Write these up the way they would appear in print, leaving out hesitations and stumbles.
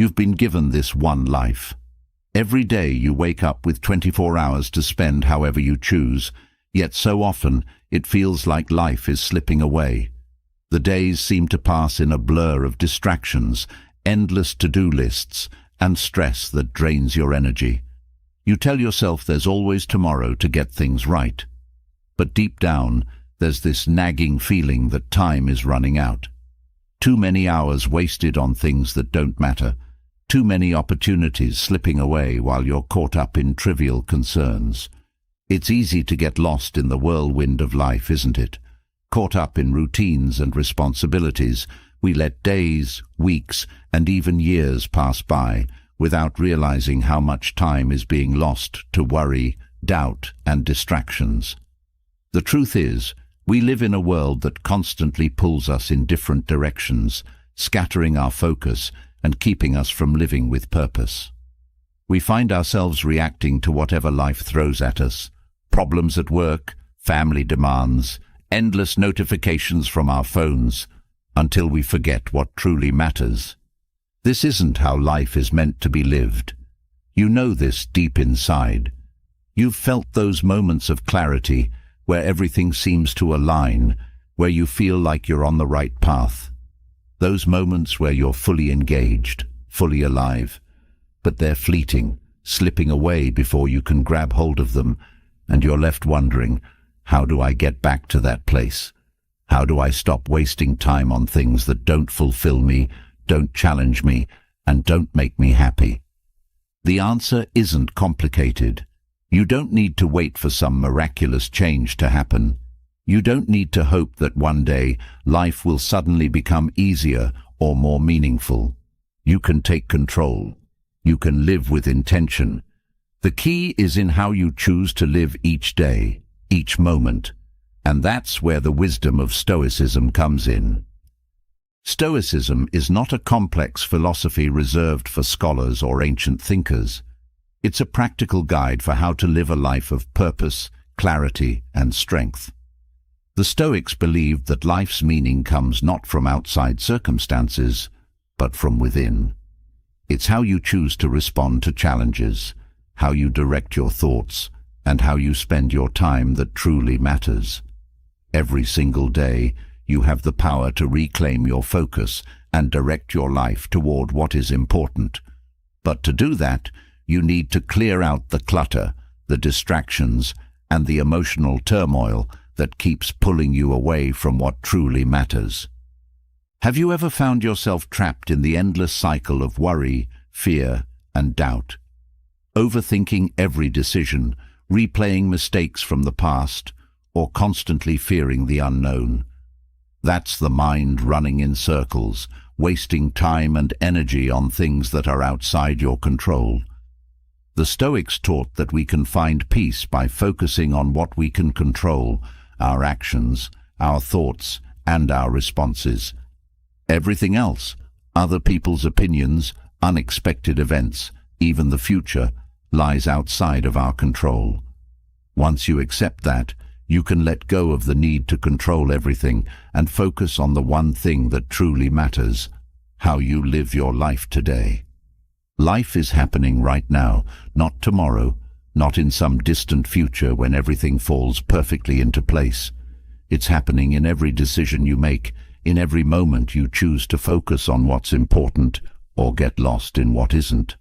You've been given this one life. Every day you wake up with 24 hours to spend however you choose, yet so often it feels like life is slipping away. The days seem to pass in a blur of distractions, endless to-do lists, and stress that drains your energy. You tell yourself there's always tomorrow to get things right. But deep down, there's this nagging feeling that time is running out. Too many hours wasted on things that don't matter. Too many opportunities slipping away while you're caught up in trivial concerns. It's easy to get lost in the whirlwind of life, isn't it? Caught up in routines and responsibilities, we let days, weeks, and even years pass by without realizing how much time is being lost to worry, doubt, and distractions. The truth is, we live in a world that constantly pulls us in different directions, scattering our focus and keeping us from living with purpose. We find ourselves reacting to whatever life throws at us: problems at work, family demands, endless notifications from our phones, until we forget what truly matters. This isn't how life is meant to be lived. You know this deep inside. You've felt those moments of clarity where everything seems to align, where you feel like you're on the right path. Those moments where you're fully engaged, fully alive, but they're fleeting, slipping away before you can grab hold of them, and you're left wondering, how do I get back to that place? How do I stop wasting time on things that don't fulfill me, don't challenge me, and don't make me happy? The answer isn't complicated. You don't need to wait for some miraculous change to happen. You don't need to hope that one day life will suddenly become easier or more meaningful. You can take control. You can live with intention. The key is in how you choose to live each day, each moment. And that's where the wisdom of Stoicism comes in. Stoicism is not a complex philosophy reserved for scholars or ancient thinkers. It's a practical guide for how to live a life of purpose, clarity, and strength. The Stoics believed that life's meaning comes not from outside circumstances, but from within. It's how you choose to respond to challenges, how you direct your thoughts, and how you spend your time that truly matters. Every single day, you have the power to reclaim your focus and direct your life toward what is important. But to do that, you need to clear out the clutter, the distractions, and the emotional turmoil that keeps pulling you away from what truly matters. Have you ever found yourself trapped in the endless cycle of worry, fear, and doubt? Overthinking every decision, replaying mistakes from the past, or constantly fearing the unknown? That's the mind running in circles, wasting time and energy on things that are outside your control. The Stoics taught that we can find peace by focusing on what we can control: our actions, our thoughts, and our responses. Everything else, other people's opinions, unexpected events, even the future, lies outside of our control. Once you accept that, you can let go of the need to control everything and focus on the one thing that truly matters: how you live your life today. Life is happening right now, not tomorrow, not in some distant future when everything falls perfectly into place. It's happening in every decision you make, in every moment you choose to focus on what's important or get lost in what isn't.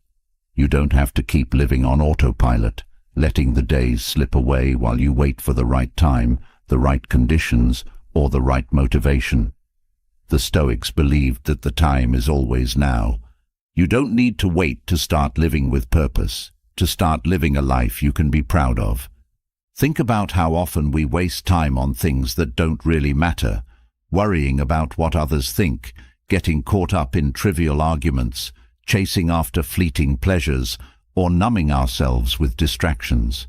You don't have to keep living on autopilot, letting the days slip away while you wait for the right time, the right conditions, or the right motivation. The Stoics believed that the time is always now. You don't need to wait to start living with purpose, to start living a life you can be proud of. Think about how often we waste time on things that don't really matter, worrying about what others think, getting caught up in trivial arguments, chasing after fleeting pleasures, or numbing ourselves with distractions.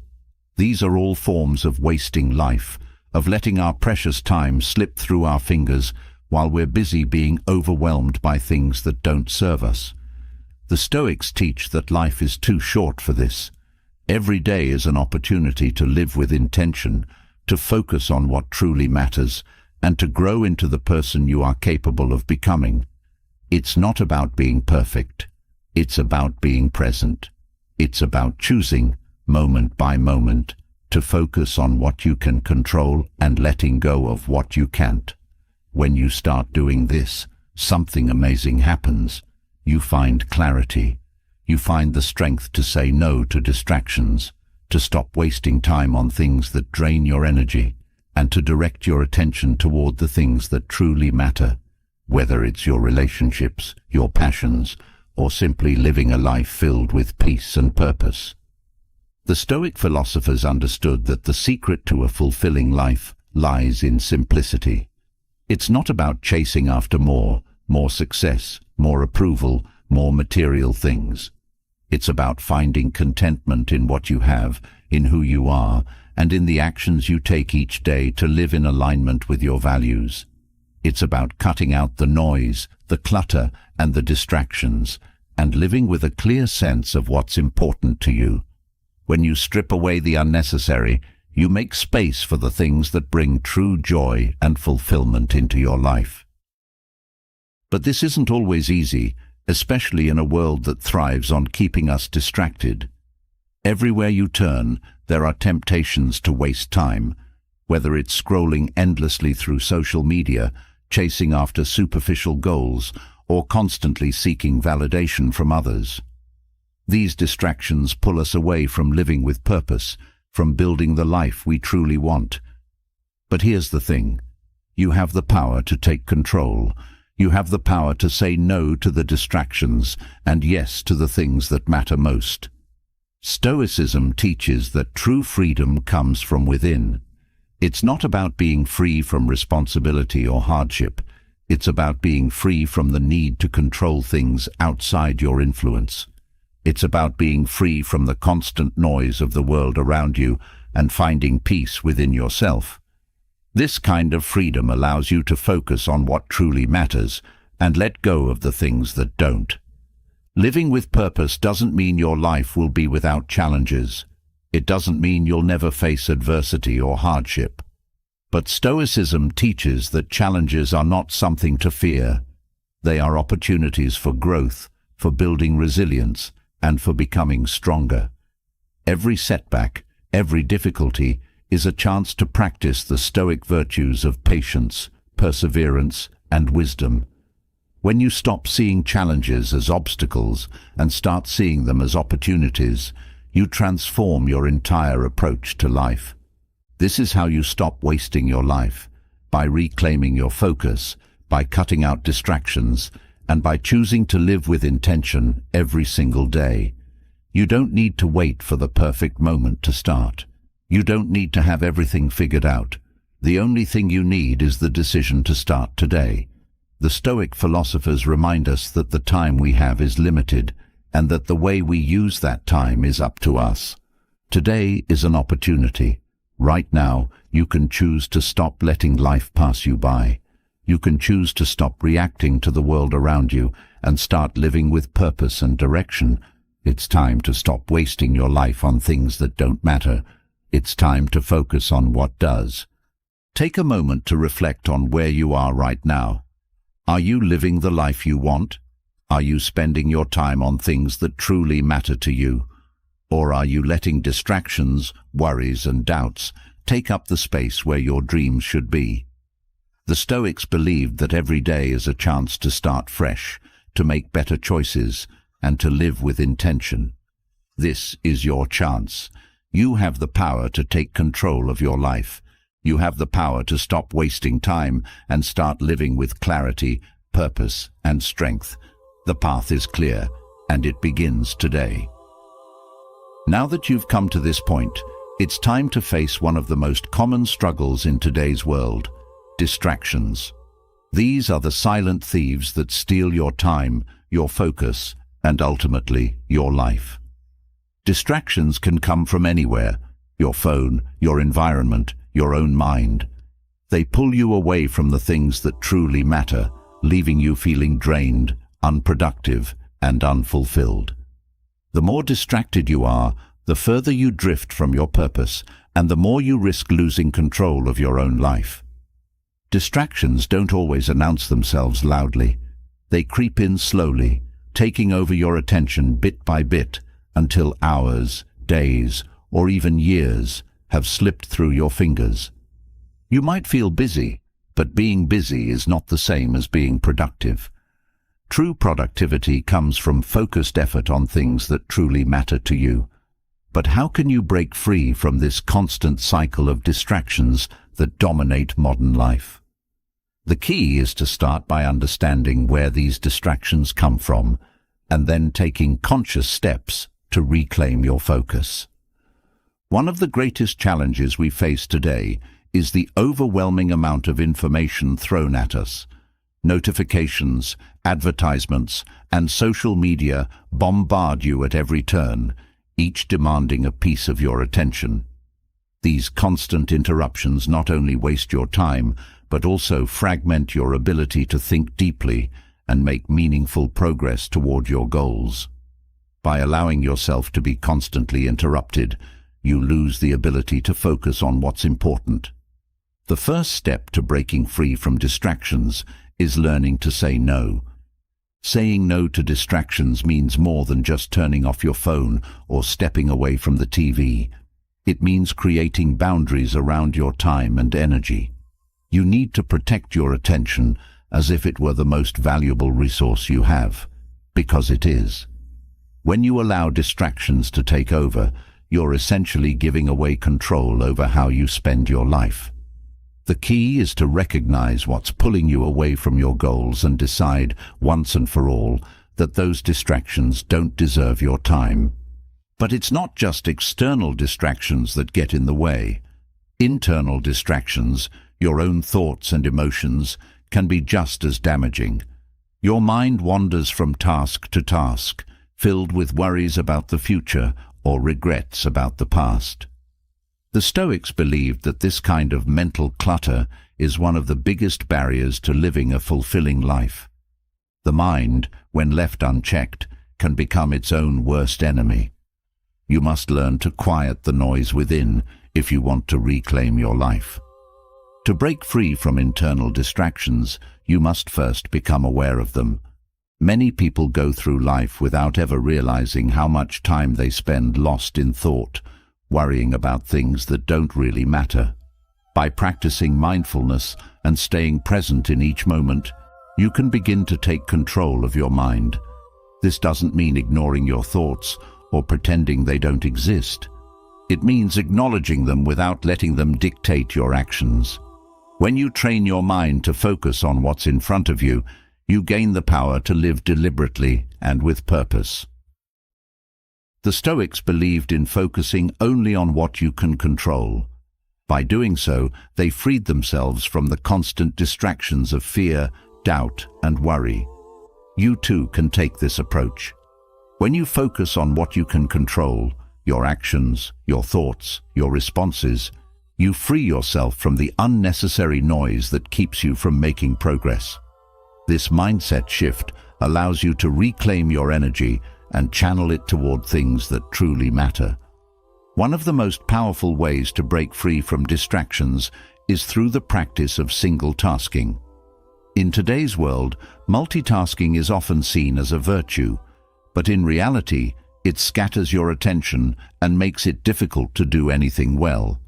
These are all forms of wasting life, of letting our precious time slip through our fingers while we're busy being overwhelmed by things that don't serve us. The Stoics teach that life is too short for this. Every day is an opportunity to live with intention, to focus on what truly matters, and to grow into the person you are capable of becoming. It's not about being perfect. It's about being present. It's about choosing, moment by moment, to focus on what you can control and letting go of what you can't. When you start doing this, something amazing happens. You find clarity. You find the strength to say no to distractions, to stop wasting time on things that drain your energy, and to direct your attention toward the things that truly matter, whether it's your relationships, your passions, or simply living a life filled with peace and purpose. The Stoic philosophers understood that the secret to a fulfilling life lies in simplicity. It's not about chasing after more success, more approval, more material things. It's about finding contentment in what you have, in who you are, and in the actions you take each day to live in alignment with your values. It's about cutting out the noise, the clutter, and the distractions, and living with a clear sense of what's important to you. When you strip away the unnecessary, you make space for the things that bring true joy and fulfillment into your life. But this isn't always easy, especially in a world that thrives on keeping us distracted. Everywhere you turn, there are temptations to waste time, whether it's scrolling endlessly through social media, chasing after superficial goals, or constantly seeking validation from others. These distractions pull us away from living with purpose, from building the life we truly want. But here's the thing. You have the power to take control. You have the power to say no to the distractions and yes to the things that matter most. Stoicism teaches that true freedom comes from within. It's not about being free from responsibility or hardship. It's about being free from the need to control things outside your influence. It's about being free from the constant noise of the world around you and finding peace within yourself. This kind of freedom allows you to focus on what truly matters and let go of the things that don't. Living with purpose doesn't mean your life will be without challenges. It doesn't mean you'll never face adversity or hardship. But Stoicism teaches that challenges are not something to fear. They are opportunities for growth, for building resilience, and for becoming stronger. Every setback, every difficulty, is a chance to practice the Stoic virtues of patience, perseverance, and wisdom. When you stop seeing challenges as obstacles and start seeing them as opportunities, you transform your entire approach to life. This is how you stop wasting your life, by reclaiming your focus, by cutting out distractions, and by choosing to live with intention every single day. You don't need to wait for the perfect moment to start. You don't need to have everything figured out. The only thing you need is the decision to start today. The Stoic philosophers remind us that the time we have is limited, and that the way we use that time is up to us. Today is an opportunity. Right now, you can choose to stop letting life pass you by. You can choose to stop reacting to the world around you and start living with purpose and direction. It's time to stop wasting your life on things that don't matter. It's time to focus on what does. Take a moment to reflect on where you are right now. Are you living the life you want? Are you spending your time on things that truly matter to you? Or are you letting distractions, worries, and doubts take up the space where your dreams should be? The Stoics believed that every day is a chance to start fresh, to make better choices, and to live with intention. This is your chance. You have the power to take control of your life. You have the power to stop wasting time and start living with clarity, purpose, and strength. The path is clear, and it begins today. Now that you've come to this point, it's time to face one of the most common struggles in today's world: distractions. These are the silent thieves that steal your time, your focus, and ultimately your life. Distractions can come from anywhere: your phone, your environment, your own mind. They pull you away from the things that truly matter, leaving you feeling drained, unproductive, and unfulfilled. The more distracted you are, the further you drift from your purpose, and the more you risk losing control of your own life. Distractions don't always announce themselves loudly. They creep in slowly, taking over your attention bit by bit until hours, days, or even years have slipped through your fingers. You might feel busy, but being busy is not the same as being productive. True productivity comes from focused effort on things that truly matter to you. But how can you break free from this constant cycle of distractions that dominate modern life? The key is to start by understanding where these distractions come from, and then taking conscious steps to reclaim your focus. One of the greatest challenges we face today is the overwhelming amount of information thrown at us. Notifications, advertisements, and social media bombard you at every turn, each demanding a piece of your attention. These constant interruptions not only waste your time, but also fragment your ability to think deeply and make meaningful progress toward your goals. By allowing yourself to be constantly interrupted, you lose the ability to focus on what's important. The first step to breaking free from distractions is learning to say no. Saying no to distractions means more than just turning off your phone or stepping away from the TV. It means creating boundaries around your time and energy. You need to protect your attention as if it were the most valuable resource you have, because it is. When you allow distractions to take over, you're essentially giving away control over how you spend your life. The key is to recognize what's pulling you away from your goals and decide once and for all that those distractions don't deserve your time. But it's not just external distractions that get in the way. Internal distractions, your own thoughts and emotions, can be just as damaging. Your mind wanders from task to task, filled with worries about the future or regrets about the past. The Stoics believed that this kind of mental clutter is one of the biggest barriers to living a fulfilling life. The mind, when left unchecked, can become its own worst enemy. You must learn to quiet the noise within if you want to reclaim your life. To break free from internal distractions, you must first become aware of them. Many people go through life without ever realizing how much time they spend lost in thought, worrying about things that don't really matter. By practicing mindfulness and staying present in each moment, you can begin to take control of your mind. This doesn't mean ignoring your thoughts or pretending they don't exist. It means acknowledging them without letting them dictate your actions. When you train your mind to focus on what's in front of you, you gain the power to live deliberately and with purpose. The Stoics believed in focusing only on what you can control. By doing so, they freed themselves from the constant distractions of fear, doubt, and worry. You too can take this approach. When you focus on what you can control, your actions, your thoughts, your responses, you free yourself from the unnecessary noise that keeps you from making progress. This mindset shift allows you to reclaim your energy and channel it toward things that truly matter. One of the most powerful ways to break free from distractions is through the practice of single tasking. In today's world, multitasking is often seen as a virtue, but in reality, it scatters your attention and makes it difficult to do anything well.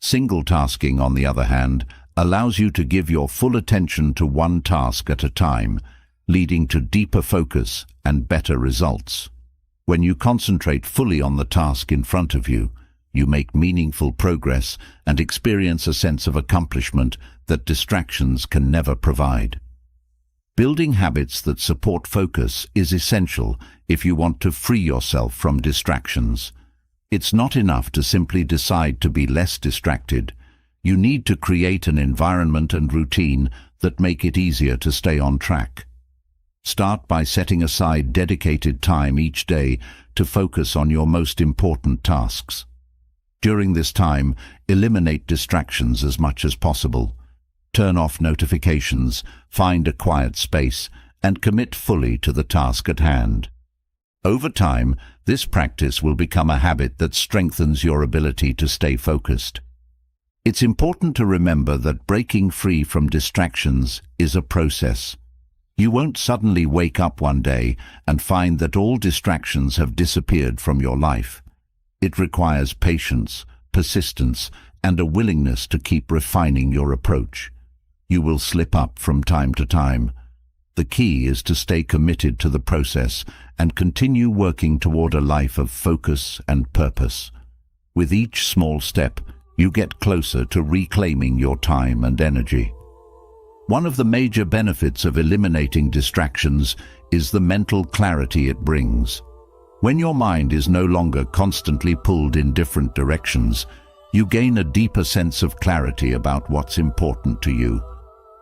Single tasking, on the other hand, allows you to give your full attention to one task at a time, leading to deeper focus and better results. When you concentrate fully on the task in front of you, you make meaningful progress and experience a sense of accomplishment that distractions can never provide. Building habits that support focus is essential if you want to free yourself from distractions. It's not enough to simply decide to be less distracted. You need to create an environment and routine that make it easier to stay on track. Start by setting aside dedicated time each day to focus on your most important tasks. During this time, eliminate distractions as much as possible. Turn off notifications, find a quiet space, and commit fully to the task at hand. Over time, this practice will become a habit that strengthens your ability to stay focused. It's important to remember that breaking free from distractions is a process. You won't suddenly wake up one day and find that all distractions have disappeared from your life. It requires patience, persistence, and a willingness to keep refining your approach. You will slip up from time to time. The key is to stay committed to the process and continue working toward a life of focus and purpose. With each small step, you get closer to reclaiming your time and energy. One of the major benefits of eliminating distractions is the mental clarity it brings. When your mind is no longer constantly pulled in different directions, you gain a deeper sense of clarity about what's important to you.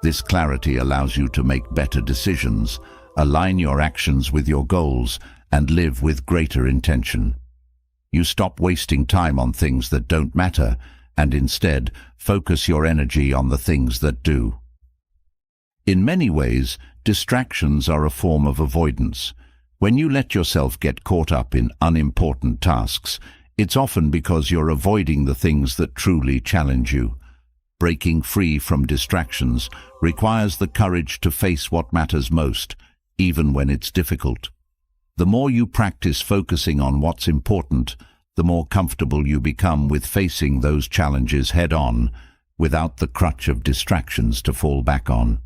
This clarity allows you to make better decisions, align your actions with your goals, and live with greater intention. You stop wasting time on things that don't matter, and instead focus your energy on the things that do. In many ways, distractions are a form of avoidance. When you let yourself get caught up in unimportant tasks, it's often because you're avoiding the things that truly challenge you. Breaking free from distractions requires the courage to face what matters most, even when it's difficult. The more you practice focusing on what's important, the more comfortable you become with facing those challenges head-on, without the crutch of distractions to fall back on.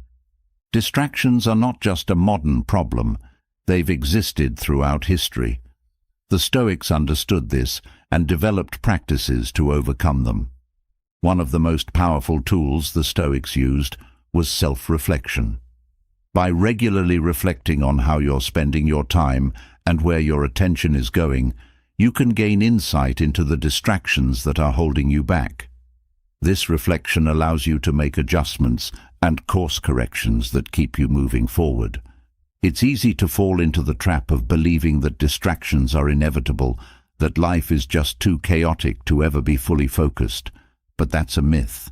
Distractions are not just a modern problem, they've existed throughout history. The Stoics understood this and developed practices to overcome them. One of the most powerful tools the Stoics used was self-reflection. By regularly reflecting on how you're spending your time and where your attention is going, you can gain insight into the distractions that are holding you back. This reflection allows you to make adjustments and course corrections that keep you moving forward. It's easy to fall into the trap of believing that distractions are inevitable, that life is just too chaotic to ever be fully focused. But that's a myth.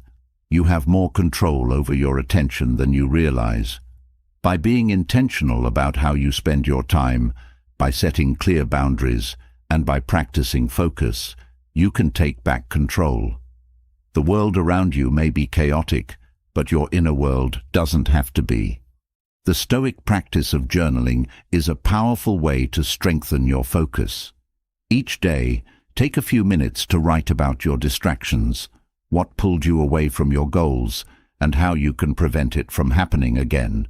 You have more control over your attention than you realize. By being intentional about how you spend your time, by setting clear boundaries, and by practicing focus, you can take back control. The world around you may be chaotic, but your inner world doesn't have to be. The Stoic practice of journaling is a powerful way to strengthen your focus. Each day, take a few minutes to write about your distractions, what pulled you away from your goals, and how you can prevent it from happening again.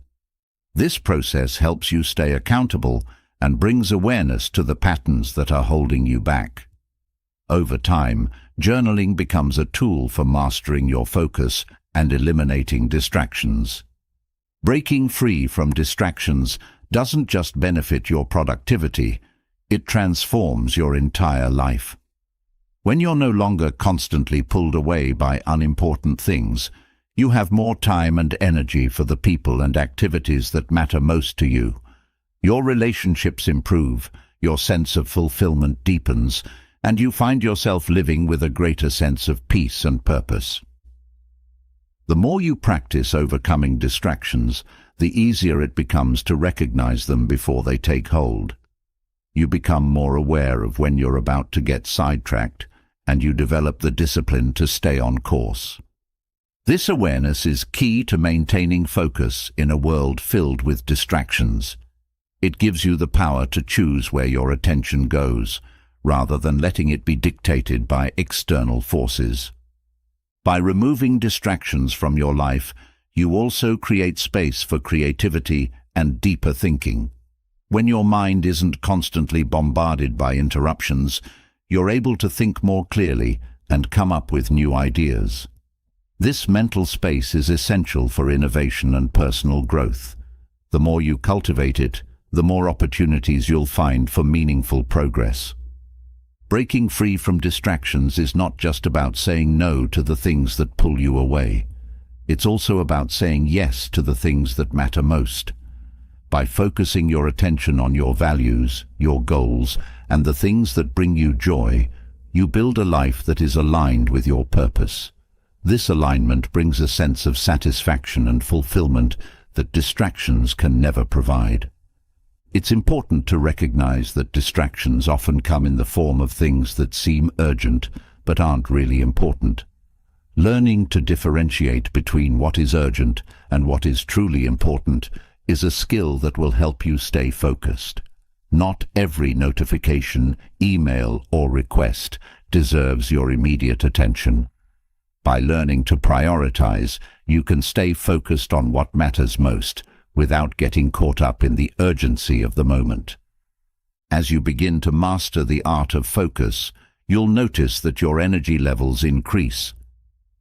This process helps you stay accountable and brings awareness to the patterns that are holding you back. Over time, journaling becomes a tool for mastering your focus and eliminating distractions. Breaking free from distractions doesn't just benefit your productivity, it transforms your entire life. When you're no longer constantly pulled away by unimportant things, you have more time and energy for the people and activities that matter most to you. Your relationships improve, your sense of fulfillment deepens, and you find yourself living with a greater sense of peace and purpose. The more you practice overcoming distractions, the easier it becomes to recognize them before they take hold. You become more aware of when you're about to get sidetracked, and you develop the discipline to stay on course. This awareness is key to maintaining focus in a world filled with distractions. It gives you the power to choose where your attention goes, rather than letting it be dictated by external forces. By removing distractions from your life, you also create space for creativity and deeper thinking. When your mind isn't constantly bombarded by interruptions, you're able to think more clearly and come up with new ideas. This mental space is essential for innovation and personal growth. The more you cultivate it, the more opportunities you'll find for meaningful progress. Breaking free from distractions is not just about saying no to the things that pull you away. It's also about saying yes to the things that matter most. By focusing your attention on your values, your goals, and the things that bring you joy, you build a life that is aligned with your purpose. This alignment brings a sense of satisfaction and fulfillment that distractions can never provide. It's important to recognize that distractions often come in the form of things that seem urgent but aren't really important. Learning to differentiate between what is urgent and what is truly important is a skill that will help you stay focused. Not every notification, email, or request deserves your immediate attention. By learning to prioritize, you can stay focused on what matters most without getting caught up in the urgency of the moment. As you begin to master the art of focus, you'll notice that your energy levels increase.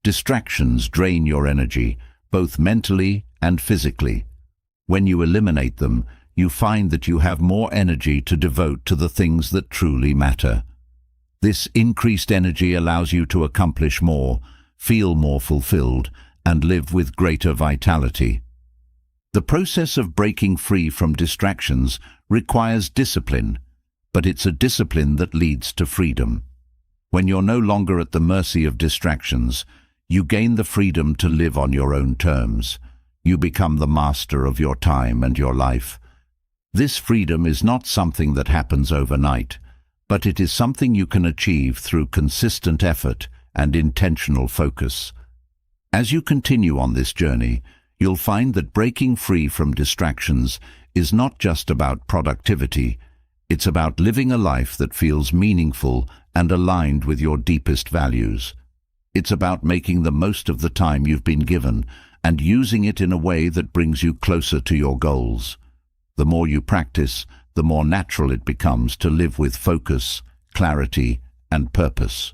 Distractions drain your energy, both mentally and physically. When you eliminate them, you find that you have more energy to devote to the things that truly matter. This increased energy allows you to accomplish more, feel more fulfilled, and live with greater vitality. The process of breaking free from distractions requires discipline, but it's a discipline that leads to freedom. When you're no longer at the mercy of distractions, you gain the freedom to live on your own terms. You become the master of your time and your life. This freedom is not something that happens overnight, but it is something you can achieve through consistent effort and intentional focus. As you continue on this journey, you'll find that breaking free from distractions is not just about productivity. It's about living a life that feels meaningful and aligned with your deepest values. It's about making the most of the time you've been given and using it in a way that brings you closer to your goals. The more you practice, the more natural it becomes to live with focus, clarity, and purpose.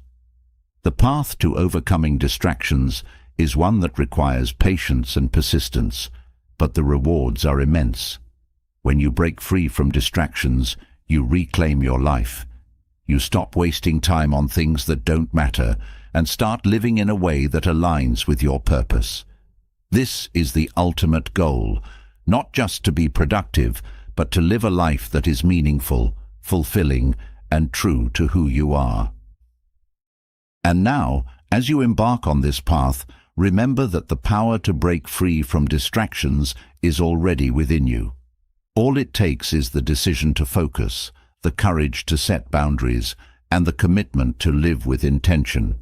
The path to overcoming distractions is one that requires patience and persistence, but the rewards are immense. When you break free from distractions, you reclaim your life. You stop wasting time on things that don't matter and start living in a way that aligns with your purpose. This is the ultimate goal, not just to be productive, but to live a life that is meaningful, fulfilling, and true to who you are. And now, as you embark on this path, remember that the power to break free from distractions is already within you. All it takes is the decision to focus, the courage to set boundaries, and the commitment to live with intention.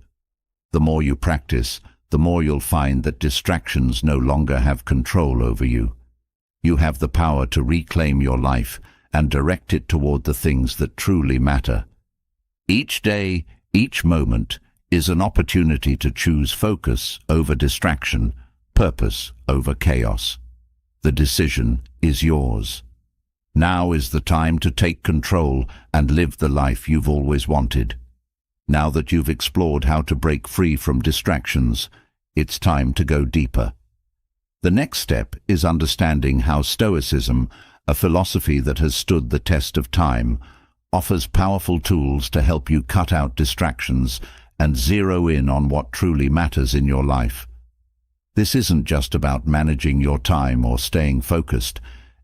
The more you practice, the more you'll find that distractions no longer have control over you. You have the power to reclaim your life and direct it toward the things that truly matter. Each day, each moment, is an opportunity to choose focus over distraction, purpose over chaos. The decision is yours. Now is the time to take control and live the life you've always wanted. Now that you've explored how to break free from distractions, it's time to go deeper. The next step is understanding how Stoicism, a philosophy that has stood the test of time, offers powerful tools to help you cut out distractions and zero in on what truly matters in your life. This isn't just about managing your time or staying focused.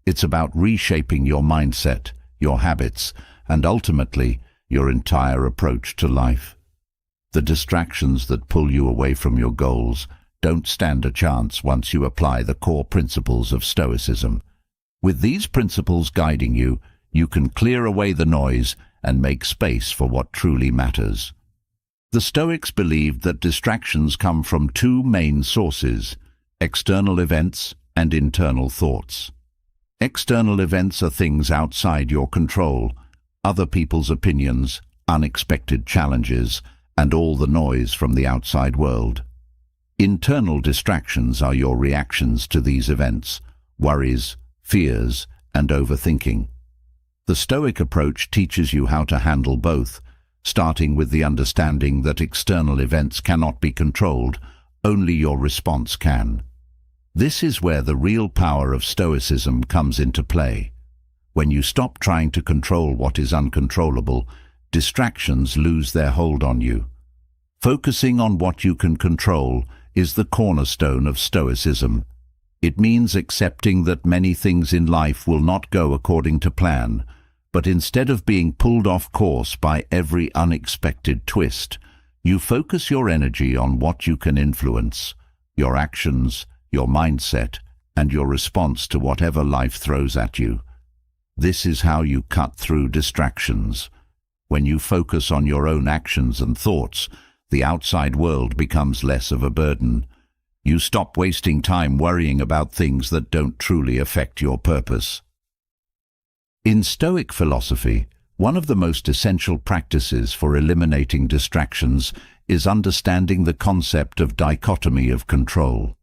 It's about reshaping your mindset, your habits, and ultimately, your entire approach to life. The distractions that pull you away from your goals don't stand a chance once you apply the core principles of Stoicism. With these principles guiding you, you can clear away the noise and make space for what truly matters. The Stoics believed that distractions come from two main sources: external events and internal thoughts. External events are things outside your control, other people's opinions, unexpected challenges, and all the noise from the outside world. Internal distractions are your reactions to these events, worries, fears, and overthinking. The Stoic approach teaches you how to handle both, starting with the understanding that external events cannot be controlled, only your response can. This is where the real power of Stoicism comes into play. When you stop trying to control what is uncontrollable, distractions lose their hold on you. Focusing on what you can control is the cornerstone of Stoicism. It means accepting that many things in life will not go according to plan, but instead of being pulled off course by every unexpected twist, you focus your energy on what you can influence: your actions, your mindset, and your response to whatever life throws at you. This is how you cut through distractions. When you focus on your own actions and thoughts, the outside world becomes less of a burden. You stop wasting time worrying about things that don't truly affect your purpose. In Stoic philosophy, one of the most essential practices for eliminating distractions is understanding the concept of dichotomy of control.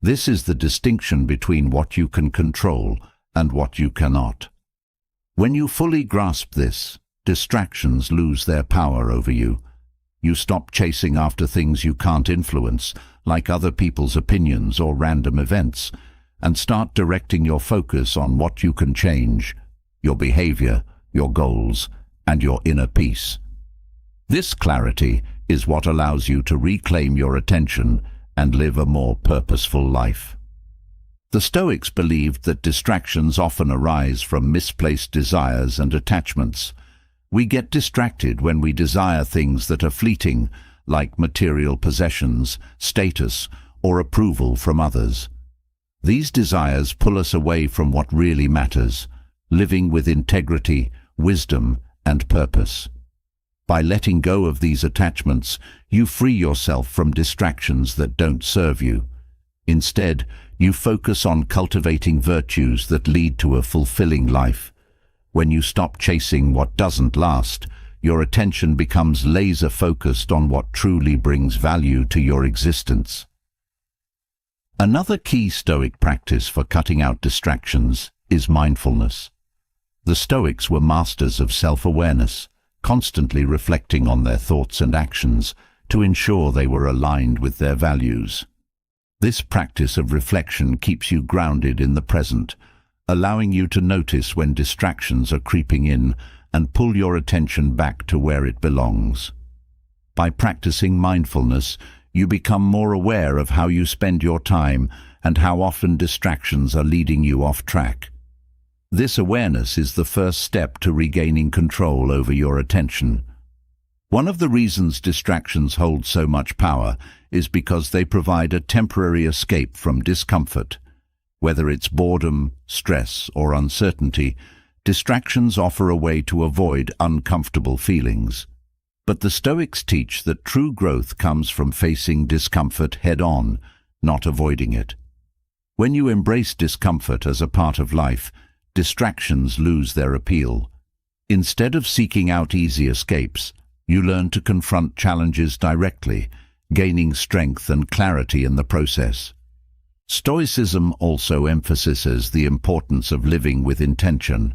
This is the distinction between what you can control and what you cannot. When you fully grasp this, distractions lose their power over you. You stop chasing after things you can't influence, like other people's opinions or random events, and start directing your focus on what you can change: your behavior, your goals, and your inner peace. This clarity is what allows you to reclaim your attention and live a more purposeful life. The Stoics believed that distractions often arise from misplaced desires and attachments. We get distracted when we desire things that are fleeting, like material possessions, status, or approval from others. These desires pull us away from what really matters: living with integrity, wisdom, and purpose. By letting go of these attachments, you free yourself from distractions that don't serve you. Instead, you focus on cultivating virtues that lead to a fulfilling life. When you stop chasing what doesn't last, your attention becomes laser-focused on what truly brings value to your existence. Another key Stoic practice for cutting out distractions is mindfulness. The Stoics were masters of self-awareness, constantly reflecting on their thoughts and actions to ensure they were aligned with their values. This practice of reflection keeps you grounded in the present, allowing you to notice when distractions are creeping in and pull your attention back to where it belongs. By practicing mindfulness, you become more aware of how you spend your time and how often distractions are leading you off track. This awareness is the first step to regaining control over your attention. One of the reasons distractions hold so much power is because they provide a temporary escape from discomfort. Whether it's boredom, stress, or uncertainty, distractions offer a way to avoid uncomfortable feelings. But the Stoics teach that true growth comes from facing discomfort head-on, not avoiding it. When you embrace discomfort as a part of life, distractions lose their appeal. Instead of seeking out easy escapes, you learn to confront challenges directly, gaining strength and clarity in the process. Stoicism also emphasizes the importance of living with intention.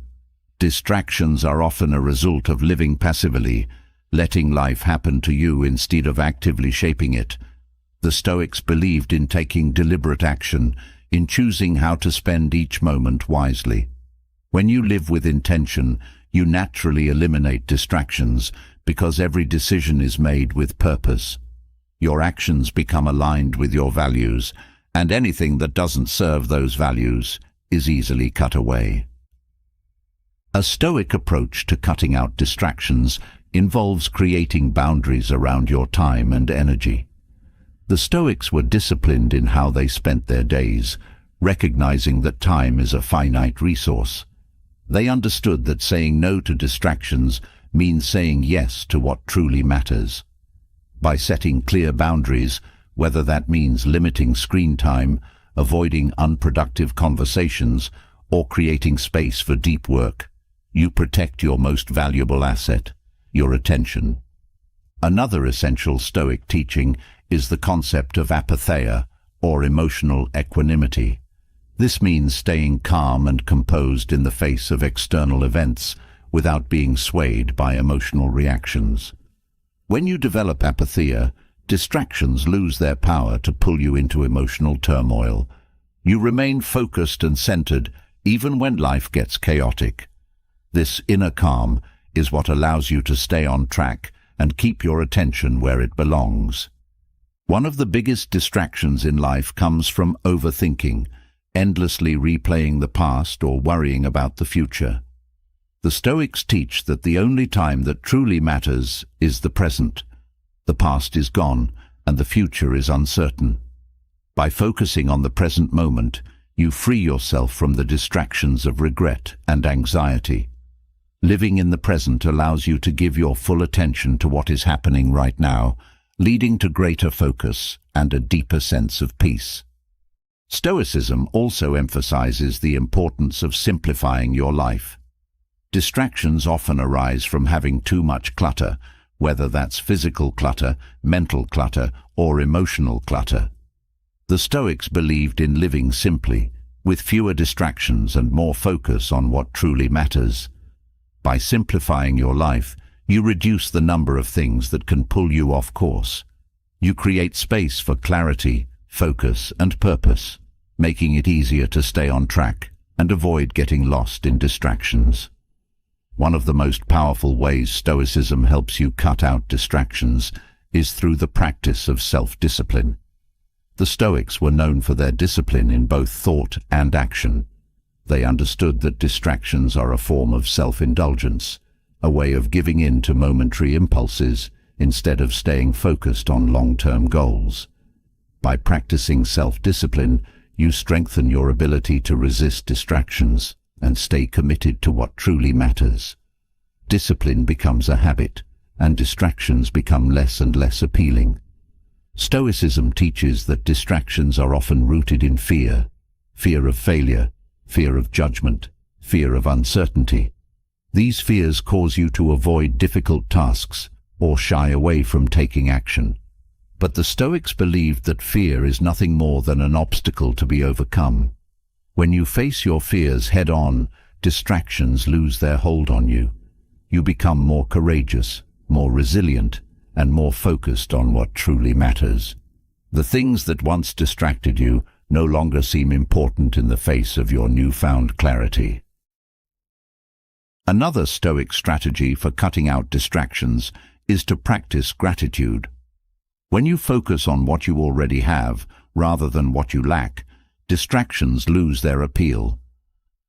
Distractions are often a result of living passively, letting life happen to you instead of actively shaping it. The Stoics believed in taking deliberate action, in choosing how to spend each moment wisely. When you live with intention, you naturally eliminate distractions because every decision is made with purpose. Your actions become aligned with your values, and anything that doesn't serve those values is easily cut away. A Stoic approach to cutting out distractions involves creating boundaries around your time and energy. The Stoics were disciplined in how they spent their days, recognizing that time is a finite resource. They understood that saying no to distractions means saying yes to what truly matters. By setting clear boundaries, whether that means limiting screen time, avoiding unproductive conversations, or creating space for deep work, you protect your most valuable asset, your attention. Another essential Stoic teaching is the concept of apatheia, or emotional equanimity. This means staying calm and composed in the face of external events without being swayed by emotional reactions. When you develop apatheia, distractions lose their power to pull you into emotional turmoil. You remain focused and centered even when life gets chaotic. This inner calm is what allows you to stay on track and keep your attention where it belongs. One of the biggest distractions in life comes from overthinking, endlessly replaying the past or worrying about the future. The Stoics teach that the only time that truly matters is the present. The past is gone, and the future is uncertain. By focusing on the present moment, you free yourself from the distractions of regret and anxiety. Living in the present allows you to give your full attention to what is happening right now, leading to greater focus and a deeper sense of peace. Stoicism also emphasizes the importance of simplifying your life. Distractions often arise from having too much clutter, whether that's physical clutter, mental clutter, or emotional clutter. The Stoics believed in living simply, with fewer distractions and more focus on what truly matters. By simplifying your life, you reduce the number of things that can pull you off course. You create space for clarity, focus, and purpose, making it easier to stay on track and avoid getting lost in distractions. One of the most powerful ways Stoicism helps you cut out distractions is through the practice of self-discipline. The Stoics were known for their discipline in both thought and action. They understood that distractions are a form of self-indulgence, a way of giving in to momentary impulses instead of staying focused on long-term goals. By practicing self-discipline, you strengthen your ability to resist distractions and stay committed to what truly matters. Discipline becomes a habit, and distractions become less and less appealing. Stoicism teaches that distractions are often rooted in fear: fear of failure, fear of judgment, fear of uncertainty. These fears cause you to avoid difficult tasks or shy away from taking action. But the Stoics believed that fear is nothing more than an obstacle to be overcome. When you face your fears head-on, distractions lose their hold on you. You become more courageous, more resilient, and more focused on what truly matters. The things that once distracted you no longer seem important in the face of your newfound clarity. Another Stoic strategy for cutting out distractions is to practice gratitude. When you focus on what you already have, rather than what you lack, distractions lose their appeal.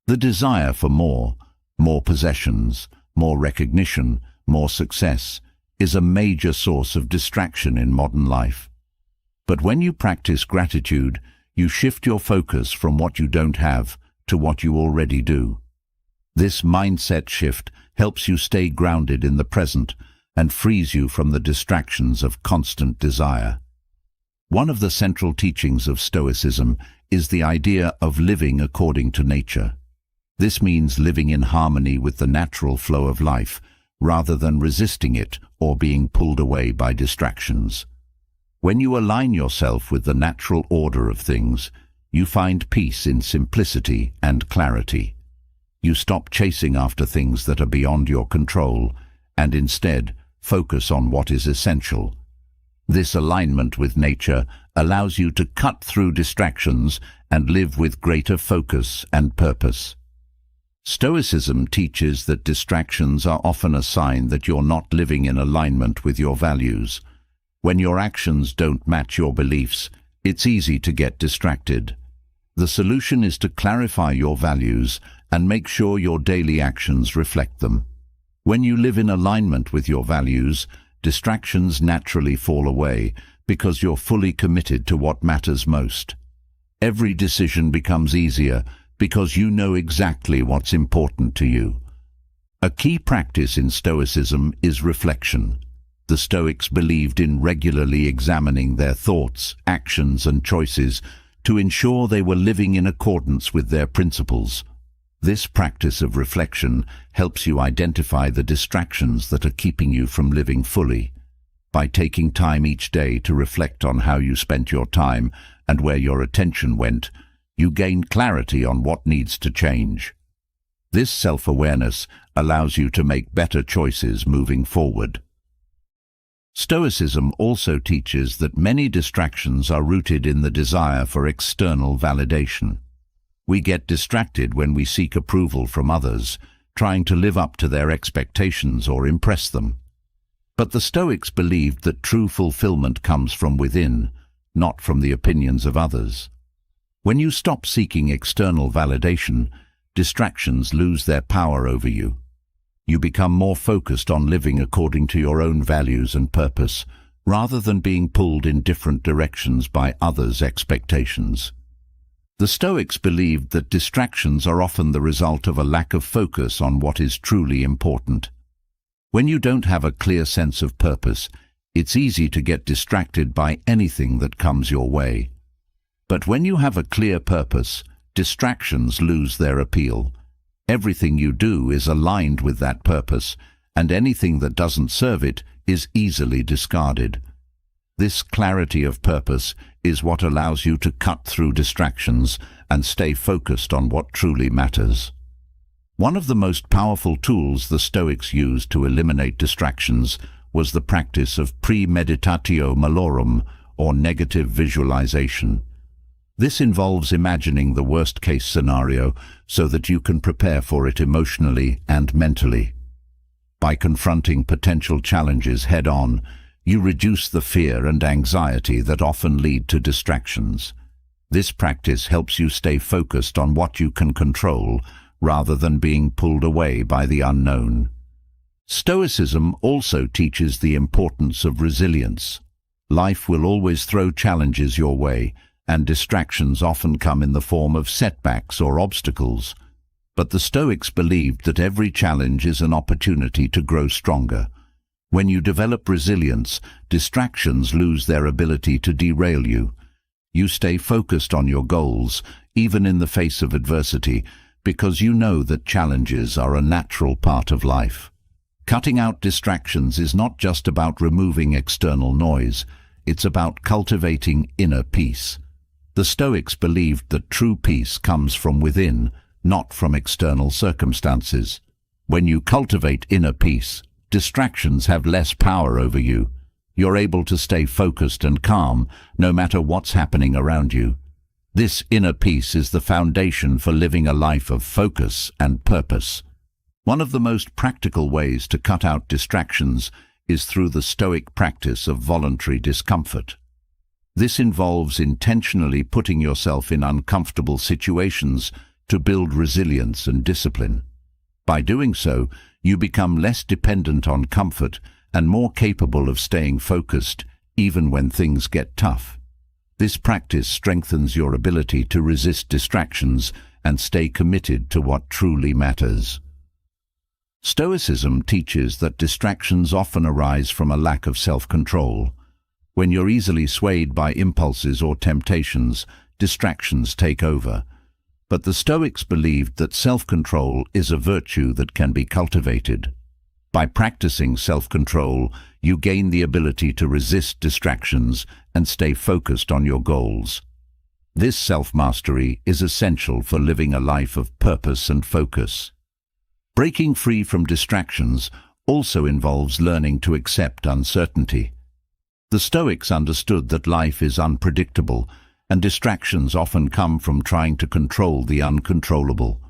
The desire for more possessions, more recognition, more success, is a major source of distraction in modern life. But when you practice gratitude, you shift your focus from what you don't have to what you already do. This mindset shift helps you stay grounded in the present and frees you from the distractions of constant desire. One of the central teachings of Stoicism is the idea of living according to nature. This means living in harmony with the natural flow of life, rather than resisting it or being pulled away by distractions. When you align yourself with the natural order of things, you find peace in simplicity and clarity. You stop chasing after things that are beyond your control and instead focus on what is essential. This alignment with nature allows you to cut through distractions and live with greater focus and purpose. Stoicism teaches that distractions are often a sign that you're not living in alignment with your values. When your actions don't match your beliefs, it's easy to get distracted. The solution is to clarify your values and make sure your daily actions reflect them. When you live in alignment with your values, distractions naturally fall away because you're fully committed to what matters most. Every decision becomes easier because you know exactly what's important to you. A key practice in Stoicism is reflection. The Stoics believed in regularly examining their thoughts, actions, and choices to ensure they were living in accordance with their principles. This practice of reflection helps you identify the distractions that are keeping you from living fully. By taking time each day to reflect on how you spent your time and where your attention went, you gain clarity on what needs to change. This self-awareness allows you to make better choices moving forward. Stoicism also teaches that many distractions are rooted in the desire for external validation. We get distracted when we seek approval from others, trying to live up to their expectations or impress them. But the Stoics believed that true fulfillment comes from within, not from the opinions of others. When you stop seeking external validation, distractions lose their power over you. You become more focused on living according to your own values and purpose, rather than being pulled in different directions by others' expectations. The Stoics believed that distractions are often the result of a lack of focus on what is truly important. When you don't have a clear sense of purpose, It's easy to get distracted by anything that comes your way. But when you have a clear purpose, distractions lose their appeal. Everything you do is aligned with that purpose, and anything that doesn't serve it is easily discarded. This clarity of purpose is what allows you to cut through distractions and stay focused on what truly matters. One of the most powerful tools the Stoics used to eliminate distractions was the practice of premeditatio malorum, or negative visualization. This involves imagining the worst-case scenario so that you can prepare for it emotionally and mentally. By confronting potential challenges head-on, you reduce the fear and anxiety that often lead to distractions. This practice helps you stay focused on what you can control rather than being pulled away by the unknown. Stoicism also teaches the importance of resilience. Life will always throw challenges your way, and distractions often come in the form of setbacks or obstacles. But the Stoics believed that every challenge is an opportunity to grow stronger. When you develop resilience, distractions lose their ability to derail you. You stay focused on your goals, even in the face of adversity, because you know that challenges are a natural part of life. Cutting out distractions is not just about removing external noise, it's about cultivating inner peace. The Stoics believed that true peace comes from within, not from external circumstances. When you cultivate inner peace, distractions have less power over you. You're able to stay focused and calm, no matter what's happening around you. This inner peace is the foundation for living a life of focus and purpose. One of the most practical ways to cut out distractions is through the Stoic practice of voluntary discomfort. This involves intentionally putting yourself in uncomfortable situations to build resilience and discipline. By doing so, you become less dependent on comfort and more capable of staying focused even when things get tough. This practice strengthens your ability to resist distractions and stay committed to what truly matters. Stoicism teaches that distractions often arise from a lack of self-control. When you're easily swayed by impulses or temptations, distractions take over. But the Stoics believed that self-control is a virtue that can be cultivated. By practicing self-control, you gain the ability to resist distractions and stay focused on your goals. This self-mastery is essential for living a life of purpose and focus. Breaking free from distractions also involves learning to accept uncertainty. The Stoics understood that life is unpredictable, and distractions often come from trying to control the uncontrollable.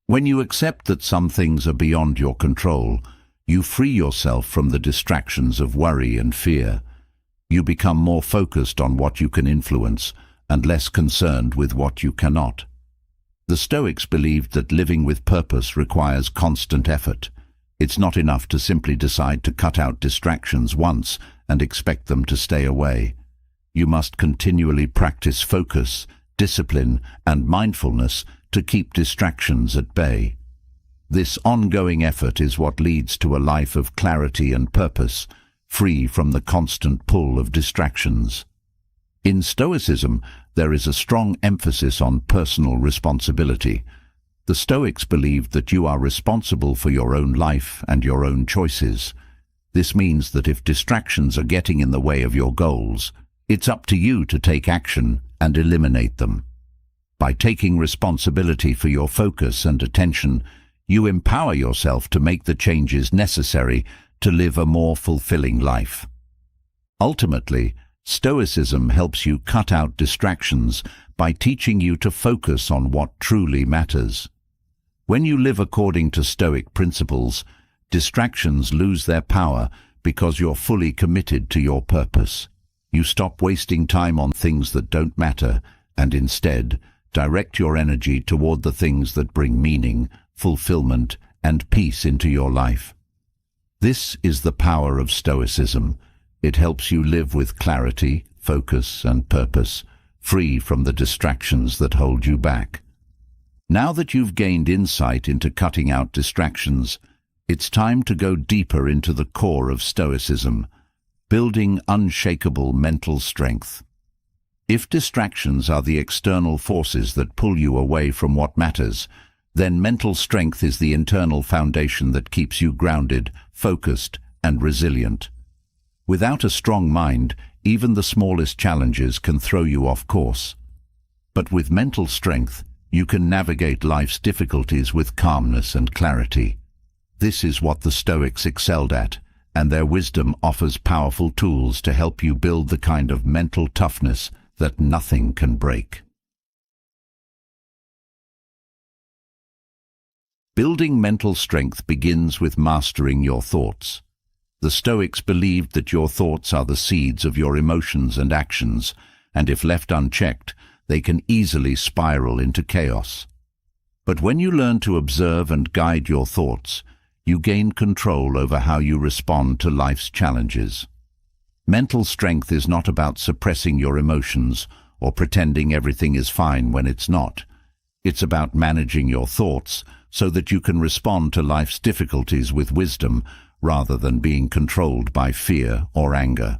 When you accept that some things are beyond your control, you free yourself from the distractions of worry and fear. You become more focused on what you can influence and less concerned with what you cannot. The Stoics believed that living with purpose requires constant effort. It's not enough to simply decide to cut out distractions once and expect them to stay away. You must continually practice focus, discipline, and mindfulness to keep distractions at bay. This ongoing effort is what leads to a life of clarity and purpose, free from the constant pull of distractions. In Stoicism, there is a strong emphasis on personal responsibility. The Stoics believed that you are responsible for your own life and your own choices. This means that if distractions are getting in the way of your goals, it's up to you to take action and eliminate them. By taking responsibility for your focus and attention, you empower yourself to make the changes necessary to live a more fulfilling life. Ultimately, Stoicism helps you cut out distractions by teaching you to focus on what truly matters. When you live according to Stoic principles, distractions lose their power because you're fully committed to your purpose. You stop wasting time on things that don't matter and instead direct your energy toward the things that bring meaning, fulfillment, and peace into your life. This is the power of Stoicism. It helps you live with clarity, focus, and purpose, free from the distractions that hold you back. Now that you've gained insight into cutting out distractions, it's time to go deeper into the core of Stoicism. Building unshakable mental strength. If distractions are the external forces that pull you away from what matters, then mental strength is the internal foundation that keeps you grounded, focused, and resilient. Without a strong mind, even the smallest challenges can throw you off course. But with mental strength, you can navigate life's difficulties with calmness and clarity. This is what the Stoics excelled at, and their wisdom offers powerful tools to help you build the kind of mental toughness that nothing can break. Building mental strength begins with mastering your thoughts. The Stoics believed that your thoughts are the seeds of your emotions and actions, and if left unchecked, they can easily spiral into chaos. But when you learn to observe and guide your thoughts, you gain control over how you respond to life's challenges. Mental strength is not about suppressing your emotions or pretending everything is fine when it's not. It's about managing your thoughts so that you can respond to life's difficulties with wisdom rather than being controlled by fear or anger.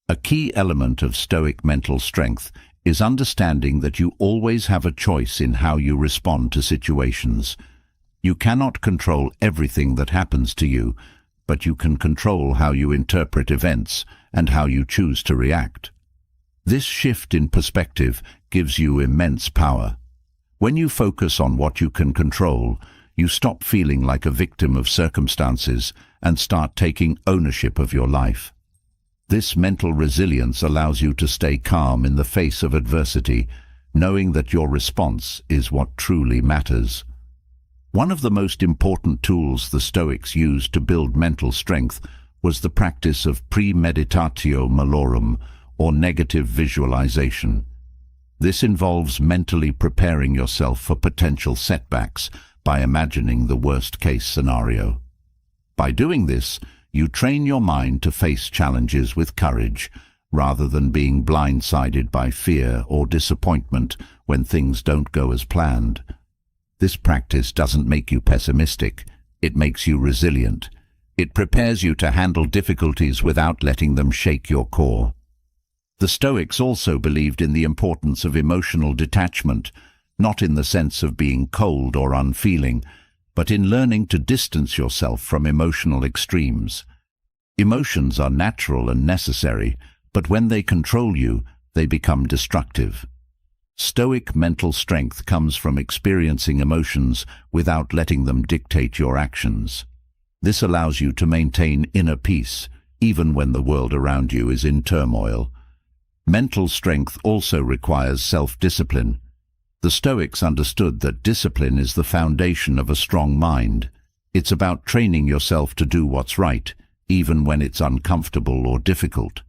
A key element of Stoic mental strength is understanding that you always have a choice in how you respond to situations. You cannot control everything that happens to you, but you can control how you interpret events and how you choose to react. This shift in perspective gives you immense power. When you focus on what you can control, you stop feeling like a victim of circumstances and start taking ownership of your life. This mental resilience allows you to stay calm in the face of adversity, knowing that your response is what truly matters. One of the most important tools the Stoics used to build mental strength was the practice of premeditatio malorum, or negative visualization. This involves mentally preparing yourself for potential setbacks by imagining the worst-case scenario. By doing this, you train your mind to face challenges with courage, rather than being blindsided by fear or disappointment when things don't go as planned. This practice doesn't make you pessimistic, it makes you resilient. It prepares you to handle difficulties without letting them shake your core. The Stoics also believed in the importance of emotional detachment, not in the sense of being cold or unfeeling, but in learning to distance yourself from emotional extremes. Emotions are natural and necessary, but when they control you, they become destructive. Stoic mental strength comes from experiencing emotions without letting them dictate your actions. This allows you to maintain inner peace, even when the world around you is in turmoil. Mental strength also requires self-discipline. The Stoics understood that discipline is the foundation of a strong mind. It's about training yourself to do what's right, even when it's uncomfortable or difficult.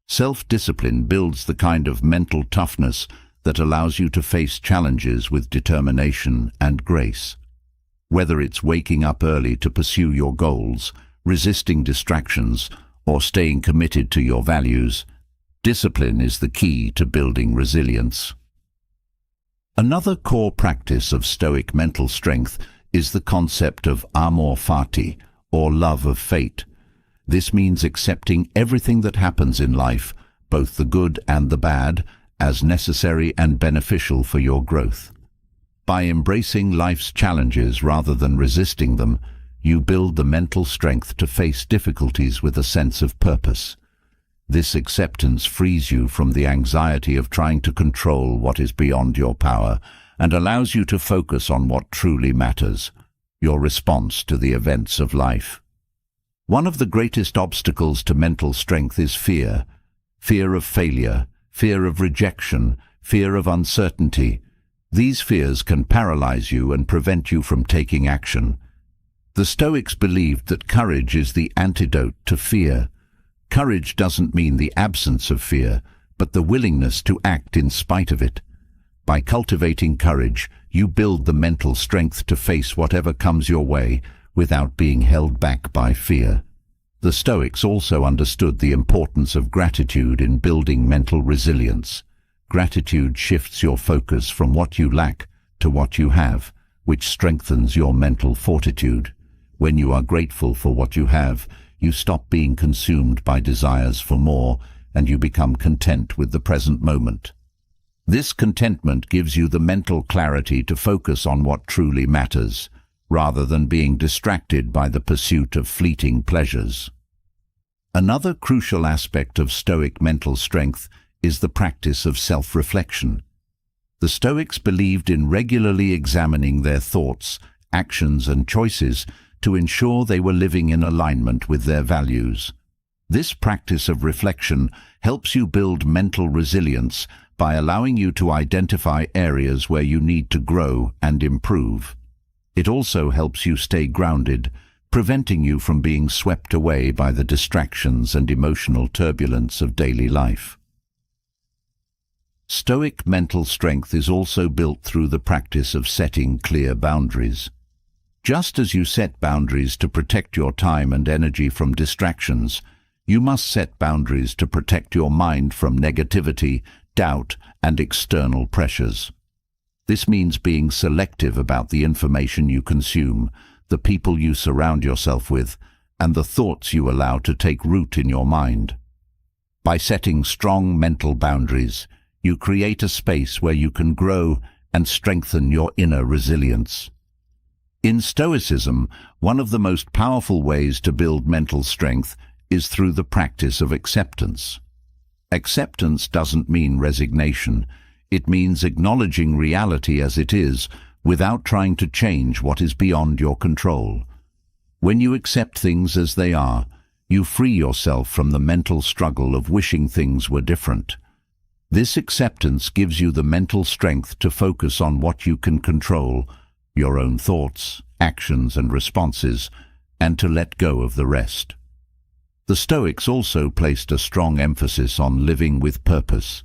Self-discipline builds the kind of mental toughness that allows you to face challenges with determination and grace. Whether it's waking up early to pursue your goals, resisting distractions, or staying committed to your values, discipline is the key to building resilience. Another core practice of Stoic mental strength is the concept of amor fati, or love of fate. This means accepting everything that happens in life, both the good and the bad, as necessary and beneficial for your growth. By embracing life's challenges rather than resisting them, you build the mental strength to face difficulties with a sense of purpose. This acceptance frees you from the anxiety of trying to control what is beyond your power and allows you to focus on what truly matters, your response to the events of life. One of the greatest obstacles to mental strength is fear. Fear of failure, fear of rejection, fear of uncertainty. These fears can paralyze you and prevent you from taking action. The Stoics believed that courage is the antidote to fear. Courage doesn't mean the absence of fear, but the willingness to act in spite of it. By cultivating courage, you build the mental strength to face whatever comes your way without being held back by fear. The Stoics also understood the importance of gratitude in building mental resilience. Gratitude shifts your focus from what you lack to what you have, which strengthens your mental fortitude. When you are grateful for what you have, you stop being consumed by desires for more, and you become content with the present moment. This contentment gives you the mental clarity to focus on what truly matters, rather than being distracted by the pursuit of fleeting pleasures. Another crucial aspect of Stoic mental strength is the practice of self-reflection. The Stoics believed in regularly examining their thoughts, actions, and choices to ensure they were living in alignment with their values. This practice of reflection helps you build mental resilience by allowing you to identify areas where you need to grow and improve. It also helps you stay grounded, preventing you from being swept away by the distractions and emotional turbulence of daily life. Stoic mental strength is also built through the practice of setting clear boundaries. Just as you set boundaries to protect your time and energy from distractions, you must set boundaries to protect your mind from negativity, doubt, and external pressures. This means being selective about the information you consume, the people you surround yourself with, and the thoughts you allow to take root in your mind. By setting strong mental boundaries, you create a space where you can grow and strengthen your inner resilience. In Stoicism, one of the most powerful ways to build mental strength is through the practice of acceptance. Acceptance doesn't mean resignation. It means acknowledging reality as it is without trying to change what is beyond your control. When you accept things as they are, you free yourself from the mental struggle of wishing things were different. This acceptance gives you the mental strength to focus on what you can control, your own thoughts, actions, and responses, and to let go of the rest. The Stoics also placed a strong emphasis on living with purpose.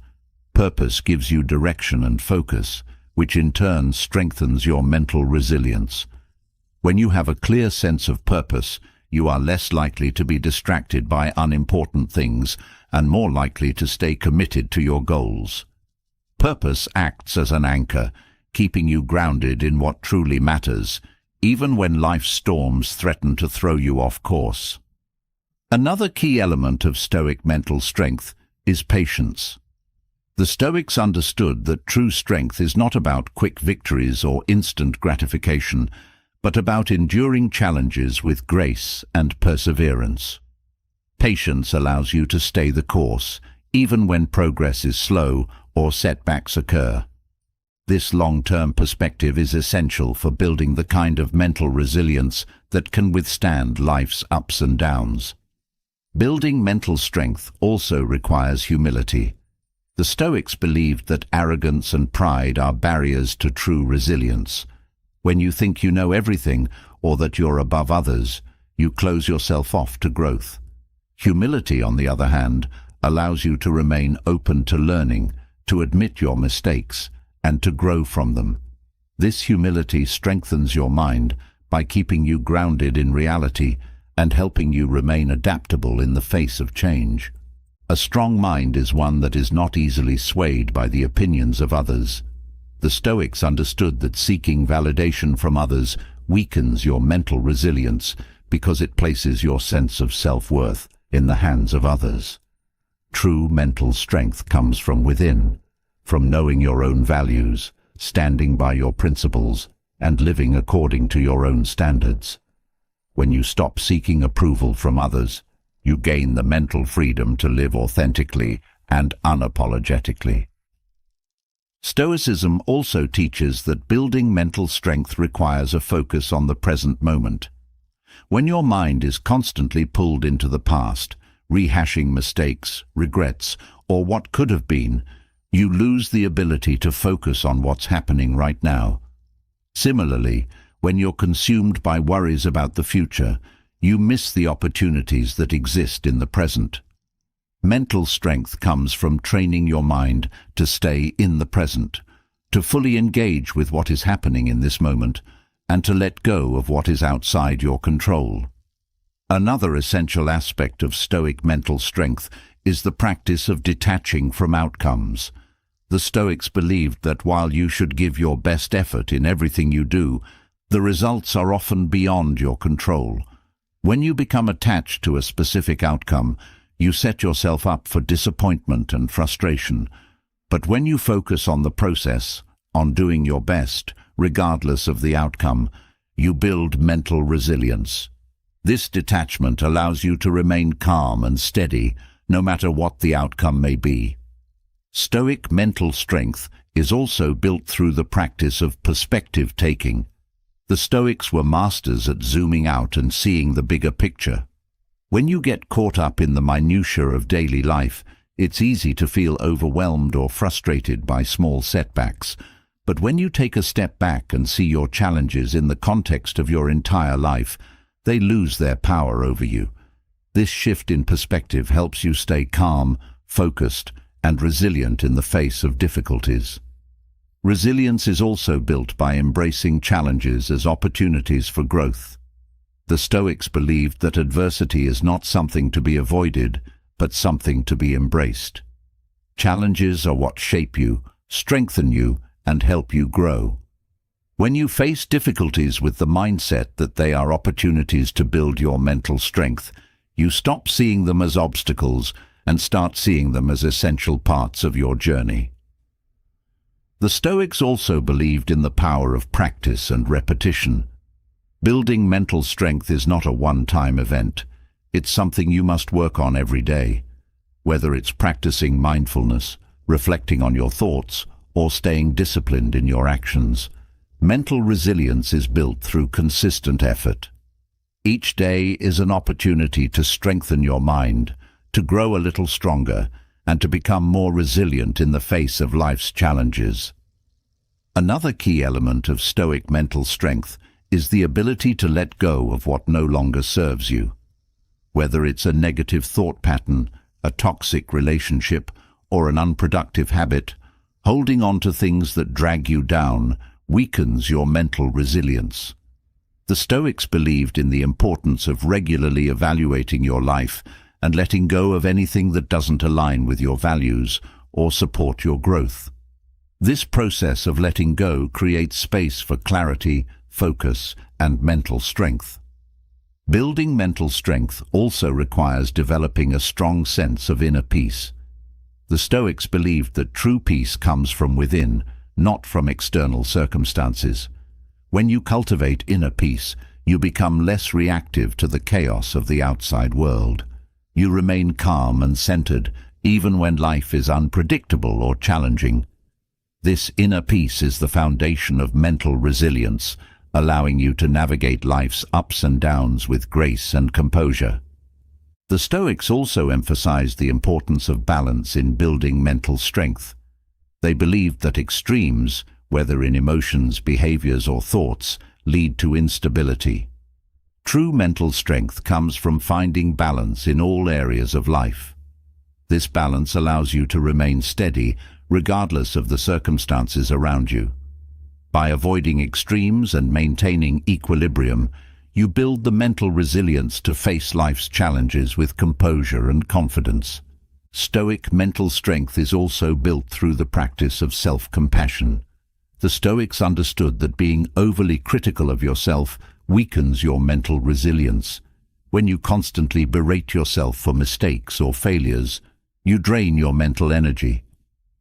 Purpose gives you direction and focus, which in turn strengthens your mental resilience. When you have a clear sense of purpose, you are less likely to be distracted by unimportant things and more likely to stay committed to your goals. Purpose acts as an anchor, keeping you grounded in what truly matters, even when life's storms threaten to throw you off course. Another key element of Stoic mental strength is patience. The Stoics understood that true strength is not about quick victories or instant gratification, but about enduring challenges with grace and perseverance. Patience allows you to stay the course, even when progress is slow or setbacks occur. This long-term perspective is essential for building the kind of mental resilience that can withstand life's ups and downs. Building mental strength also requires humility. The Stoics believed that arrogance and pride are barriers to true resilience. When you think you know everything or that you're above others, you close yourself off to growth. Humility, on the other hand, allows you to remain open to learning, to admit your mistakes, and to grow from them. This humility strengthens your mind by keeping you grounded in reality and helping you remain adaptable in the face of change. A strong mind is one that is not easily swayed by the opinions of others. The Stoics understood that seeking validation from others weakens your mental resilience because it places your sense of self-worth in the hands of others. True mental strength comes from within, from knowing your own values, standing by your principles, and living according to your own standards. When you stop seeking approval from others, you gain the mental freedom to live authentically and unapologetically. Stoicism also teaches that building mental strength requires a focus on the present moment. When your mind is constantly pulled into the past, rehashing mistakes, regrets, or what could have been, you lose the ability to focus on what's happening right now. Similarly, when you're consumed by worries about the future, you miss the opportunities that exist in the present. Mental strength comes from training your mind to stay in the present, to fully engage with what is happening in this moment, and to let go of what is outside your control. Another essential aspect of Stoic mental strength is the practice of detaching from outcomes. The Stoics believed that while you should give your best effort in everything you do, The results are often beyond your control. When you become attached to a specific outcome, you set yourself up for disappointment and frustration. But when you focus on the process, on doing your best, regardless of the outcome, you build mental resilience. This detachment allows you to remain calm and steady, no matter what the outcome may be. Stoic mental strength is also built through the practice of perspective taking. The Stoics were masters at zooming out and seeing the bigger picture. When you get caught up in the minutiae of daily life, it's easy to feel overwhelmed or frustrated by small setbacks. But when you take a step back and see your challenges in the context of your entire life, they lose their power over you. This shift in perspective helps you stay calm, focused, and resilient in the face of difficulties. Resilience is also built by embracing challenges as opportunities for growth. The Stoics believed that adversity is not something to be avoided, but something to be embraced. Challenges are what shape you, strengthen you, and help you grow. When you face difficulties with the mindset that they are opportunities to build your mental strength, you stop seeing them as obstacles and start seeing them as essential parts of your journey. The Stoics also believed in the power of practice and repetition. Building mental strength is not a one-time event. It's something you must work on every day. Whether it's practicing mindfulness, reflecting on your thoughts, or staying disciplined in your actions, mental resilience is built through consistent effort. Each day is an opportunity to strengthen your mind, to grow a little stronger, and to become more resilient in the face of life's challenges. Another key element of Stoic mental strength is the ability to let go of what no longer serves you. Whether it's a negative thought pattern, a toxic relationship, or an unproductive habit, holding on to things that drag you down weakens your mental resilience. The Stoics believed in the importance of regularly evaluating your life and letting go of anything that doesn't align with your values or support your growth. This process of letting go creates space for clarity, focus, and mental strength. Building mental strength also requires developing a strong sense of inner peace. The Stoics believed that true peace comes from within, not from external circumstances. When you cultivate inner peace, you become less reactive to the chaos of the outside world. You remain calm and centered, even when life is unpredictable or challenging. This inner peace is the foundation of mental resilience, allowing you to navigate life's ups and downs with grace and composure. The Stoics also emphasized the importance of balance in building mental strength. They believed that extremes, whether in emotions, behaviors, or thoughts, lead to instability. True mental strength comes from finding balance in all areas of life. This balance allows you to remain steady, regardless of the circumstances around you. By avoiding extremes and maintaining equilibrium, you build the mental resilience to face life's challenges with composure and confidence. Stoic mental strength is also built through the practice of self-compassion. The Stoics understood that being overly critical of yourself weakens your mental resilience. When you constantly berate yourself for mistakes or failures, you drain your mental energy.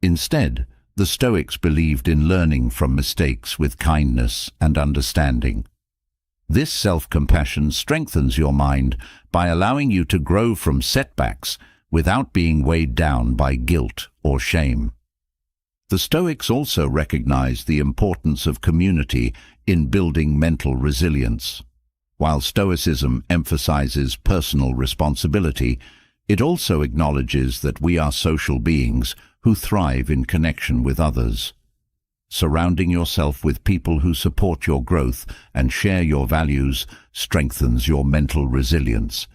Instead, the Stoics believed in learning from mistakes with kindness and understanding. This self-compassion strengthens your mind by allowing you to grow from setbacks without being weighed down by guilt or shame. The Stoics also recognized the importance of community in building mental resilience. While Stoicism emphasizes personal responsibility, it also acknowledges that we are social beings who thrive in connection with others. Surrounding yourself with people who support your growth and share your values strengthens your mental resilience.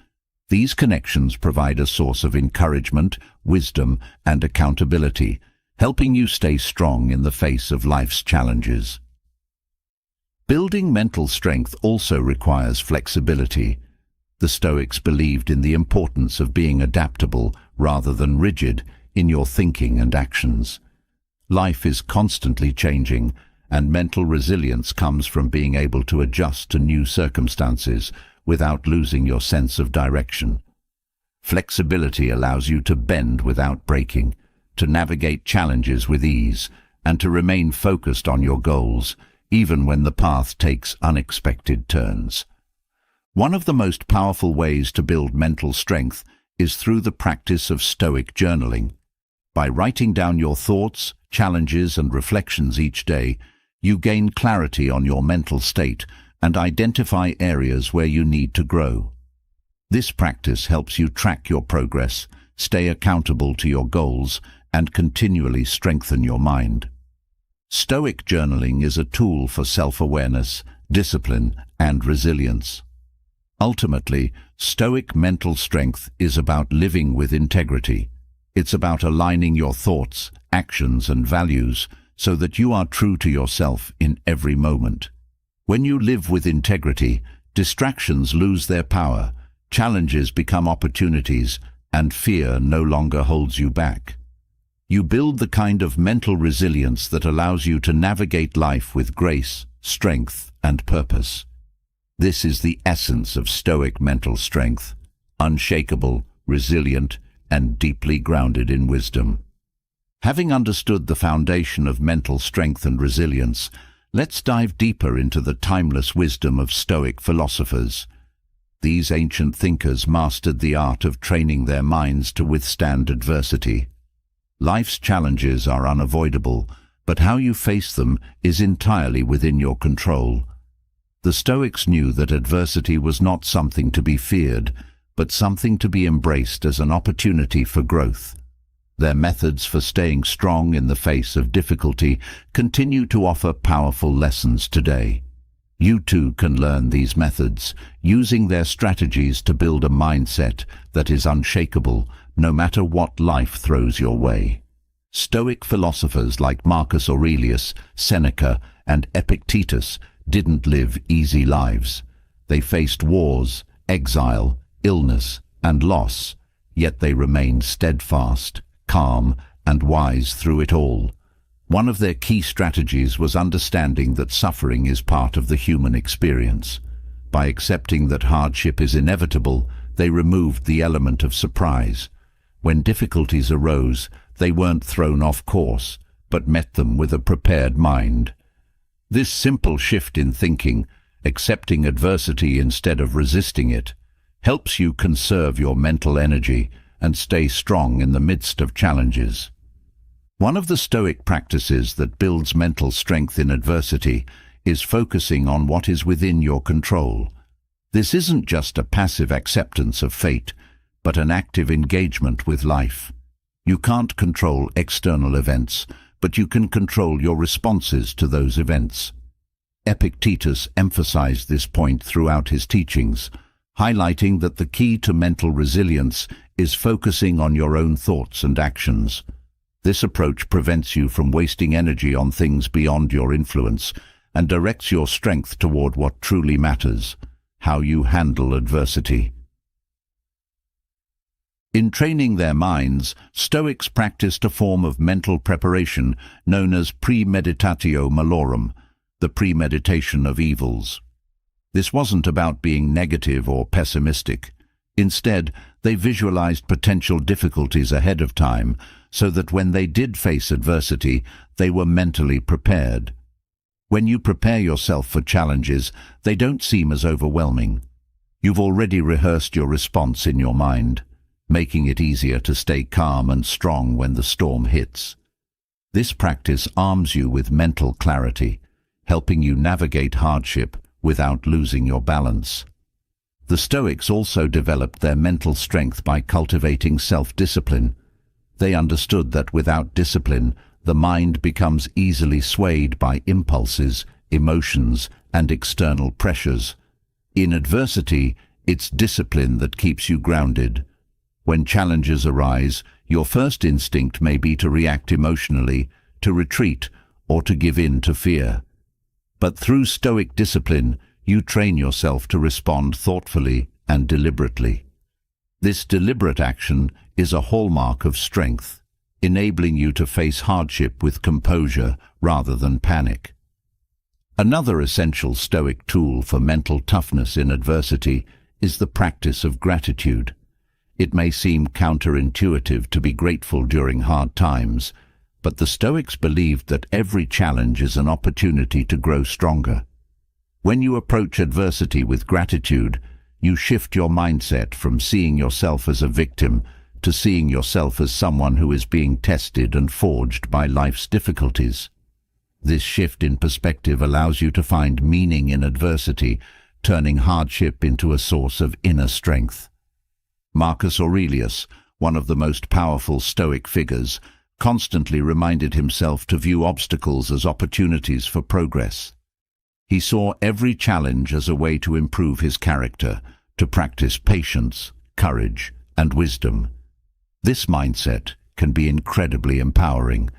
These connections provide a source of encouragement, wisdom, and accountability, helping you stay strong in the face of life's challenges. Building mental strength also requires flexibility. The Stoics believed in the importance of being adaptable rather than rigid in your thinking and actions. Life is constantly changing, and mental resilience comes from being able to adjust to new circumstances without losing your sense of direction. Flexibility allows you to bend without breaking, to navigate challenges with ease, and to remain focused on your goals, even when the path takes unexpected turns. One of the most powerful ways to build mental strength is through the practice of Stoic journaling. By writing down your thoughts, challenges, and reflections each day, you gain clarity on your mental state and identify areas where you need to grow. This practice helps you track your progress, stay accountable to your goals, and continually strengthen your mind. Stoic journaling is a tool for self-awareness, discipline, and resilience. Ultimately, Stoic mental strength is about living with integrity. It's about aligning your thoughts, actions, and values so that you are true to yourself in every moment. When you live with integrity, distractions lose their power, challenges become opportunities, and fear no longer holds you back. You build the kind of mental resilience that allows you to navigate life with grace, strength, and purpose. This is the essence of Stoic mental strength: unshakable, resilient, and deeply grounded in wisdom. Having understood the foundation of mental strength and resilience, let's dive deeper into the timeless wisdom of Stoic philosophers. These ancient thinkers mastered the art of training their minds to withstand adversity. Life's challenges are unavoidable, but how you face them is entirely within your control. The Stoics knew that adversity was not something to be feared, but something to be embraced as an opportunity for growth. Their methods for staying strong in the face of difficulty continue to offer powerful lessons today. You too can learn these methods, using their strategies to build a mindset that is unshakable no matter what life throws your way. Stoic philosophers like Marcus Aurelius, Seneca, and Epictetus didn't live easy lives. They faced wars, exile, illness, and loss, yet they remained steadfast, calm, and wise through it all. One of their key strategies was understanding that suffering is part of the human experience. By accepting that hardship is inevitable, they removed the element of surprise. When difficulties arose, they weren't thrown off course, but met them with a prepared mind. This simple shift in thinking, accepting adversity instead of resisting it, helps you conserve your mental energy and stay strong in the midst of challenges. One of the Stoic practices that builds mental strength in adversity is focusing on what is within your control. This isn't just a passive acceptance of fate, but an active engagement with life. You can't control external events, but you can control your responses to those events. Epictetus emphasized this point throughout his teachings, highlighting that the key to mental resilience is focusing on your own thoughts and actions. This approach prevents you from wasting energy on things beyond your influence and directs your strength toward what truly matters: how you handle adversity. In training their minds, Stoics practiced a form of mental preparation known as premeditatio malorum, the premeditation of evils. This wasn't about being negative or pessimistic. Instead, they visualized potential difficulties ahead of time so that when they did face adversity, they were mentally prepared. When you prepare yourself for challenges, they don't seem as overwhelming. You've already rehearsed your response in your mind, making it easier to stay calm and strong when the storm hits. This practice arms you with mental clarity, helping you navigate hardship without losing your balance. The Stoics also developed their mental strength by cultivating self-discipline. They understood that without discipline, the mind becomes easily swayed by impulses, emotions, and external pressures. In adversity, it's discipline that keeps you grounded. When challenges arise, your first instinct may be to react emotionally, to retreat, or to give in to fear. But through Stoic discipline, you train yourself to respond thoughtfully and deliberately. This deliberate action is a hallmark of strength, enabling you to face hardship with composure rather than panic. Another essential Stoic tool for mental toughness in adversity is the practice of gratitude. It may seem counterintuitive to be grateful during hard times, but the Stoics believed that every challenge is an opportunity to grow stronger. When you approach adversity with gratitude, you shift your mindset from seeing yourself as a victim to seeing yourself as someone who is being tested and forged by life's difficulties. This shift in perspective allows you to find meaning in adversity, turning hardship into a source of inner strength. Marcus Aurelius, one of the most powerful Stoic figures, constantly reminded himself to view obstacles as opportunities for progress. He saw every challenge as a way to improve his character, to practice patience, courage, and wisdom. This mindset can be incredibly empowering.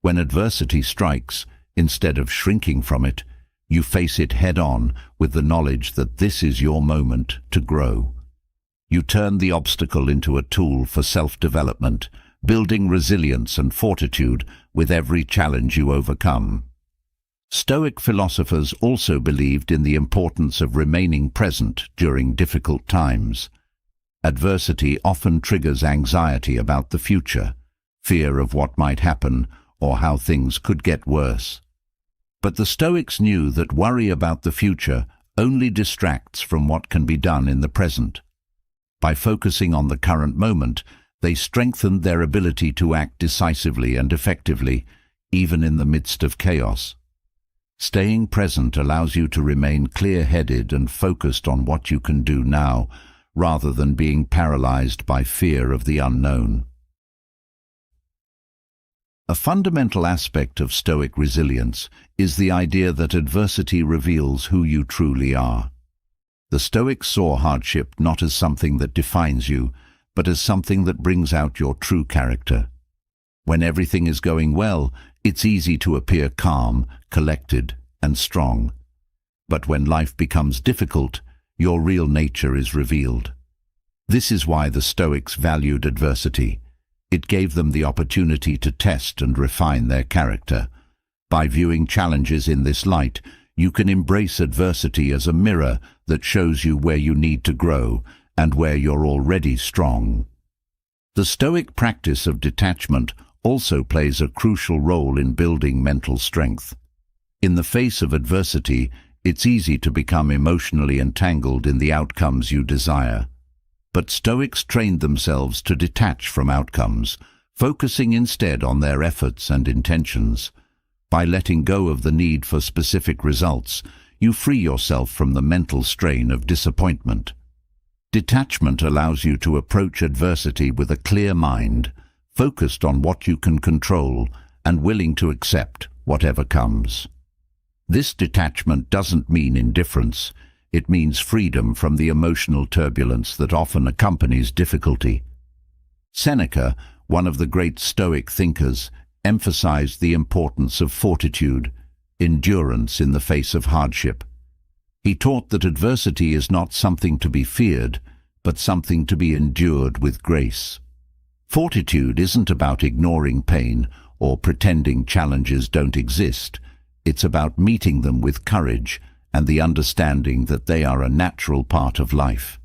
When adversity strikes, instead of shrinking from it, you face it head-on with the knowledge that this is your moment to grow. You turn the obstacle into a tool for self-development, building resilience and fortitude with every challenge you overcome. Stoic philosophers also believed in the importance of remaining present during difficult times. Adversity often triggers anxiety about the future, fear of what might happen or how things could get worse. But the Stoics knew that worry about the future only distracts from what can be done in the present. By focusing on the current moment, they strengthened their ability to act decisively and effectively, even in the midst of chaos. Staying present allows you to remain clear-headed and focused on what you can do now, rather than being paralyzed by fear of the unknown. A fundamental aspect of Stoic resilience is the idea that adversity reveals who you truly are. The Stoics saw hardship not as something that defines you, but as something that brings out your true character. When everything is going well, it's easy to appear calm, collected, and strong. But when life becomes difficult, your real nature is revealed. This is why the Stoics valued adversity. It gave them the opportunity to test and refine their character. By viewing challenges in this light, you can embrace adversity as a mirror that shows you where you need to grow and where you're already strong. The Stoic practice of detachment also plays a crucial role in building mental strength. In the face of adversity, it's easy to become emotionally entangled in the outcomes you desire. But Stoics trained themselves to detach from outcomes, focusing instead on their efforts and intentions. By letting go of the need for specific results, you free yourself from the mental strain of disappointment. Detachment allows you to approach adversity with a clear mind, focused on what you can control and willing to accept whatever comes. This detachment doesn't mean indifference. It means freedom from the emotional turbulence that often accompanies difficulty. Seneca, one of the great Stoic thinkers, emphasized the importance of fortitude, endurance in the face of hardship. He taught that adversity is not something to be feared, but something to be endured with grace. Fortitude isn't about ignoring pain or pretending challenges don't exist. It's about meeting them with courage and the understanding that they are a natural part of life.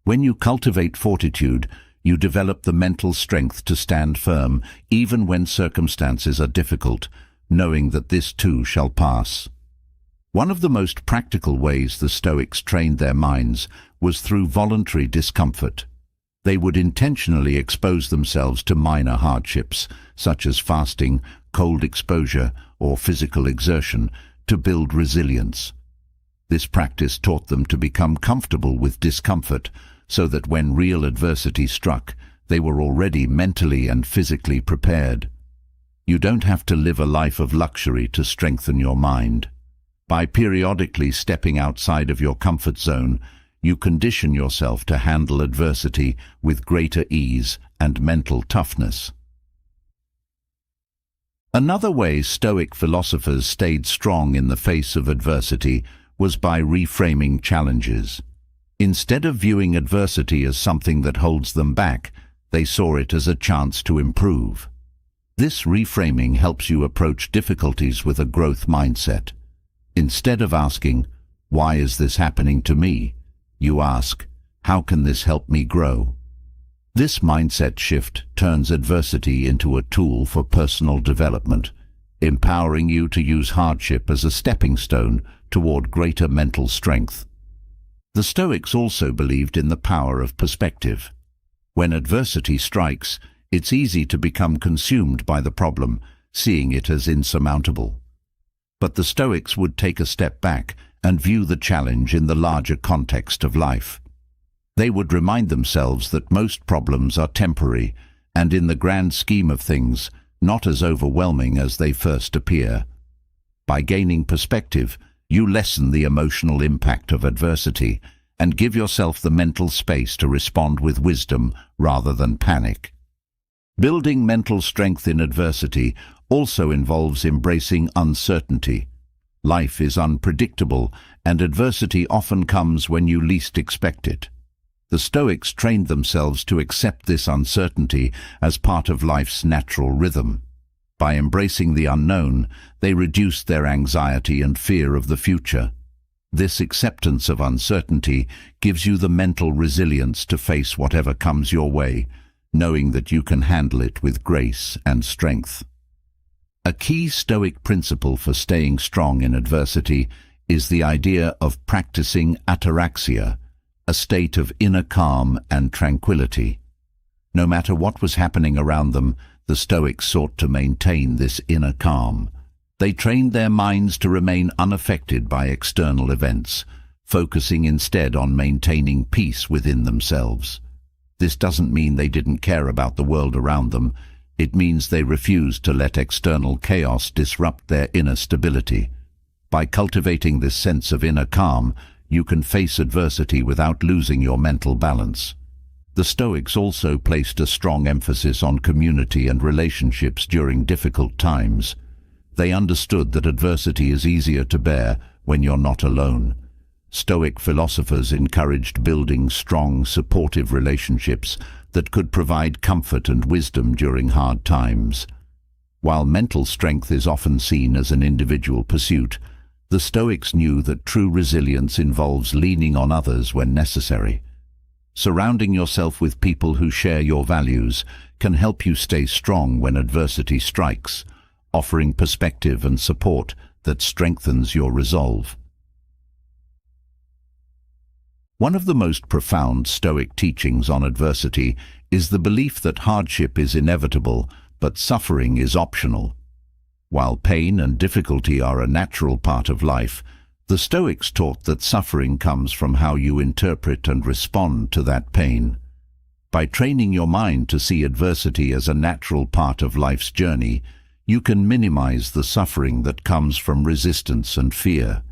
When you cultivate fortitude, you develop the mental strength to stand firm, even when circumstances are difficult, knowing that this too shall pass. One of the most practical ways the Stoics trained their minds was through voluntary discomfort. They would intentionally expose themselves to minor hardships, such as fasting, cold exposure, or physical exertion, to build resilience. This practice taught them to become comfortable with discomfort, so that when real adversity struck, they were already mentally and physically prepared. You don't have to live a life of luxury to strengthen your mind. By periodically stepping outside of your comfort zone, you condition yourself to handle adversity with greater ease and mental toughness. Another way Stoic philosophers stayed strong in the face of adversity was by reframing challenges. Instead of viewing adversity as something that holds them back, they saw it as a chance to improve. This reframing helps you approach difficulties with a growth mindset. Instead of asking, "Why is this happening to me?" you ask, "How can this help me grow?" This mindset shift turns adversity into a tool for personal development, empowering you to use hardship as a stepping stone toward greater mental strength. The Stoics also believed in the power of perspective. When adversity strikes, it's easy to become consumed by the problem, seeing it as insurmountable. But the Stoics would take a step back and view the challenge in the larger context of life. They would remind themselves that most problems are temporary and, in the grand scheme of things, not as overwhelming as they first appear. By gaining perspective, you lessen the emotional impact of adversity and give yourself the mental space to respond with wisdom rather than panic. Building mental strength in adversity also involves embracing uncertainty. Life is unpredictable, and adversity often comes when you least expect it. The Stoics trained themselves to accept this uncertainty as part of life's natural rhythm. By embracing the unknown, they reduced their anxiety and fear of the future. This acceptance of uncertainty gives you the mental resilience to face whatever comes your way, knowing that you can handle it with grace and strength. A key Stoic principle for staying strong in adversity is the idea of practicing ataraxia, a state of inner calm and tranquility. No matter what was happening around them, the Stoics sought to maintain this inner calm. They trained their minds to remain unaffected by external events, focusing instead on maintaining peace within themselves. This doesn't mean they didn't care about the world around them. It means they refused to let external chaos disrupt their inner stability. By cultivating this sense of inner calm, you can face adversity without losing your mental balance. The Stoics also placed a strong emphasis on community and relationships during difficult times. They understood that adversity is easier to bear when you're not alone. Stoic philosophers encouraged building strong, supportive relationships that could provide comfort and wisdom during hard times. While mental strength is often seen as an individual pursuit, the Stoics knew that true resilience involves leaning on others when necessary. Surrounding yourself with people who share your values can help you stay strong when adversity strikes, offering perspective and support that strengthens your resolve. One of the most profound Stoic teachings on adversity is the belief that hardship is inevitable, but suffering is optional. While pain and difficulty are a natural part of life, the Stoics taught that suffering comes from how you interpret and respond to that pain. By training your mind to see adversity as a natural part of life's journey, you can minimize the suffering that comes from resistance and fear.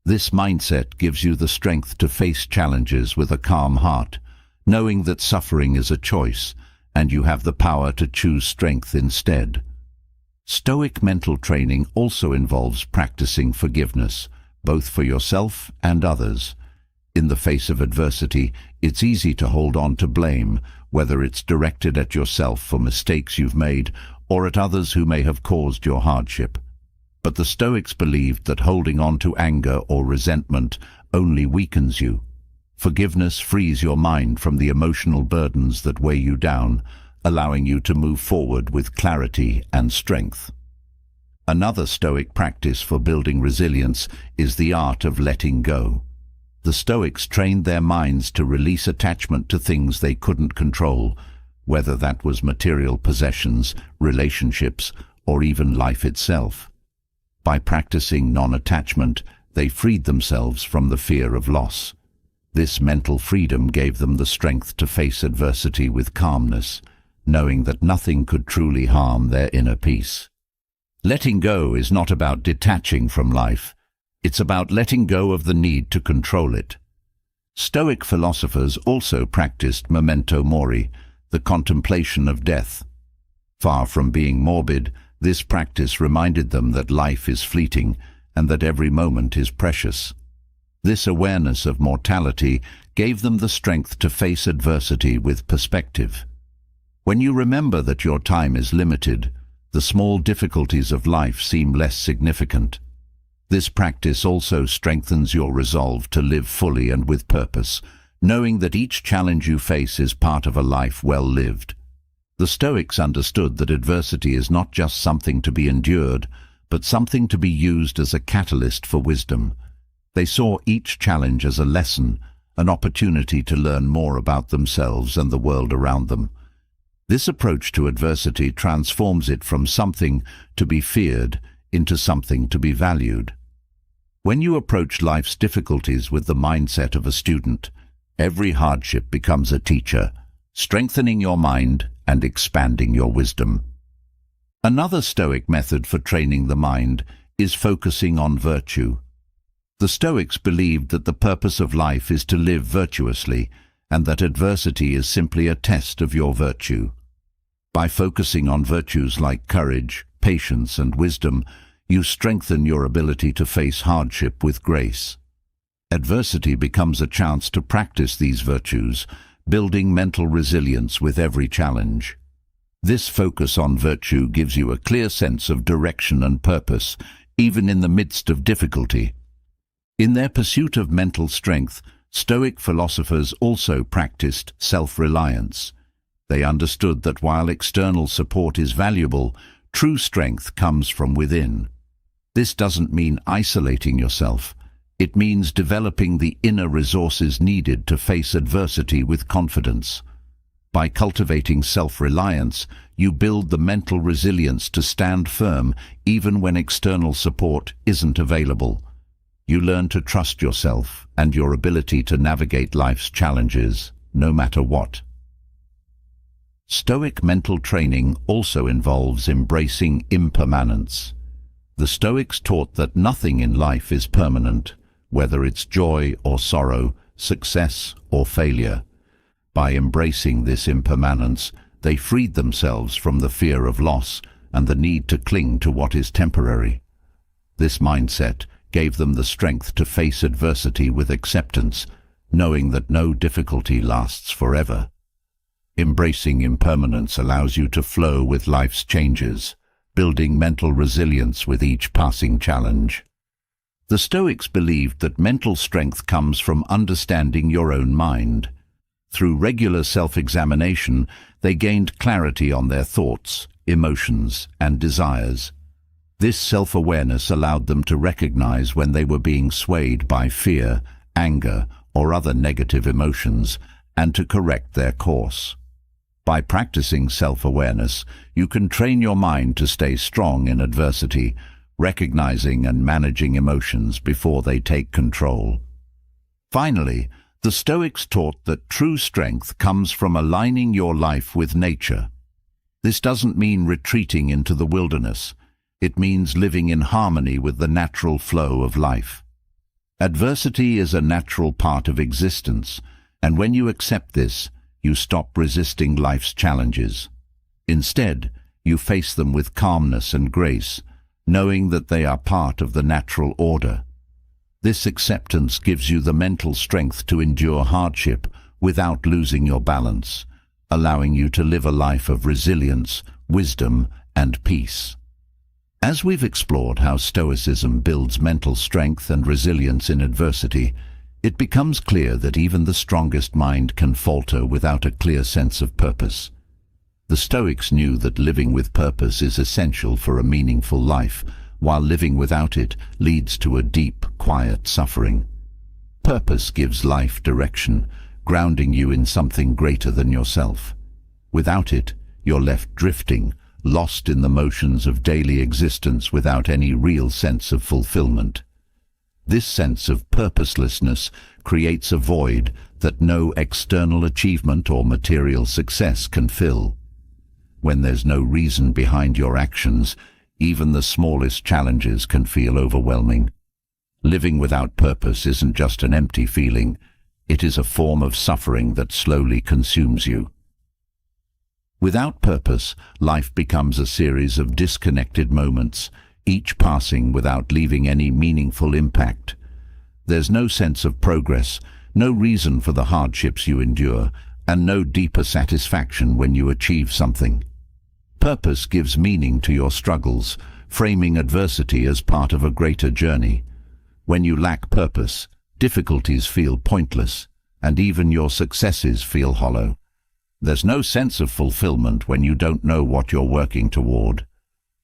This mindset gives you the strength to face challenges with a calm heart, knowing that suffering is a choice, and you have the power to choose strength instead. Stoic mental training also involves practicing forgiveness, both for yourself and others. In the face of adversity, it's easy to hold on to blame, whether it's directed at yourself for mistakes you've made or at others who may have caused your hardship. But the Stoics believed that holding on to anger or resentment only weakens you. Forgiveness frees your mind from the emotional burdens that weigh you down, allowing you to move forward with clarity and strength. Another Stoic practice for building resilience is the art of letting go. The Stoics trained their minds to release attachment to things they couldn't control, whether that was material possessions, relationships, or even life itself. By practicing non-attachment, they freed themselves from the fear of loss. This mental freedom gave them the strength to face adversity with calmness, knowing that nothing could truly harm their inner peace. Letting go is not about detaching from life. It's about letting go of the need to control it. Stoic philosophers also practiced memento mori, the contemplation of death. Far from being morbid, this practice reminded them that life is fleeting and that every moment is precious. This awareness of mortality gave them the strength to face adversity with perspective. When you remember that your time is limited, the small difficulties of life seem less significant. This practice also strengthens your resolve to live fully and with purpose, knowing that each challenge you face is part of a life well lived. The Stoics understood that adversity is not just something to be endured, but something to be used as a catalyst for wisdom. They saw each challenge as a lesson, an opportunity to learn more about themselves and the world around them. This approach to adversity transforms it from something to be feared into something to be valued. When you approach life's difficulties with the mindset of a student, every hardship becomes a teacher, strengthening your mind and expanding your wisdom. Another Stoic method for training the mind is focusing on virtue. The Stoics believed that the purpose of life is to live virtuously, and that adversity is simply a test of your virtue. By focusing on virtues like courage, patience, and wisdom, you strengthen your ability to face hardship with grace. Adversity becomes a chance to practice these virtues, building mental resilience with every challenge. This focus on virtue gives you a clear sense of direction and purpose, even in the midst of difficulty. In their pursuit of mental strength, Stoic philosophers also practiced self-reliance. They understood that while external support is valuable, true strength comes from within. This doesn't mean isolating yourself. It means developing the inner resources needed to face adversity with confidence. By cultivating self-reliance, you build the mental resilience to stand firm even when external support isn't available. You learn to trust yourself and your ability to navigate life's challenges, no matter what. Stoic mental training also involves embracing impermanence. The Stoics taught that nothing in life is permanent, whether it's joy or sorrow, success or failure. By embracing this impermanence, they freed themselves from the fear of loss and the need to cling to what is temporary. This mindset gave them the strength to face adversity with acceptance, knowing that no difficulty lasts forever. Embracing impermanence allows you to flow with life's changes, building mental resilience with each passing challenge. The Stoics believed that mental strength comes from understanding your own mind. Through regular self-examination, they gained clarity on their thoughts, emotions, and desires. This self-awareness allowed them to recognize when they were being swayed by fear, anger, or other negative emotions, and to correct their course. By practicing self-awareness, you can train your mind to stay strong in adversity, recognizing and managing emotions before they take control. Finally, the Stoics taught that true strength comes from aligning your life with nature. This doesn't mean retreating into the wilderness. It means living in harmony with the natural flow of life. Adversity is a natural part of existence, and when you accept this, you stop resisting life's challenges. Instead, you face them with calmness and grace, knowing that they are part of the natural order. This acceptance gives you the mental strength to endure hardship without losing your balance, allowing you to live a life of resilience, wisdom, and peace. As we've explored how Stoicism builds mental strength and resilience in adversity, it becomes clear that even the strongest mind can falter without a clear sense of purpose. The Stoics knew that living with purpose is essential for a meaningful life, while living without it leads to a deep, quiet suffering. Purpose gives life direction, grounding you in something greater than yourself. Without it, you're left drifting, lost in the motions of daily existence without any real sense of fulfillment. This sense of purposelessness creates a void that no external achievement or material success can fill. When there's no reason behind your actions, even the smallest challenges can feel overwhelming. Living without purpose isn't just an empty feeling, it is a form of suffering that slowly consumes you. Without purpose, life becomes a series of disconnected moments, each passing without leaving any meaningful impact. There's no sense of progress, no reason for the hardships you endure, and no deeper satisfaction when you achieve something. Purpose gives meaning to your struggles, framing adversity as part of a greater journey. When you lack purpose, difficulties feel pointless, and even your successes feel hollow. There's no sense of fulfillment when you don't know what you're working toward.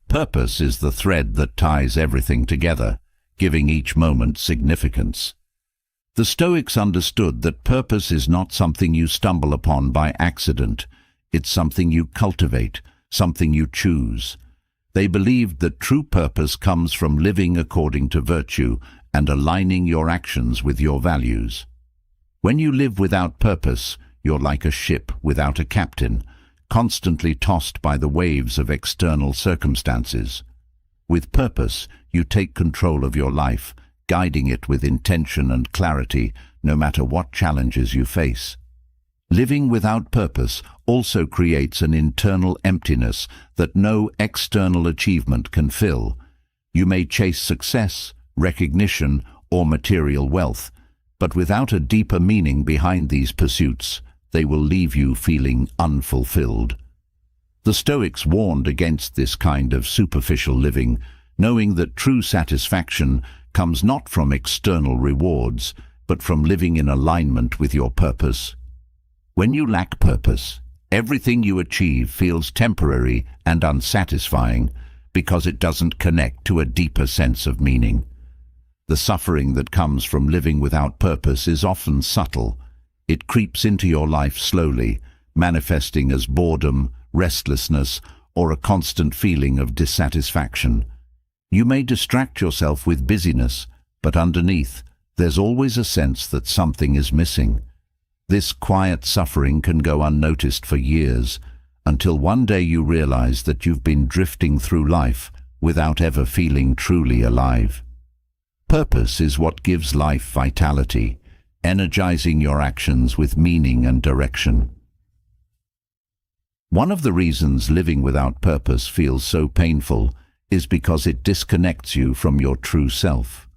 Purpose is the thread that ties everything together, giving each moment significance. The Stoics understood that purpose is not something you stumble upon by accident. It's something you cultivate, something you choose. They believed that true purpose comes from living according to virtue and aligning your actions with your values. When you live without purpose, you're like a ship without a captain, constantly tossed by the waves of external circumstances. With purpose, you take control of your life, guiding it with intention and clarity, no matter what challenges you face. Living without purpose also creates an internal emptiness that no external achievement can fill. You may chase success, recognition, or material wealth, but without a deeper meaning behind these pursuits, they will leave you feeling unfulfilled. The Stoics warned against this kind of superficial living, knowing that true satisfaction comes not from external rewards, but from living in alignment with your purpose. When you lack purpose, everything you achieve feels temporary and unsatisfying because it doesn't connect to a deeper sense of meaning. The suffering that comes from living without purpose is often subtle. It creeps into your life slowly, manifesting as boredom, restlessness, or a constant feeling of dissatisfaction. You may distract yourself with busyness, but underneath, there's always a sense that something is missing. This quiet suffering can go unnoticed for years, until one day you realize that you've been drifting through life without ever feeling truly alive. Purpose is what gives life vitality, energizing your actions with meaning and direction. One of the reasons living without purpose feels so painful is because it disconnects you from your true self.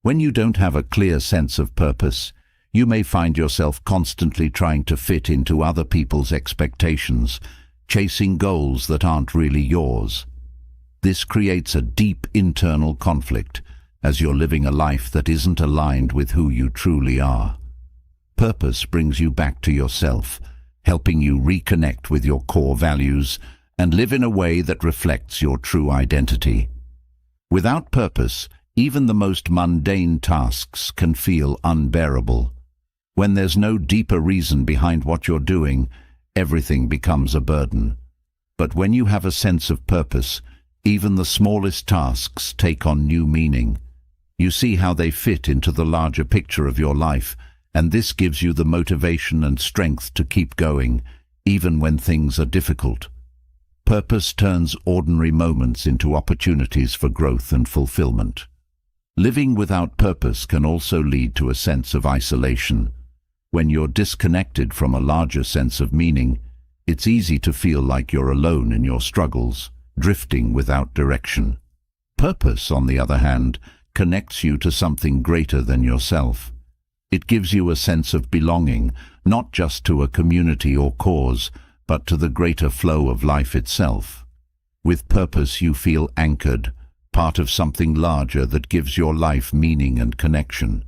When you don't have a clear sense of purpose, you may find yourself constantly trying to fit into other people's expectations, chasing goals that aren't really yours. This creates a deep internal conflict, as you're living a life that isn't aligned with who you truly are. Purpose brings you back to yourself, helping you reconnect with your core values and live in a way that reflects your true identity. Without purpose, even the most mundane tasks can feel unbearable. When there's no deeper reason behind what you're doing, everything becomes a burden. But when you have a sense of purpose, even the smallest tasks take on new meaning. You see how they fit into the larger picture of your life, and this gives you the motivation and strength to keep going, even when things are difficult. Purpose turns ordinary moments into opportunities for growth and fulfillment. Living without purpose can also lead to a sense of isolation. When you're disconnected from a larger sense of meaning, it's easy to feel like you're alone in your struggles, drifting without direction. Purpose, on the other hand, connects you to something greater than yourself. It gives you a sense of belonging, not just to a community or cause, but to the greater flow of life itself. With purpose, you feel anchored, part of something larger that gives your life meaning and connection.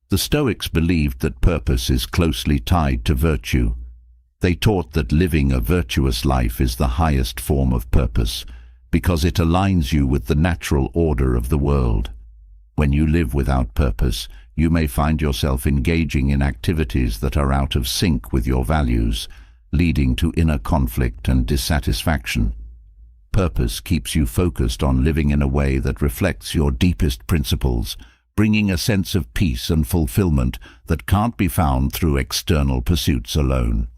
The Stoics believed that purpose is closely tied to virtue. They taught that living a virtuous life is the highest form of purpose, because it aligns you with the natural order of the world. When you live without purpose, you may find yourself engaging in activities that are out of sync with your values, leading to inner conflict and dissatisfaction. Purpose keeps you focused on living in a way that reflects your deepest principles, bringing a sense of peace and fulfillment that can't be found through external pursuits alone.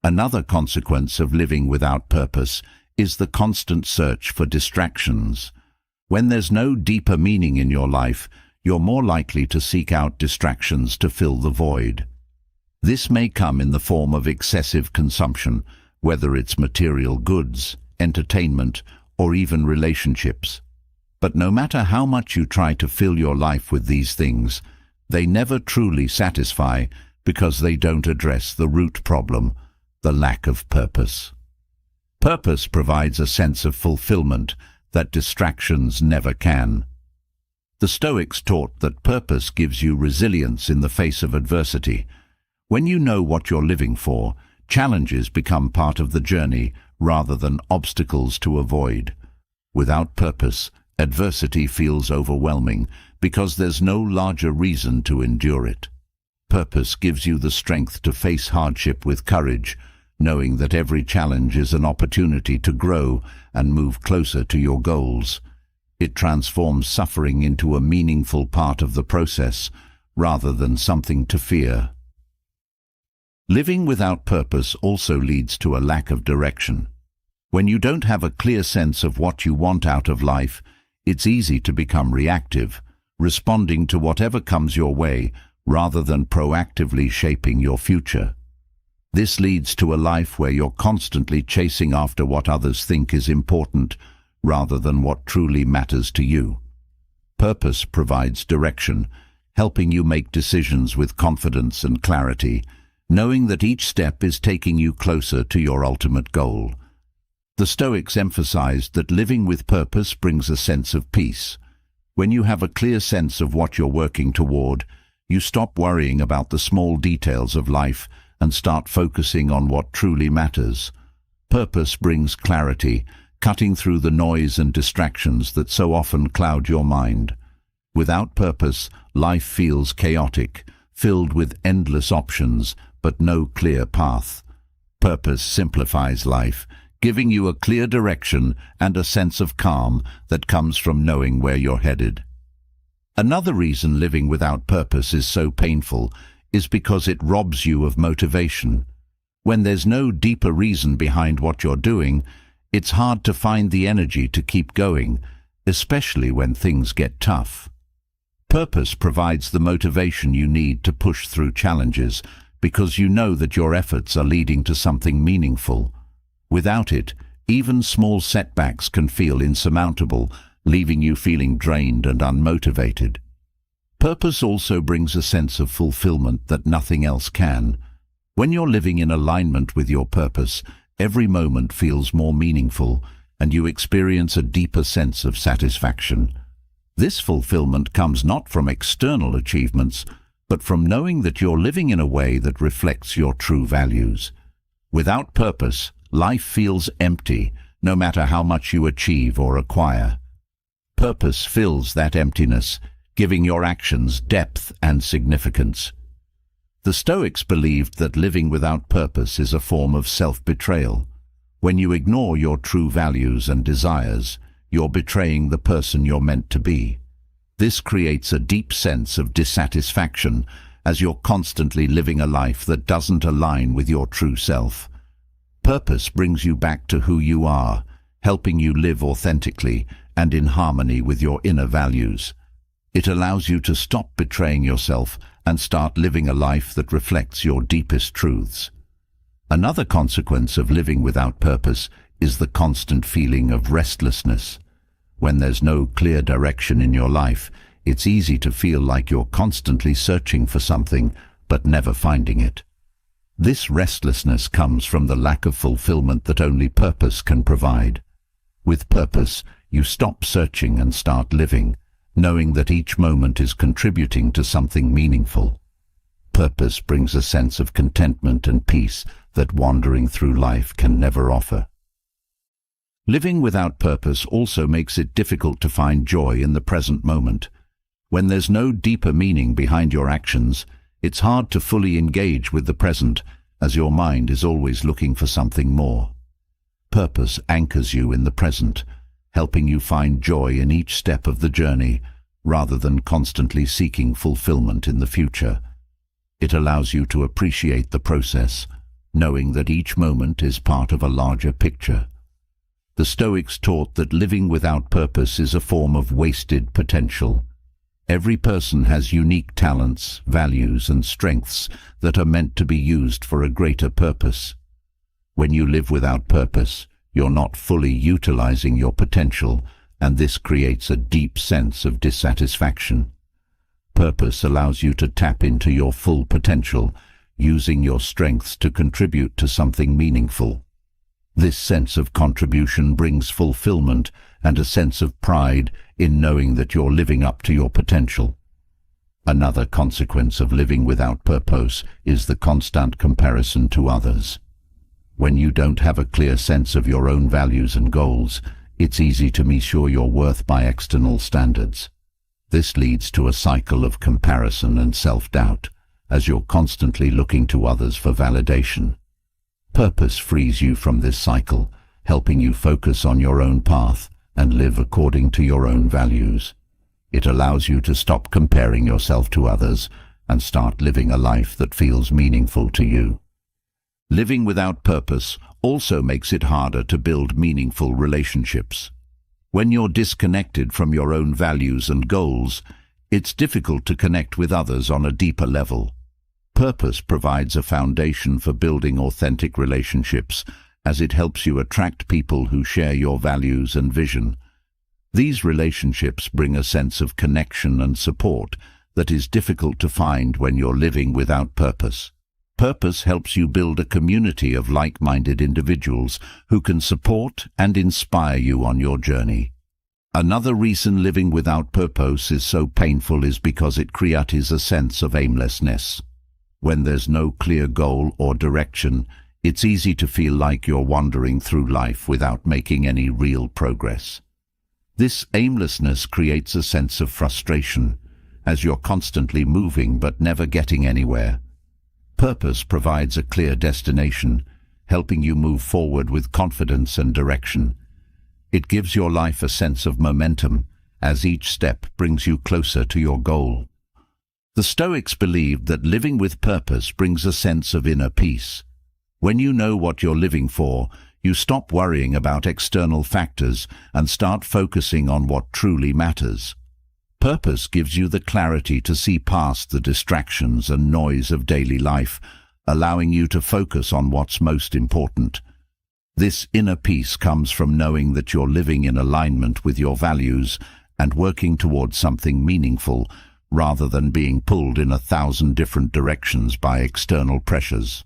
Another consequence of living without purpose is the constant search for distractions. When there's no deeper meaning in your life, you're more likely to seek out distractions to fill the void. This may come in the form of excessive consumption, whether it's material goods, entertainment, or even relationships. But no matter how much you try to fill your life with these things, they never truly satisfy because they don't address the root problem, the lack of purpose. Purpose provides a sense of fulfillment that distractions never can. The Stoics taught that purpose gives you resilience in the face of adversity. When you know what you're living for, challenges become part of the journey rather than obstacles to avoid. Without purpose, adversity feels overwhelming because there's no larger reason to endure it. Purpose gives you the strength to face hardship with courage, knowing that every challenge is an opportunity to grow and move closer to your goals. It transforms suffering into a meaningful part of the process, rather than something to fear. Living without purpose also leads to a lack of direction. When you don't have a clear sense of what you want out of life, it's easy to become reactive, responding to whatever comes your way, rather than proactively shaping your future. This leads to a life where you're constantly chasing after what others think is important, rather than what truly matters to you. Purpose provides direction, helping you make decisions with confidence and clarity, knowing that each step is taking you closer to your ultimate goal. The Stoics emphasized that living with purpose brings a sense of peace. When you have a clear sense of what you're working toward, you stop worrying about the small details of life and start focusing on what truly matters. Purpose brings clarity, cutting through the noise and distractions that so often cloud your mind. Without purpose, life feels chaotic, filled with endless options, but no clear path. Purpose simplifies life, giving you a clear direction and a sense of calm that comes from knowing where you're headed. Another reason living without purpose is so painful is because it robs you of motivation. When there's no deeper reason behind what you're doing, it's hard to find the energy to keep going, especially when things get tough. Purpose provides the motivation you need to push through challenges because you know that your efforts are leading to something meaningful. Without it, even small setbacks can feel insurmountable, leaving you feeling drained and unmotivated. Purpose also brings a sense of fulfillment that nothing else can. When you're living in alignment with your purpose, every moment feels more meaningful, and you experience a deeper sense of satisfaction. This fulfillment comes not from external achievements, but from knowing that you're living in a way that reflects your true values. Without purpose, life feels empty, no matter how much you achieve or acquire. Purpose fills that emptiness, giving your actions depth and significance. The Stoics believed that living without purpose is a form of self-betrayal. When you ignore your true values and desires, you're betraying the person you're meant to be. This creates a deep sense of dissatisfaction, as you're constantly living a life that doesn't align with your true self. Purpose brings you back to who you are, helping you live authentically and in harmony with your inner values. It allows you to stop betraying yourself and start living a life that reflects your deepest truths. Another consequence of living without purpose is the constant feeling of restlessness. When there's no clear direction in your life, it's easy to feel like you're constantly searching for something but never finding it. This restlessness comes from the lack of fulfillment that only purpose can provide. With purpose, you stop searching and start living, knowing that each moment is contributing to something meaningful. Purpose brings a sense of contentment and peace that wandering through life can never offer. Living without purpose also makes it difficult to find joy in the present moment. When there's no deeper meaning behind your actions, it's hard to fully engage with the present, as your mind is always looking for something more. Purpose anchors you in the present, helping you find joy in each step of the journey, rather than constantly seeking fulfillment in the future. It allows you to appreciate the process, knowing that each moment is part of a larger picture. The Stoics taught that living without purpose is a form of wasted potential. Every person has unique talents, values, and strengths that are meant to be used for a greater purpose. When you live without purpose, you're not fully utilizing your potential, and this creates a deep sense of dissatisfaction. Purpose allows you to tap into your full potential, using your strengths to contribute to something meaningful. This sense of contribution brings fulfillment and a sense of pride in knowing that you're living up to your potential. Another consequence of living without purpose is the constant comparison to others. When you don't have a clear sense of your own values and goals, it's easy to measure your worth by external standards. This leads to a cycle of comparison and self-doubt, as you're constantly looking to others for validation. Purpose frees you from this cycle, helping you focus on your own path and live according to your own values. It allows you to stop comparing yourself to others and start living a life that feels meaningful to you. Living without purpose also makes it harder to build meaningful relationships. When you're disconnected from your own values and goals, it's difficult to connect with others on a deeper level. Purpose provides a foundation for building authentic relationships, as it helps you attract people who share your values and vision. These relationships bring a sense of connection and support that is difficult to find when you're living without purpose. Purpose helps you build a community of like-minded individuals who can support and inspire you on your journey. Another reason living without purpose is so painful is because it creates a sense of aimlessness. When there's no clear goal or direction, it's easy to feel like you're wandering through life without making any real progress. This aimlessness creates a sense of frustration, as you're constantly moving but never getting anywhere. Purpose provides a clear destination, helping you move forward with confidence and direction. It gives your life a sense of momentum, as each step brings you closer to your goal. The Stoics believed that living with purpose brings a sense of inner peace. When you know what you're living for, you stop worrying about external factors and start focusing on what truly matters. Purpose gives you the clarity to see past the distractions and noise of daily life, allowing you to focus on what's most important. This inner peace comes from knowing that you're living in alignment with your values and working towards something meaningful, rather than being pulled in 1,000 different directions by external pressures.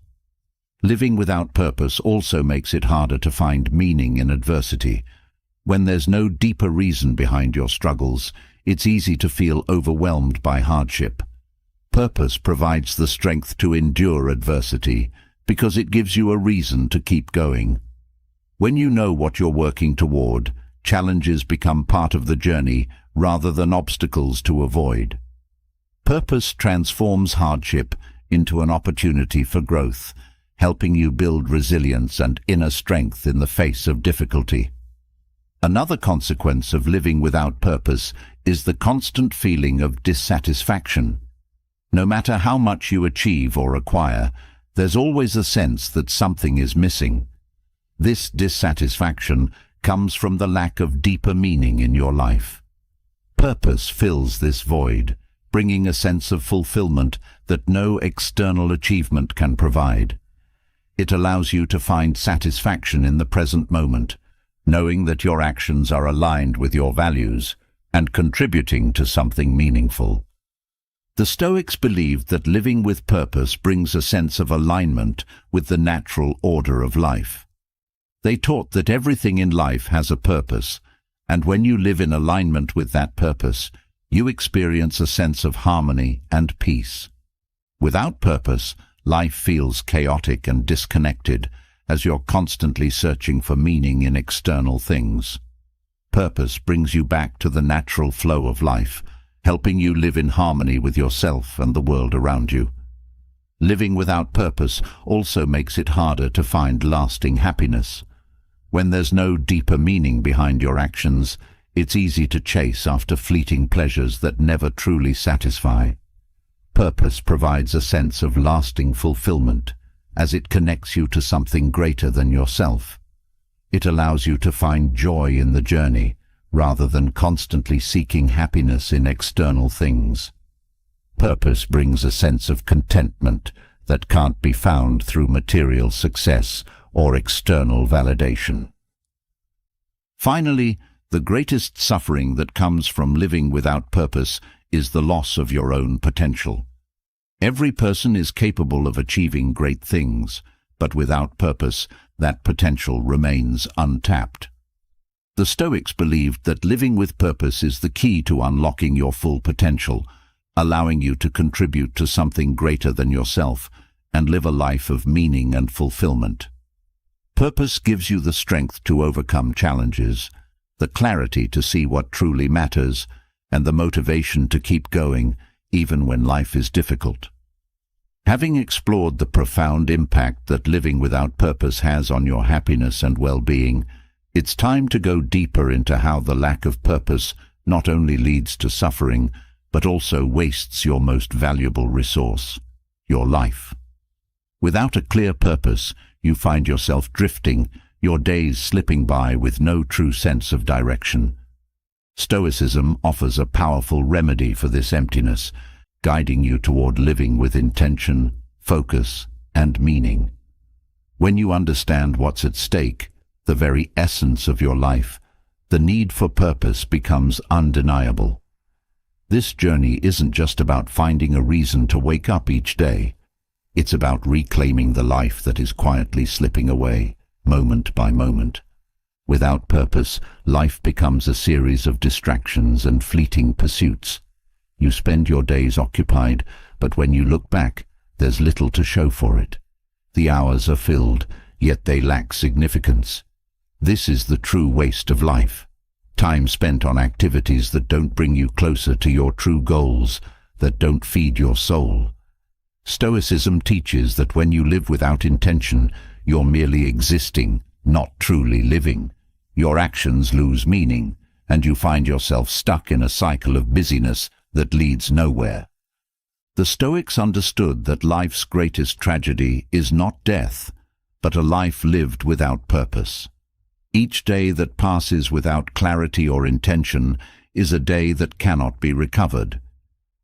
Living without purpose also makes it harder to find meaning in adversity. When there's no deeper reason behind your struggles, it's easy to feel overwhelmed by hardship. Purpose provides the strength to endure adversity because it gives you a reason to keep going. When you know what you're working toward, challenges become part of the journey rather than obstacles to avoid. Purpose transforms hardship into an opportunity for growth, helping you build resilience and inner strength in the face of difficulty. Another consequence of living without purpose is the constant feeling of dissatisfaction. No matter how much you achieve or acquire, there's always a sense that something is missing. This dissatisfaction comes from the lack of deeper meaning in your life. Purpose fills this void, bringing a sense of fulfillment that no external achievement can provide. It allows you to find satisfaction in the present moment, knowing that your actions are aligned with your values and contributing to something meaningful. The Stoics believed that living with purpose brings a sense of alignment with the natural order of life. They taught that everything in life has a purpose, and when you live in alignment with that purpose, you experience a sense of harmony and peace. Without purpose, life feels chaotic and disconnected, as you're constantly searching for meaning in external things. Purpose brings you back to the natural flow of life, helping you live in harmony with yourself and the world around you. Living without purpose also makes it harder to find lasting happiness. When there's no deeper meaning behind your actions, it's easy to chase after fleeting pleasures that never truly satisfy. Purpose provides a sense of lasting fulfillment, as it connects you to something greater than yourself. It allows you to find joy in the journey, rather than constantly seeking happiness in external things. Purpose brings a sense of contentment that can't be found through material success or external validation. Finally, the greatest suffering that comes from living without purpose is the loss of your own potential. Every person is capable of achieving great things, but without purpose, that potential remains untapped. The Stoics believed that living with purpose is the key to unlocking your full potential, allowing you to contribute to something greater than yourself and live a life of meaning and fulfillment. Purpose gives you the strength to overcome challenges, the clarity to see what truly matters, and the motivation to keep going even when life is difficult. Having explored the profound impact that living without purpose has on your happiness and well-being, it's time to go deeper into how the lack of purpose not only leads to suffering, but also wastes your most valuable resource, your life. Without a clear purpose, you find yourself drifting, your days slipping by with no true sense of direction. Stoicism offers a powerful remedy for this emptiness, guiding you toward living with intention, focus, and meaning. When you understand what's at stake, the very essence of your life, the need for purpose becomes undeniable. This journey isn't just about finding a reason to wake up each day. It's about reclaiming the life that is quietly slipping away, moment by moment. Without purpose, life becomes a series of distractions and fleeting pursuits. You spend your days occupied, but when you look back, there's little to show for it. The hours are filled, yet they lack significance. This is the true waste of life. Time spent on activities that don't bring you closer to your true goals, that don't feed your soul. Stoicism teaches that when you live without intention, you're merely existing, not truly living. Your actions lose meaning, and you find yourself stuck in a cycle of busyness that leads nowhere. The Stoics understood that life's greatest tragedy is not death, but a life lived without purpose. Each day that passes without clarity or intention is a day that cannot be recovered.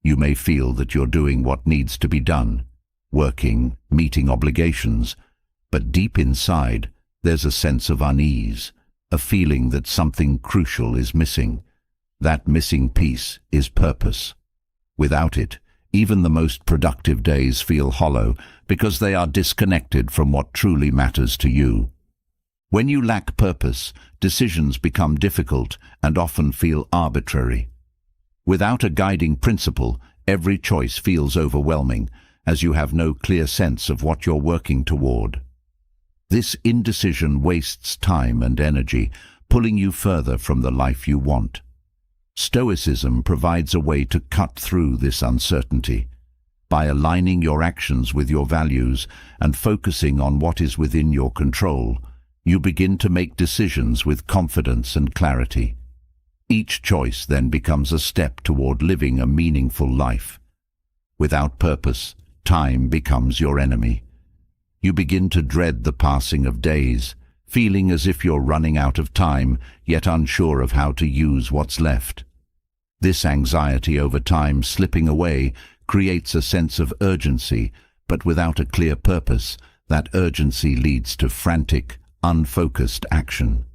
You may feel that you're doing what needs to be done, working, meeting obligations, but deep inside there's a sense of unease, a feeling that something crucial is missing. That missing piece is purpose. Without it, even the most productive days feel hollow because they are disconnected from what truly matters to you. When you lack purpose, decisions become difficult and often feel arbitrary. Without a guiding principle, every choice feels overwhelming, as you have no clear sense of what you're working toward. This indecision wastes time and energy, pulling you further from the life you want. Stoicism provides a way to cut through this uncertainty. By aligning your actions with your values and focusing on what is within your control, you begin to make decisions with confidence and clarity. Each choice then becomes a step toward living a meaningful life. Without purpose, time becomes your enemy. You begin to dread the passing of days, feeling as if you're running out of time, yet unsure of how to use what's left. This anxiety over time slipping away creates a sense of urgency, but without a clear purpose, that urgency leads to frantic, unfocused action.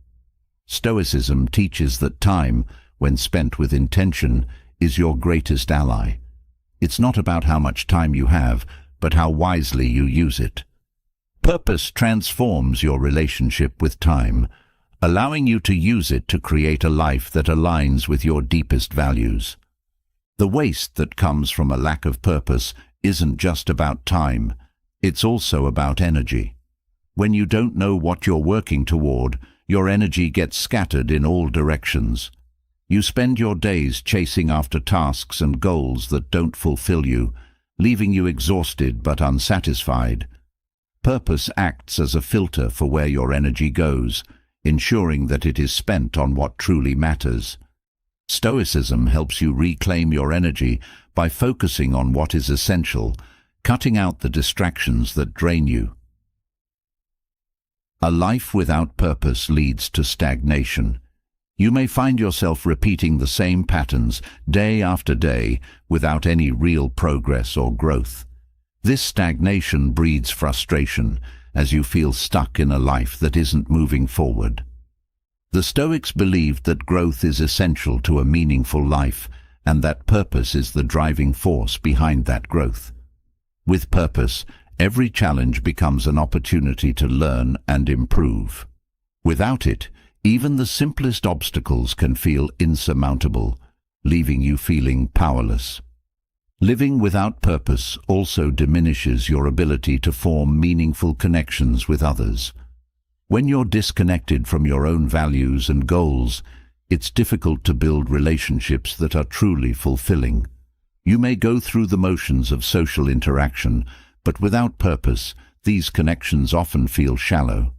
Stoicism teaches that time, when spent with intention, is your greatest ally. It's not about how much time you have, but how wisely you use it. Purpose transforms your relationship with time, allowing you to use it to create a life that aligns with your deepest values. The waste that comes from a lack of purpose isn't just about time, it's also about energy. When you don't know what you're working toward, your energy gets scattered in all directions. You spend your days chasing after tasks and goals that don't fulfill you, leaving you exhausted but unsatisfied. Purpose acts as a filter for where your energy goes, ensuring that it is spent on what truly matters. Stoicism helps you reclaim your energy by focusing on what is essential, cutting out the distractions that drain you. A life without purpose leads to stagnation. You may find yourself repeating the same patterns day after day without any real progress or growth. This stagnation breeds frustration as you feel stuck in a life that isn't moving forward. The Stoics believed that growth is essential to a meaningful life and that purpose is the driving force behind that growth. With purpose, every challenge becomes an opportunity to learn and improve. Without it, even the simplest obstacles can feel insurmountable, leaving you feeling powerless. Living without purpose also diminishes your ability to form meaningful connections with others. When you're disconnected from your own values and goals, it's difficult to build relationships that are truly fulfilling. You may go through the motions of social interaction, but without purpose, these connections often feel shallow.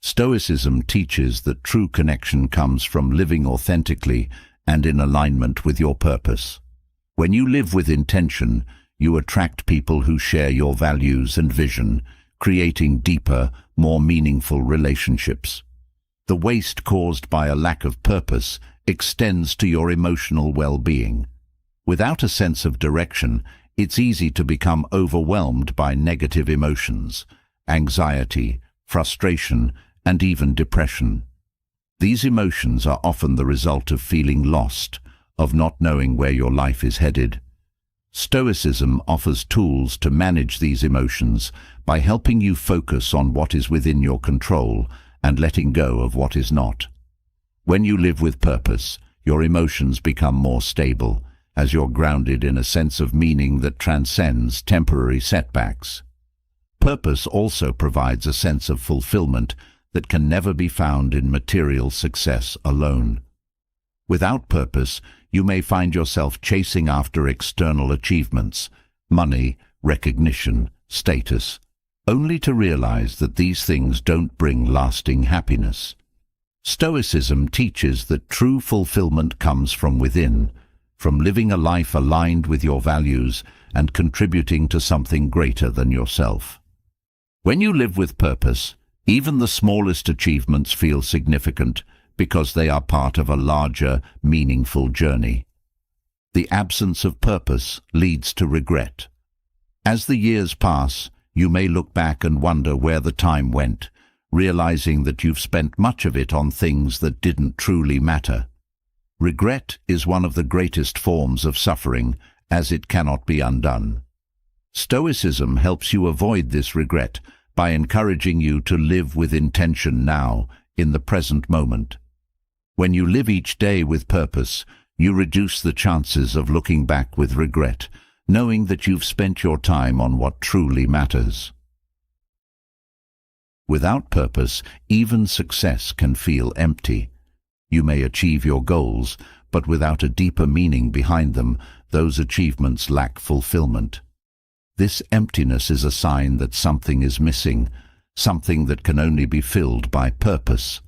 Stoicism teaches that true connection comes from living authentically and in alignment with your purpose. When you live with intention, you attract people who share your values and vision, creating deeper, more meaningful relationships. The waste caused by a lack of purpose extends to your emotional well-being. Without a sense of direction, it's easy to become overwhelmed by negative emotions, anxiety, frustration, and even depression. These emotions are often the result of feeling lost, of not knowing where your life is headed. Stoicism offers tools to manage these emotions by helping you focus on what is within your control and letting go of what is not. When you live with purpose, your emotions become more stable, as you're grounded in a sense of meaning that transcends temporary setbacks. Purpose also provides a sense of fulfillment that can never be found in material success alone. Without purpose, you may find yourself chasing after external achievements, money, recognition, status, only to realize that these things don't bring lasting happiness. Stoicism teaches that true fulfillment comes from within, from living a life aligned with your values and contributing to something greater than yourself. When you live with purpose, even the smallest achievements feel significant because they are part of a larger, meaningful journey. The absence of purpose leads to regret. As the years pass, you may look back and wonder where the time went, realizing that you've spent much of it on things that didn't truly matter. Regret is one of the greatest forms of suffering, as it cannot be undone. Stoicism helps you avoid this regret by encouraging you to live with intention now, in the present moment. When you live each day with purpose, you reduce the chances of looking back with regret, knowing that you've spent your time on what truly matters. Without purpose, even success can feel empty. You may achieve your goals, but without a deeper meaning behind them, those achievements lack fulfillment. This emptiness is a sign that something is missing, something that can only be filled by purpose.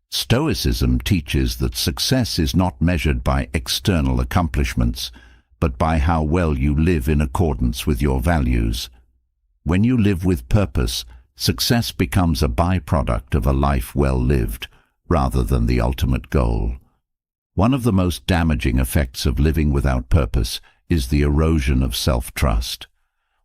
Stoicism teaches that success is not measured by external accomplishments, but by how well you live in accordance with your values. When you live with purpose, success becomes a byproduct of a life well lived, rather than the ultimate goal. One of the most damaging effects of living without purpose is the erosion of self-trust.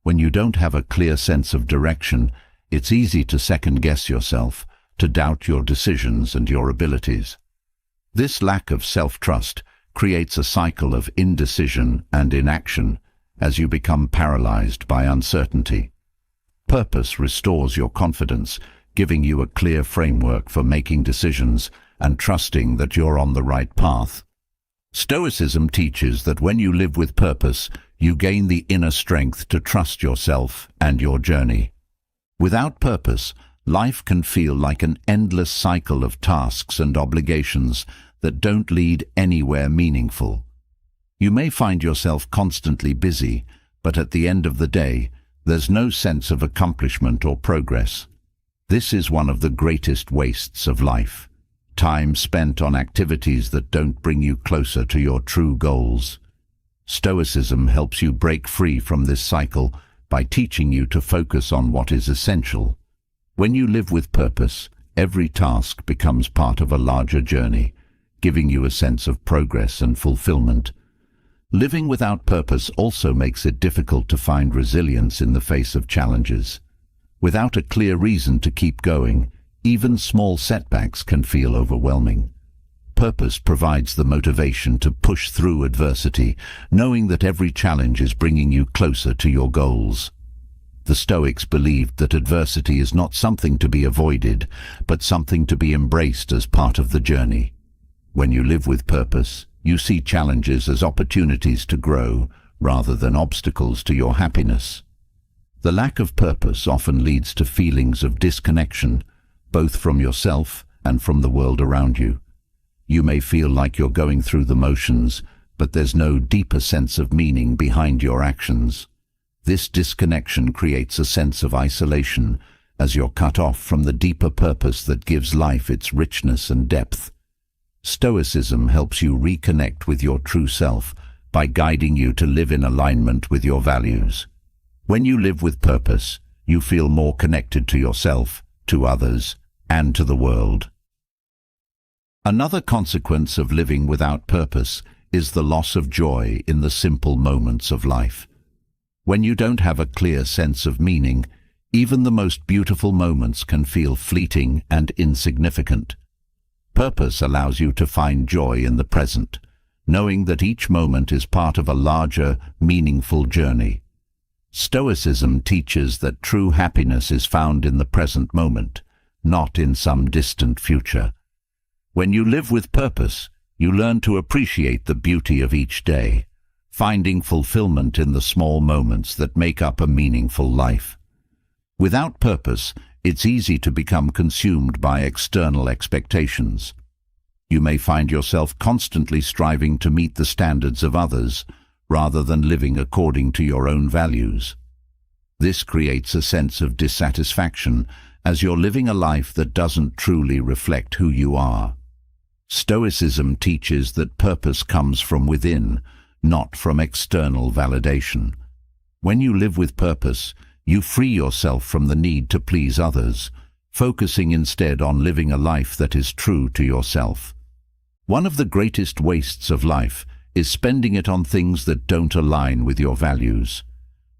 When you don't have a clear sense of direction, it's easy to second-guess yourself, to doubt your decisions and your abilities. This lack of self-trust creates a cycle of indecision and inaction as you become paralyzed by uncertainty. Purpose restores your confidence, giving you a clear framework for making decisions and trusting that you're on the right path. Stoicism teaches that when you live with purpose, you gain the inner strength to trust yourself and your journey. Without purpose, life can feel like an endless cycle of tasks and obligations that don't lead anywhere meaningful. You may find yourself constantly busy, but at the end of the day, there's no sense of accomplishment or progress. This is one of the greatest wastes of life. Time spent on activities that don't bring you closer to your true goals. Stoicism helps you break free from this cycle by teaching you to focus on what is essential. When you live with purpose, every task becomes part of a larger journey, giving you a sense of progress and fulfillment. Living without purpose also makes it difficult to find resilience in the face of challenges. Without a clear reason to keep going, even small setbacks can feel overwhelming. Purpose provides the motivation to push through adversity, knowing that every challenge is bringing you closer to your goals. The Stoics believed that adversity is not something to be avoided, but something to be embraced as part of the journey. When you live with purpose, you see challenges as opportunities to grow, rather than obstacles to your happiness. The lack of purpose often leads to feelings of disconnection, both from yourself and from the world around you. You may feel like you're going through the motions, but there's no deeper sense of meaning behind your actions. This disconnection creates a sense of isolation, as you're cut off from the deeper purpose that gives life its richness and depth. Stoicism helps you reconnect with your true self by guiding you to live in alignment with your values. When you live with purpose, you feel more connected to yourself, to others, and to the world. Another consequence of living without purpose is the loss of joy in the simple moments of life. When you don't have a clear sense of meaning, even the most beautiful moments can feel fleeting and insignificant. Purpose allows you to find joy in the present, knowing that each moment is part of a larger, meaningful journey. Stoicism teaches that true happiness is found in the present moment, not in some distant future. When you live with purpose, you learn to appreciate the beauty of each day, finding fulfillment in the small moments that make up a meaningful life. Without purpose, it's easy to become consumed by external expectations. You may find yourself constantly striving to meet the standards of others, rather than living according to your own values. This creates a sense of dissatisfaction, as you're living a life that doesn't truly reflect who you are. Stoicism teaches that purpose comes from within, not from external validation. When you live with purpose, you free yourself from the need to please others, focusing instead on living a life that is true to yourself. One of the greatest wastes of life is spending it on things that don't align with your values.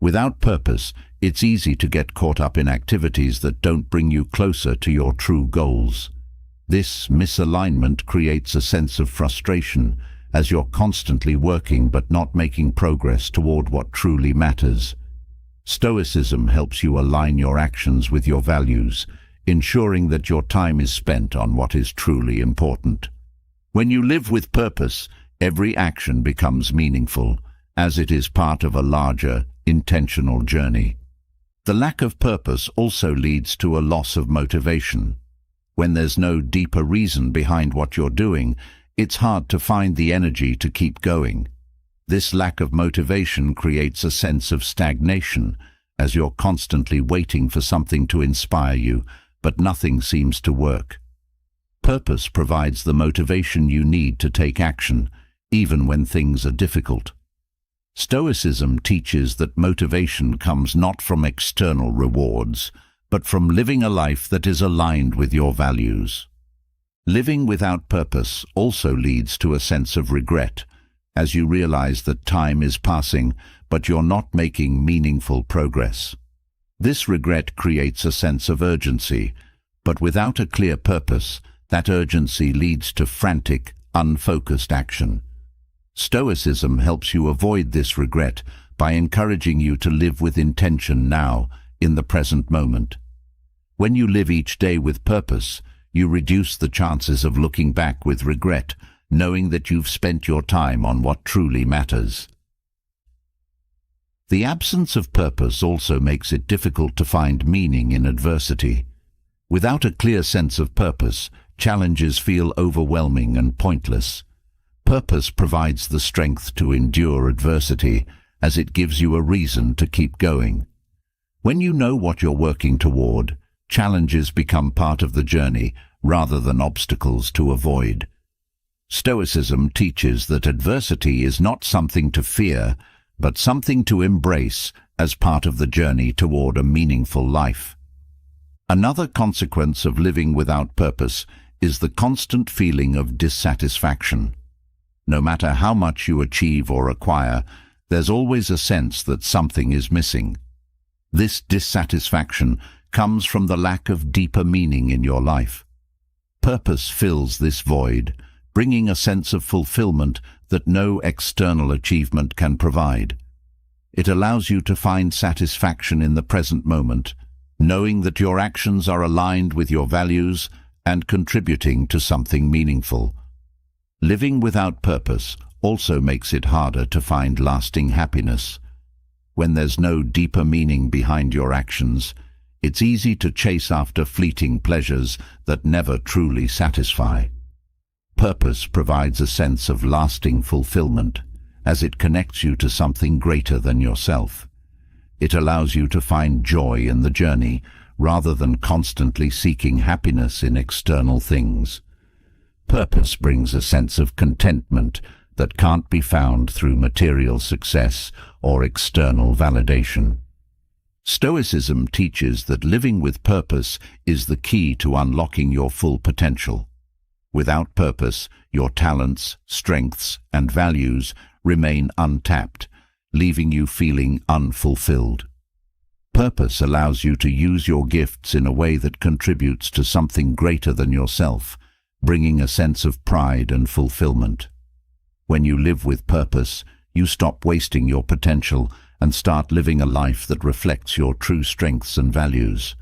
Without purpose, it's easy to get caught up in activities that don't bring you closer to your true goals. This misalignment creates a sense of frustration, as you're constantly working but not making progress toward what truly matters. Stoicism helps you align your actions with your values, ensuring that your time is spent on what is truly important. When you live with purpose, every action becomes meaningful, as it is part of a larger, intentional journey. The lack of purpose also leads to a loss of motivation. When there's no deeper reason behind what you're doing, it's hard to find the energy to keep going. This lack of motivation creates a sense of stagnation, as you're constantly waiting for something to inspire you, but nothing seems to work. Purpose provides the motivation you need to take action, even when things are difficult. Stoicism teaches that motivation comes not from external rewards, but from living a life that is aligned with your values. Living without purpose also leads to a sense of regret, as you realize that time is passing, but you're not making meaningful progress. This regret creates a sense of urgency, but without a clear purpose, that urgency leads to frantic, unfocused action. Stoicism helps you avoid this regret by encouraging you to live with intention now, in the present moment. When you live each day with purpose, you reduce the chances of looking back with regret, knowing that you've spent your time on what truly matters. The absence of purpose also makes it difficult to find meaning in adversity. Without a clear sense of purpose, challenges feel overwhelming and pointless. Purpose provides the strength to endure adversity, as it gives you a reason to keep going. When you know what you're working toward, challenges become part of the journey rather than obstacles to avoid. Stoicism teaches that adversity is not something to fear, but something to embrace as part of the journey toward a meaningful life. Another consequence of living without purpose is the constant feeling of dissatisfaction. No matter how much you achieve or acquire, there's always a sense that something is missing. This dissatisfaction comes from the lack of deeper meaning in your life. Purpose fills this void, bringing a sense of fulfillment that no external achievement can provide. It allows you to find satisfaction in the present moment, knowing that your actions are aligned with your values and contributing to something meaningful. Living without purpose also makes it harder to find lasting happiness. When there's no deeper meaning behind your actions, it's easy to chase after fleeting pleasures that never truly satisfy. Purpose provides a sense of lasting fulfillment, as it connects you to something greater than yourself. It allows you to find joy in the journey, rather than constantly seeking happiness in external things. Purpose brings a sense of contentment that can't be found through material success or external validation. Stoicism teaches that living with purpose is the key to unlocking your full potential. Without purpose, your talents, strengths, and values remain untapped, leaving you feeling unfulfilled. Purpose allows you to use your gifts in a way that contributes to something greater than yourself, bringing a sense of pride and fulfillment. When you live with purpose, you stop wasting your potential and start living a life that reflects your true strengths and values.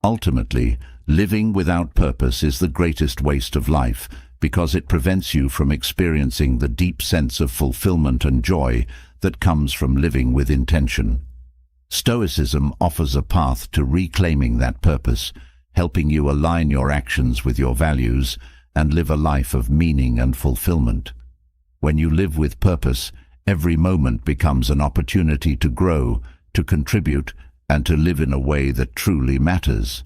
Ultimately, living without purpose is the greatest waste of life because it prevents you from experiencing the deep sense of fulfillment and joy that comes from living with intention. Stoicism offers a path to reclaiming that purpose, helping you align your actions with your values and live a life of meaning and fulfillment. When you live with purpose, every moment becomes an opportunity to grow, to contribute, and to live in a way that truly matters.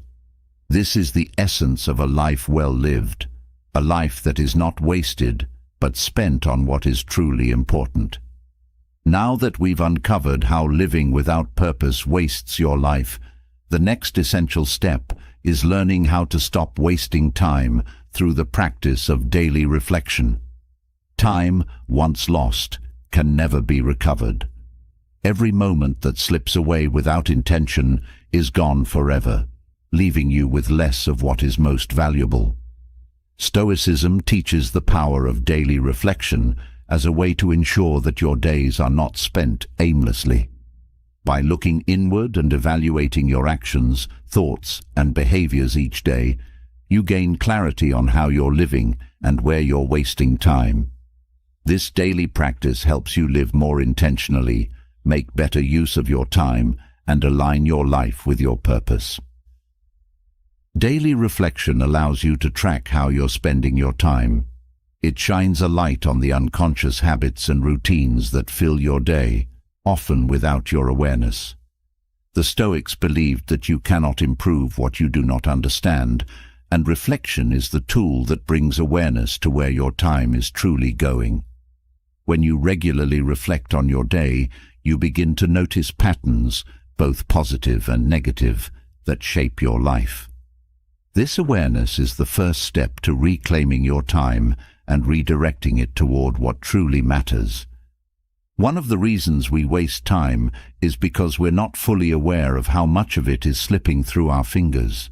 This is the essence of a life well lived, a life that is not wasted, but spent on what is truly important. Now that we've uncovered how living without purpose wastes your life, the next essential step is learning how to stop wasting time through the practice of daily reflection. Time, once lost, can never be recovered. Every moment that slips away without intention is gone forever, leaving you with less of what is most valuable. Stoicism teaches the power of daily reflection as a way to ensure that your days are not spent aimlessly. By looking inward and evaluating your actions, thoughts, and behaviors each day, you gain clarity on how you're living and where you're wasting time. This daily practice helps you live more intentionally, make better use of your time, and align your life with your purpose. Daily reflection allows you to track how you're spending your time. It shines a light on the unconscious habits and routines that fill your day, often without your awareness. The Stoics believed that you cannot improve what you do not understand, and reflection is the tool that brings awareness to where your time is truly going. When you regularly reflect on your day, you begin to notice patterns, both positive and negative, that shape your life. This awareness is the first step to reclaiming your time and redirecting it toward what truly matters. One of the reasons we waste time is because we're not fully aware of how much of it is slipping through our fingers.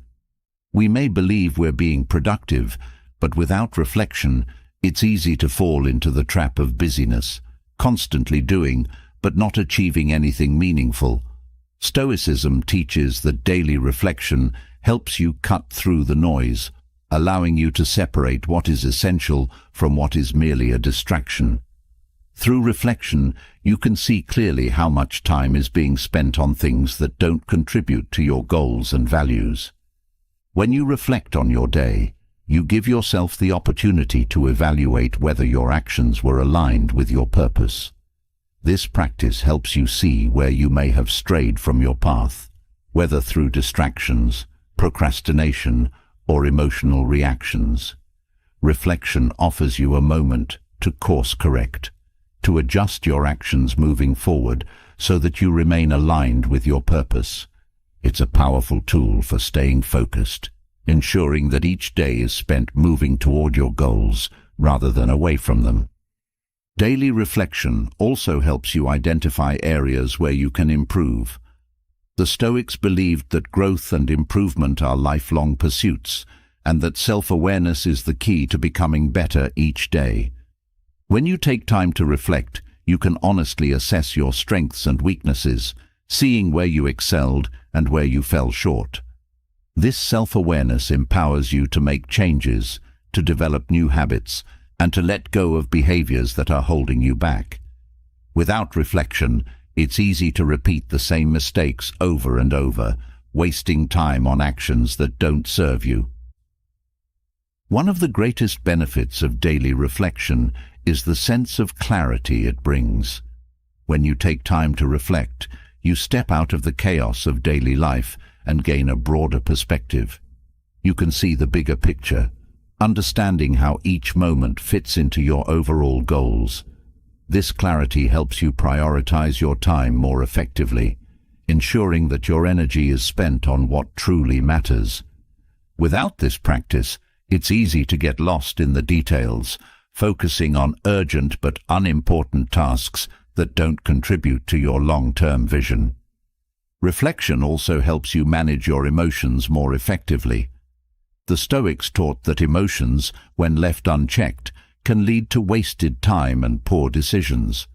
We may believe we're being productive, but without reflection, it's easy to fall into the trap of busyness, constantly doing, but not achieving anything meaningful. Stoicism teaches that daily reflection helps you cut through the noise, allowing you to separate what is essential from what is merely a distraction. Through reflection, you can see clearly how much time is being spent on things that don't contribute to your goals and values. When you reflect on your day, you give yourself the opportunity to evaluate whether your actions were aligned with your purpose. This practice helps you see where you may have strayed from your path, whether through distractions, procrastination, or emotional reactions. Reflection offers you a moment to course correct, to adjust your actions moving forward so that you remain aligned with your purpose. It's a powerful tool for staying focused, ensuring that each day is spent moving toward your goals rather than away from them. Daily reflection also helps you identify areas where you can improve. The Stoics believed that growth and improvement are lifelong pursuits, and that self-awareness is the key to becoming better each day. When you take time to reflect, you can honestly assess your strengths and weaknesses, seeing where you excelled and where you fell short. This self-awareness empowers you to make changes, to develop new habits, and to let go of behaviors that are holding you back. Without reflection, it's easy to repeat the same mistakes over and over, wasting time on actions that don't serve you. One of the greatest benefits of daily reflection is the sense of clarity it brings. When you take time to reflect, you step out of the chaos of daily life and gain a broader perspective. You can see the bigger picture, understanding how each moment fits into your overall goals. This clarity helps you prioritize your time more effectively, ensuring that your energy is spent on what truly matters. Without this practice, it's easy to get lost in the details, focusing on urgent but unimportant tasks that don't contribute to your long-term vision. Reflection also helps you manage your emotions more effectively. The Stoics taught that emotions, when left unchecked, can lead to wasted time and poor decisions.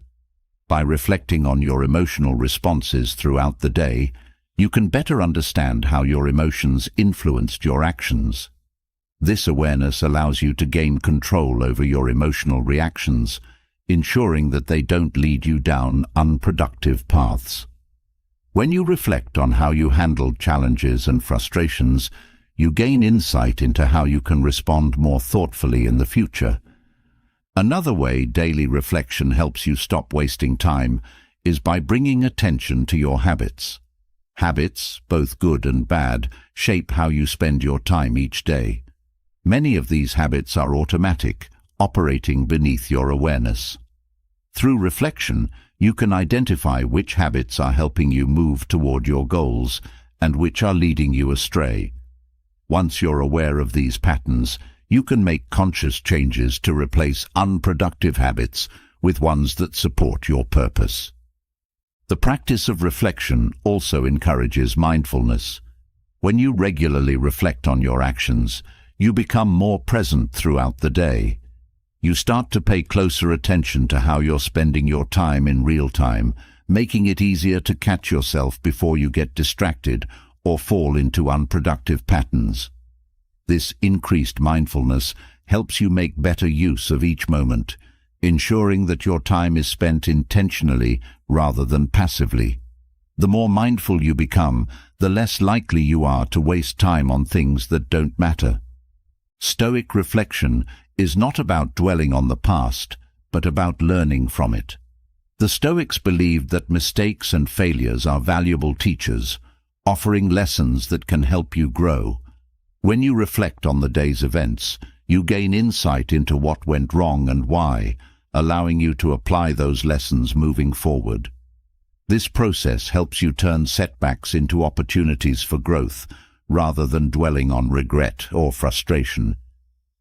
By reflecting on your emotional responses throughout the day, you can better understand how your emotions influenced your actions. This awareness allows you to gain control over your emotional reactions, ensuring that they don't lead you down unproductive paths. When you reflect on how you handled challenges and frustrations, you gain insight into how you can respond more thoughtfully in the future. Another way daily reflection helps you stop wasting time is by bringing attention to your habits. Habits, both good and bad, shape how you spend your time each day. Many of these habits are automatic, operating beneath your awareness. Through reflection, you can identify which habits are helping you move toward your goals and which are leading you astray. Once you're aware of these patterns, you can make conscious changes to replace unproductive habits with ones that support your purpose. The practice of reflection also encourages mindfulness. When you regularly reflect on your actions, you become more present throughout the day. You start to pay closer attention to how you're spending your time in real time, making it easier to catch yourself before you get distracted or fall into unproductive patterns. This increased mindfulness helps you make better use of each moment, ensuring that your time is spent intentionally rather than passively. The more mindful you become, the less likely you are to waste time on things that don't matter. Stoic reflection is not about dwelling on the past, but about learning from it. The Stoics believed that mistakes and failures are valuable teachers, offering lessons that can help you grow. When you reflect on the day's events, you gain insight into what went wrong and why, allowing you to apply those lessons moving forward. This process helps you turn setbacks into opportunities for growth, rather than dwelling on regret or frustration.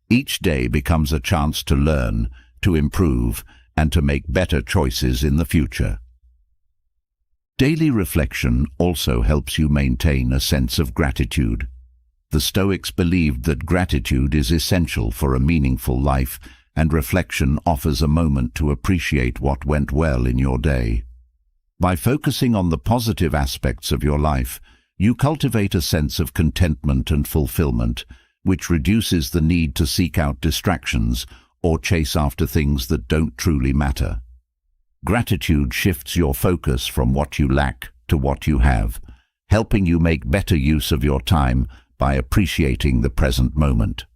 Each day becomes a chance to learn, to improve, and to make better choices in the future. Daily reflection also helps you maintain a sense of gratitude. The Stoics believed that gratitude is essential for a meaningful life, and reflection offers a moment to appreciate what went well in your day. By focusing on the positive aspects of your life, you cultivate a sense of contentment and fulfillment, which reduces the need to seek out distractions or chase after things that don't truly matter. Gratitude shifts your focus from what you lack to what you have, helping you make better use of your time by appreciating the present moment.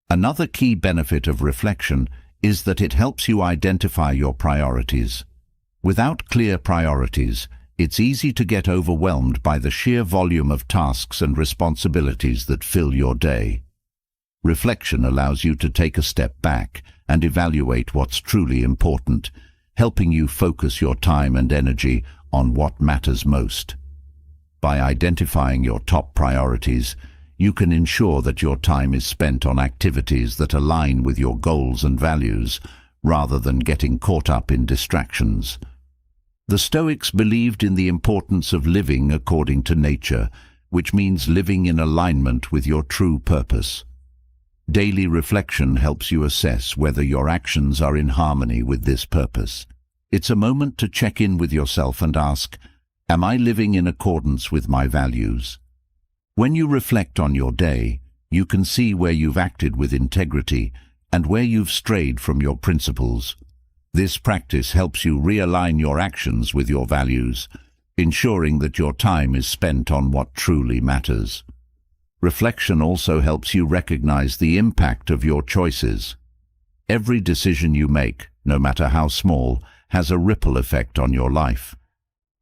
Another key benefit of reflection is that it helps you identify your priorities. Without clear priorities, it's easy to get overwhelmed by the sheer volume of tasks and responsibilities that fill your day. Reflection allows you to take a step back and evaluate what's truly important, helping you focus your time and energy on what matters most. By identifying your top priorities, you can ensure that your time is spent on activities that align with your goals and values, rather than getting caught up in distractions. The Stoics believed in the importance of living according to nature, which means living in alignment with your true purpose. Daily reflection helps you assess whether your actions are in harmony with this purpose. It's a moment to check in with yourself and ask, am I living in accordance with my values? When you reflect on your day, you can see where you've acted with integrity and where you've strayed from your principles. This practice helps you realign your actions with your values, ensuring that your time is spent on what truly matters. Reflection also helps you recognize the impact of your choices. Every decision you make, no matter how small, has a ripple effect on your life.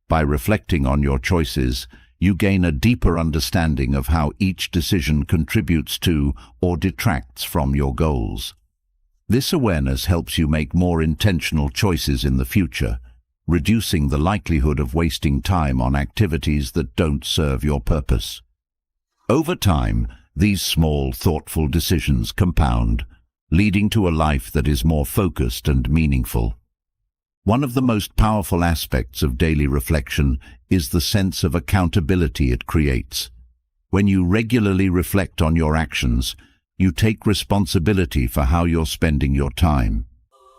By reflecting on your choices, you gain a deeper understanding of how each decision contributes to or detracts from your goals. This awareness helps you make more intentional choices in the future, reducing the likelihood of wasting time on activities that don't serve your purpose. Over time, these small, thoughtful decisions compound, leading to a life that is more focused and meaningful. One of the most powerful aspects of daily reflection is the sense of accountability it creates. When you regularly reflect on your actions, you take responsibility for how you're spending your time.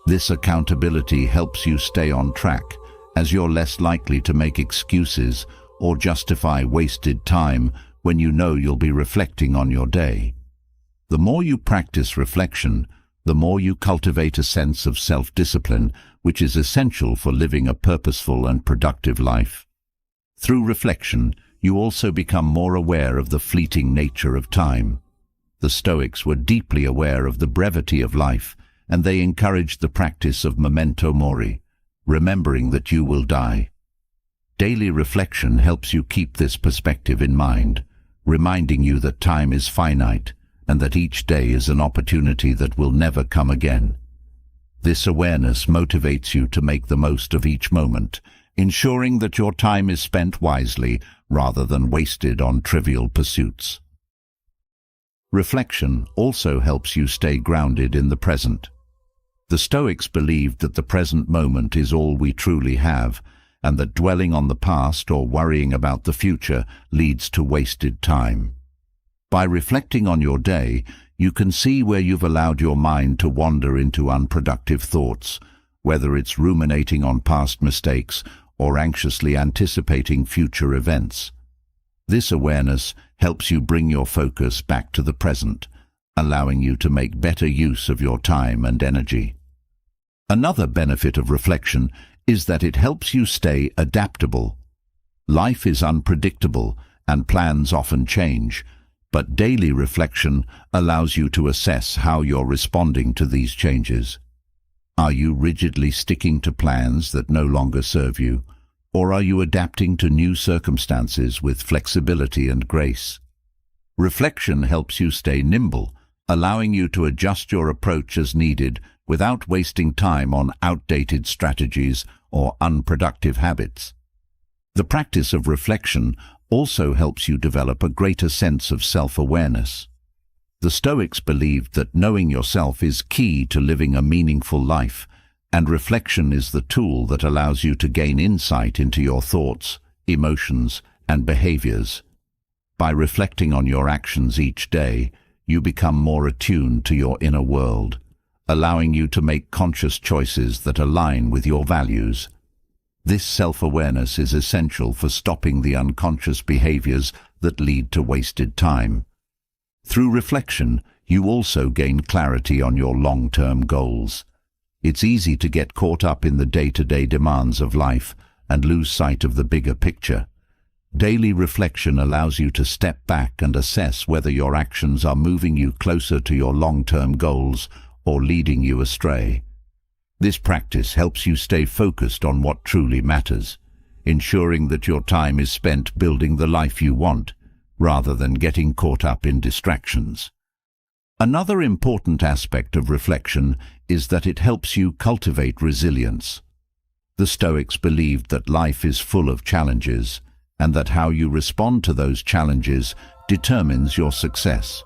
This accountability helps you stay on track, as you're less likely to make excuses or justify wasted time when you know you'll be reflecting on your day. The more you practice reflection, the more you cultivate a sense of self-discipline, which is essential for living a purposeful and productive life. Through reflection, you also become more aware of the fleeting nature of time. The Stoics were deeply aware of the brevity of life, and they encouraged the practice of memento mori, remembering that you will die. Daily reflection helps you keep this perspective in mind, reminding you that time is finite and that each day is an opportunity that will never come again. This awareness motivates you to make the most of each moment, ensuring that your time is spent wisely rather than wasted on trivial pursuits. Reflection also helps you stay grounded in the present. The Stoics believed that the present moment is all we truly have, and that dwelling on the past or worrying about the future leads to wasted time. By reflecting on your day, you can see where you've allowed your mind to wander into unproductive thoughts, whether it's ruminating on past mistakes or anxiously anticipating future events. This awareness helps you bring your focus back to the present, allowing you to make better use of your time and energy. Another benefit of reflection is that it helps you stay adaptable. Life is unpredictable and plans often change, but daily reflection allows you to assess how you're responding to these changes. Are you rigidly sticking to plans that no longer serve you, or are you adapting to new circumstances with flexibility and grace? Reflection helps you stay nimble, allowing you to adjust your approach as needed without wasting time on outdated strategies or unproductive habits. The practice of reflection also helps you develop a greater sense of self-awareness. The Stoics believed that knowing yourself is key to living a meaningful life, and reflection is the tool that allows you to gain insight into your thoughts, emotions, and behaviors. By reflecting on your actions each day, you become more attuned to your inner world, allowing you to make conscious choices that align with your values. This self-awareness is essential for stopping the unconscious behaviors that lead to wasted time. Through reflection, you also gain clarity on your long-term goals. It's easy to get caught up in the day-to-day demands of life and lose sight of the bigger picture. Daily reflection allows you to step back and assess whether your actions are moving you closer to your long-term goals or leading you astray. This practice helps you stay focused on what truly matters, ensuring that your time is spent building the life you want, rather than getting caught up in distractions. Another important aspect of reflection is that it helps you cultivate resilience. The Stoics believed that life is full of challenges, and that how you respond to those challenges determines your success.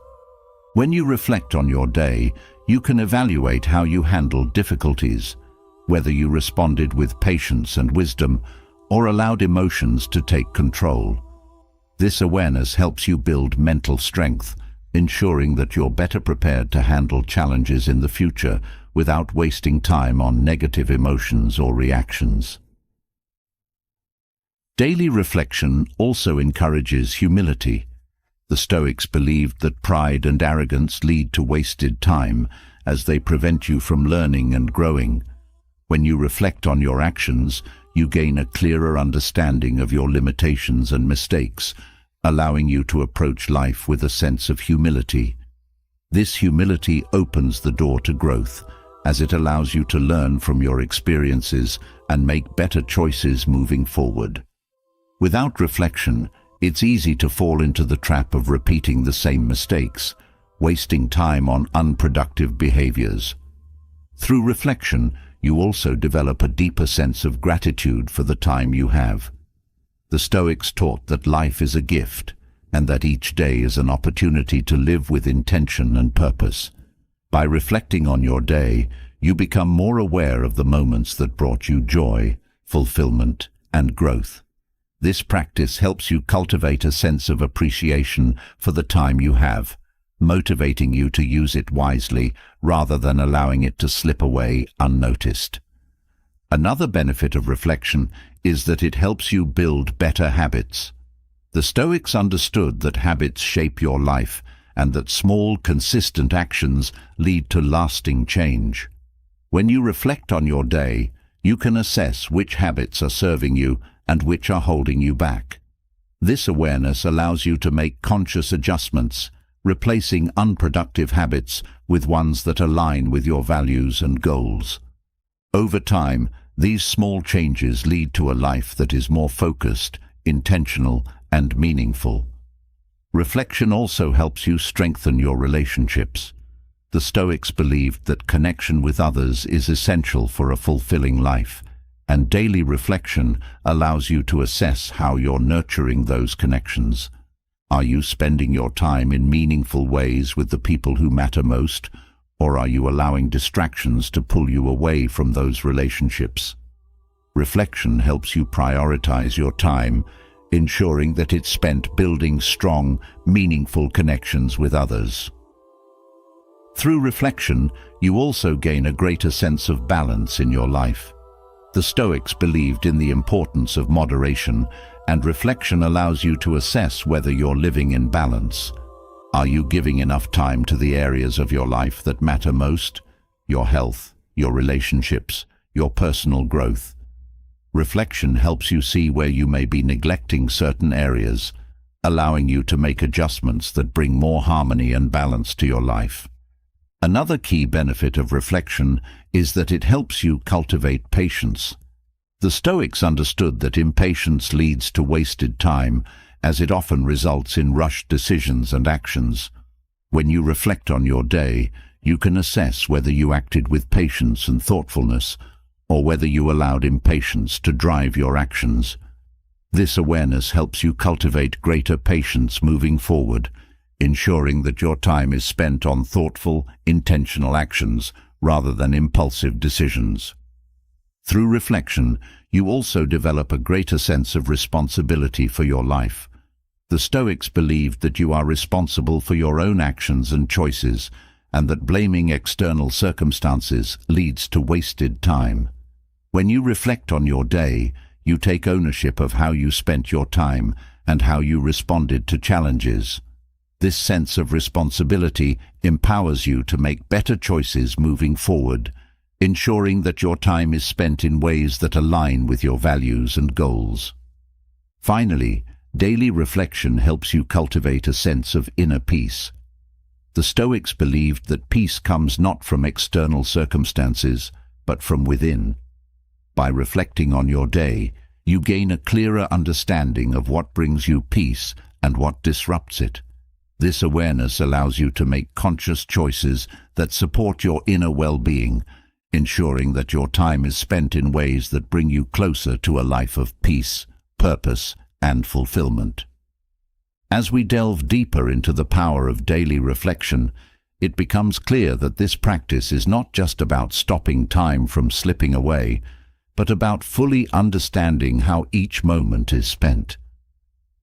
When you reflect on your day, you can evaluate how you handled difficulties, whether you responded with patience and wisdom or allowed emotions to take control. This awareness helps you build mental strength, ensuring that you're better prepared to handle challenges in the future without wasting time on negative emotions or reactions. Daily reflection also encourages humility. The Stoics believed that pride and arrogance lead to wasted time, as they prevent you from learning and growing. When you reflect on your actions, you gain a clearer understanding of your limitations and mistakes, allowing you to approach life with a sense of humility. This humility opens the door to growth, as it allows you to learn from your experiences and make better choices moving forward. Without reflection, it's easy to fall into the trap of repeating the same mistakes, wasting time on unproductive behaviors. Through reflection, you also develop a deeper sense of gratitude for the time you have. The Stoics taught that life is a gift, and that each day is an opportunity to live with intention and purpose. By reflecting on your day, you become more aware of the moments that brought you joy, fulfillment, and growth. This practice helps you cultivate a sense of appreciation for the time you have, motivating you to use it wisely rather than allowing it to slip away unnoticed. Another benefit of reflection is that it helps you build better habits. The Stoics understood that habits shape your life and that small, consistent actions lead to lasting change. When you reflect on your day, you can assess which habits are serving you and which are holding you back. This awareness allows you to make conscious adjustments, replacing unproductive habits with ones that align with your values and goals. Over time, these small changes lead to a life that is more focused, intentional, and meaningful. Reflection also helps you strengthen your relationships. The Stoics believed that connection with others is essential for a fulfilling life, and daily reflection allows you to assess how you're nurturing those connections. Are you spending your time in meaningful ways with the people who matter most, or are you allowing distractions to pull you away from those relationships? Reflection helps you prioritize your time, ensuring that it's spent building strong, meaningful connections with others. Through reflection, you also gain a greater sense of balance in your life. The Stoics believed in the importance of moderation, and reflection allows you to assess whether you're living in balance. Are you giving enough time to the areas of your life that matter most? Your health, your relationships, your personal growth. Reflection helps you see where you may be neglecting certain areas, allowing you to make adjustments that bring more harmony and balance to your life. Another key benefit of reflection is that it helps you cultivate patience. The Stoics understood that impatience leads to wasted time, as it often results in rushed decisions and actions. When you reflect on your day, you can assess whether you acted with patience and thoughtfulness, or whether you allowed impatience to drive your actions. This awareness helps you cultivate greater patience moving forward, ensuring that your time is spent on thoughtful, intentional actions rather than impulsive decisions. Through reflection, you also develop a greater sense of responsibility for your life. The Stoics believed that you are responsible for your own actions and choices, and that blaming external circumstances leads to wasted time. When you reflect on your day, you take ownership of how you spent your time and how you responded to challenges. This sense of responsibility empowers you to make better choices moving forward, ensuring that your time is spent in ways that align with your values and goals. Finally, daily reflection helps you cultivate a sense of inner peace. The Stoics believed that peace comes not from external circumstances, but from within. By reflecting on your day, you gain a clearer understanding of what brings you peace and what disrupts it. This awareness allows you to make conscious choices that support your inner well-being, ensuring that your time is spent in ways that bring you closer to a life of peace, purpose, and fulfillment. As we delve deeper into the power of daily reflection, it becomes clear that this practice is not just about stopping time from slipping away, but about fully understanding how each moment is spent.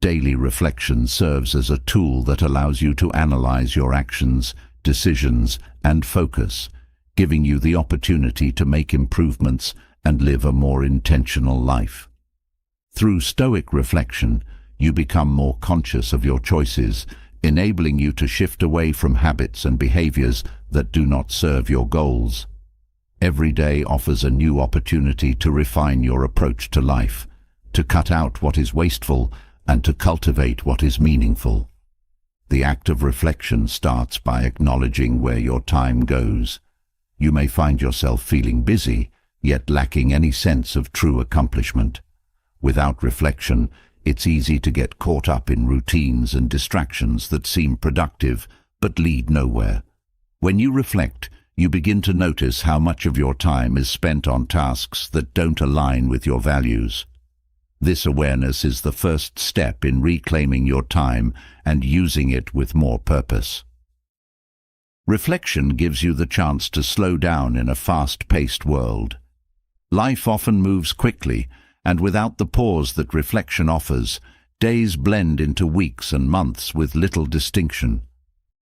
Daily reflection serves as a tool that allows you to analyze your actions, decisions, and focus, giving you the opportunity to make improvements and live a more intentional life. Through Stoic reflection, you become more conscious of your choices, enabling you to shift away from habits and behaviors that do not serve your goals. Every day offers a new opportunity to refine your approach to life, to cut out what is wasteful and to cultivate what is meaningful. The act of reflection starts by acknowledging where your time goes. You may find yourself feeling busy, yet lacking any sense of true accomplishment. Without reflection, it's easy to get caught up in routines and distractions that seem productive but lead nowhere. When you reflect, you begin to notice how much of your time is spent on tasks that don't align with your values. This awareness is the first step in reclaiming your time and using it with more purpose. Reflection gives you the chance to slow down in a fast-paced world. Life often moves quickly, and without the pause that reflection offers, days blend into weeks and months with little distinction.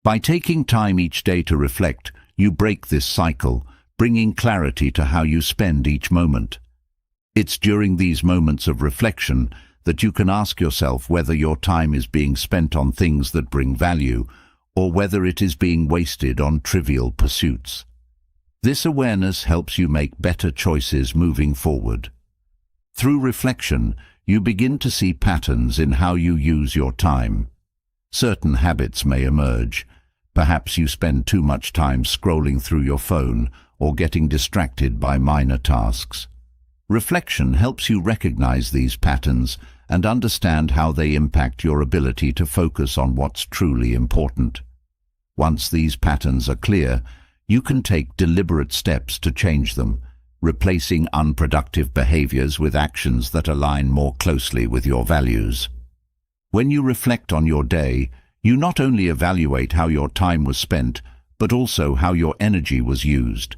By taking time each day to reflect, you break this cycle, bringing clarity to how you spend each moment. It's during these moments of reflection that you can ask yourself whether your time is being spent on things that bring value or whether it is being wasted on trivial pursuits. This awareness helps you make better choices moving forward. Through reflection, you begin to see patterns in how you use your time. Certain habits may emerge. Perhaps you spend too much time scrolling through your phone or getting distracted by minor tasks. Reflection helps you recognize these patterns and understand how they impact your ability to focus on what's truly important. Once these patterns are clear, you can take deliberate steps to change them, replacing unproductive behaviors with actions that align more closely with your values. When you reflect on your day, you not only evaluate how your time was spent, but also how your energy was used.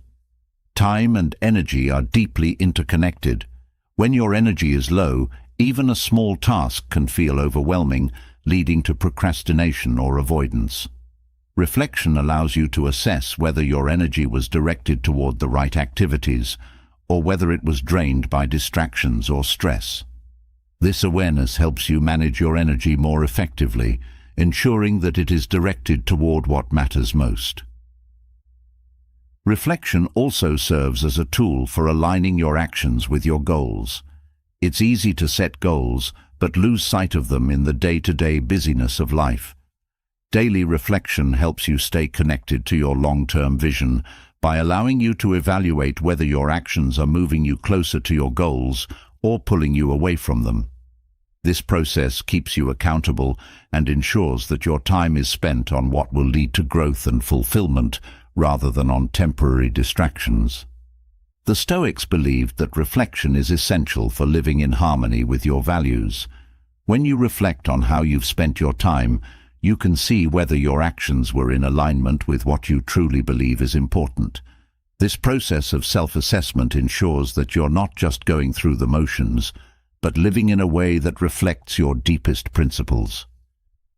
Time and energy are deeply interconnected. When your energy is low, even a small task can feel overwhelming, leading to procrastination or avoidance. Reflection allows you to assess whether your energy was directed toward the right activities, or whether it was drained by distractions or stress. This awareness helps you manage your energy more effectively, ensuring that it is directed toward what matters most. Reflection also serves as a tool for aligning your actions with your goals. It's easy to set goals, but lose sight of them in the day-to-day busyness of life. Daily reflection helps you stay connected to your long-term vision by allowing you to evaluate whether your actions are moving you closer to your goals or pulling you away from them. This process keeps you accountable and ensures that your time is spent on what will lead to growth and fulfillment, rather than on temporary distractions. The Stoics believed that reflection is essential for living in harmony with your values. When you reflect on how you've spent your time, you can see whether your actions were in alignment with what you truly believe is important. This process of self-assessment ensures that you're not just going through the motions, but living in a way that reflects your deepest principles.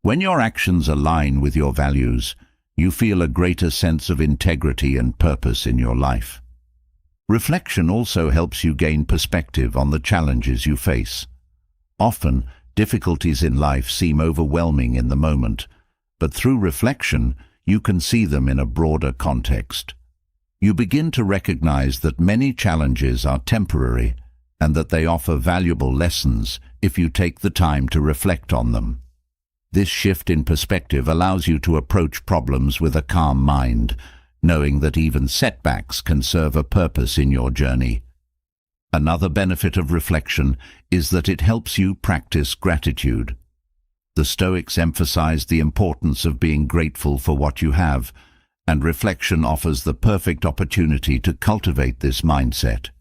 When your actions align with your values, you feel a greater sense of integrity and purpose in your life. Reflection also helps you gain perspective on the challenges you face. Often, difficulties in life seem overwhelming in the moment, but through reflection, you can see them in a broader context. You begin to recognize that many challenges are temporary and that they offer valuable lessons if you take the time to reflect on them. This shift in perspective allows you to approach problems with a calm mind, knowing that even setbacks can serve a purpose in your journey. Another benefit of reflection is that it helps you practice gratitude. The Stoics emphasized the importance of being grateful for what you have, and reflection offers the perfect opportunity to cultivate this mindset.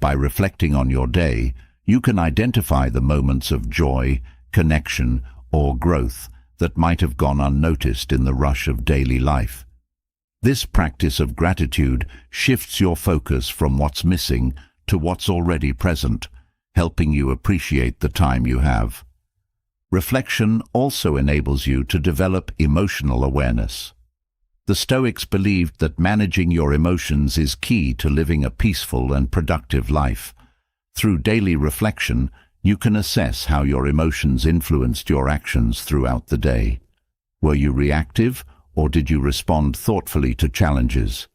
By reflecting on your day, you can identify the moments of joy, connection, or growth that might have gone unnoticed in the rush of daily life. This practice of gratitude shifts your focus from what's missing to what's already present, helping you appreciate the time you have. Reflection also enables you to develop emotional awareness. The Stoics believed that managing your emotions is key to living a peaceful and productive life. Through daily reflection, you can assess how your emotions influenced your actions throughout the day. Were you reactive, or did you respond thoughtfully to challenges?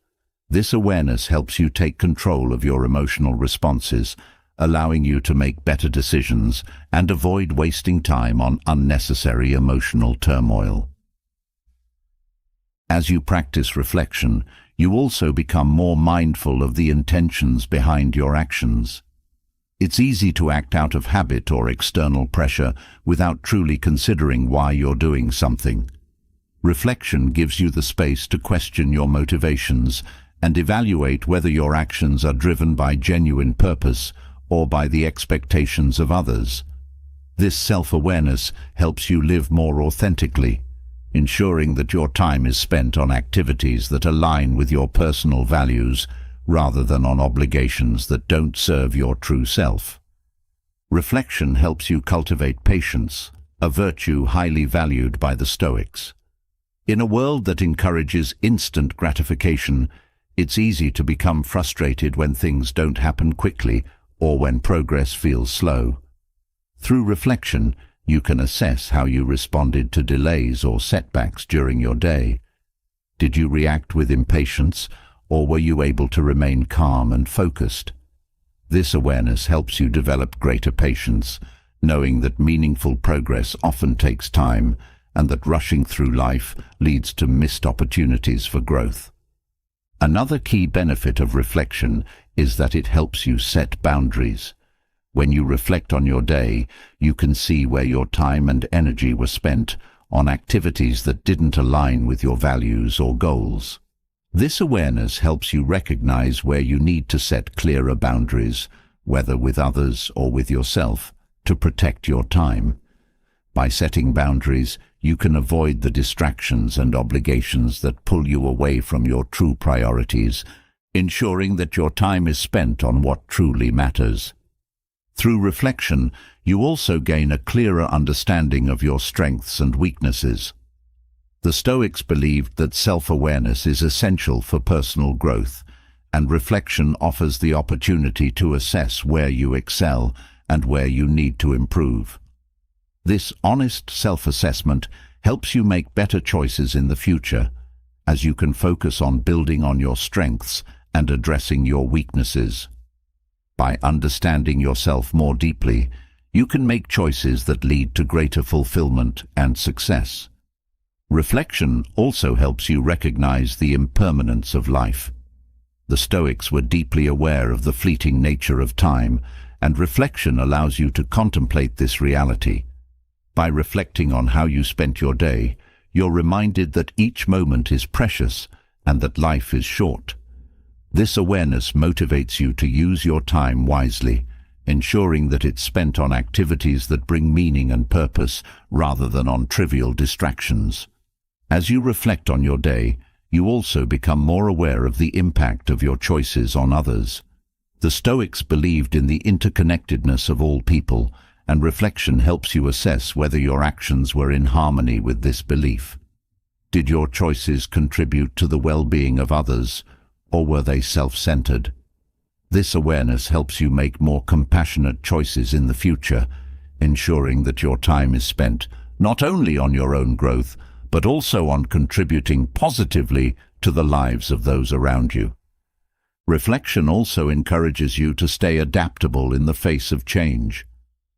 This awareness helps you take control of your emotional responses, allowing you to make better decisions and avoid wasting time on unnecessary emotional turmoil. As you practice reflection, you also become more mindful of the intentions behind your actions. It's easy to act out of habit or external pressure without truly considering why you're doing something. Reflection gives you the space to question your motivations and evaluate whether your actions are driven by genuine purpose or by the expectations of others. This self-awareness helps you live more authentically, ensuring that your time is spent on activities that align with your personal values rather than on obligations that don't serve your true self. Reflection helps you cultivate patience, a virtue highly valued by the Stoics. In a world that encourages instant gratification, it's easy to become frustrated when things don't happen quickly or when progress feels slow. Through reflection, you can assess how you responded to delays or setbacks during your day. Did you react with impatience, or were you able to remain calm and focused? This awareness helps you develop greater patience, knowing that meaningful progress often takes time and that rushing through life leads to missed opportunities for growth. Another key benefit of reflection is that it helps you set boundaries. When you reflect on your day, you can see where your time and energy were spent on activities that didn't align with your values or goals. This awareness helps you recognize where you need to set clearer boundaries, whether with others or with yourself, to protect your time. By setting boundaries, you can avoid the distractions and obligations that pull you away from your true priorities, ensuring that your time is spent on what truly matters. Through reflection, you also gain a clearer understanding of your strengths and weaknesses. The Stoics believed that self-awareness is essential for personal growth, and reflection offers the opportunity to assess where you excel and where you need to improve. This honest self-assessment helps you make better choices in the future, as you can focus on building on your strengths and addressing your weaknesses. By understanding yourself more deeply, you can make choices that lead to greater fulfillment and success. Reflection also helps you recognize the impermanence of life. The Stoics were deeply aware of the fleeting nature of time, and reflection allows you to contemplate this reality. By reflecting on how you spent your day, you're reminded that each moment is precious and that life is short. This awareness motivates you to use your time wisely, ensuring that it's spent on activities that bring meaning and purpose rather than on trivial distractions. As you reflect on your day, you also become more aware of the impact of your choices on others. The Stoics believed in the interconnectedness of all people, and reflection helps you assess whether your actions were in harmony with this belief. Did your choices contribute to the well-being of others, or were they self-centered? This awareness helps you make more compassionate choices in the future, ensuring that your time is spent not only on your own growth, but also on contributing positively to the lives of those around you. Reflection also encourages you to stay adaptable in the face of change.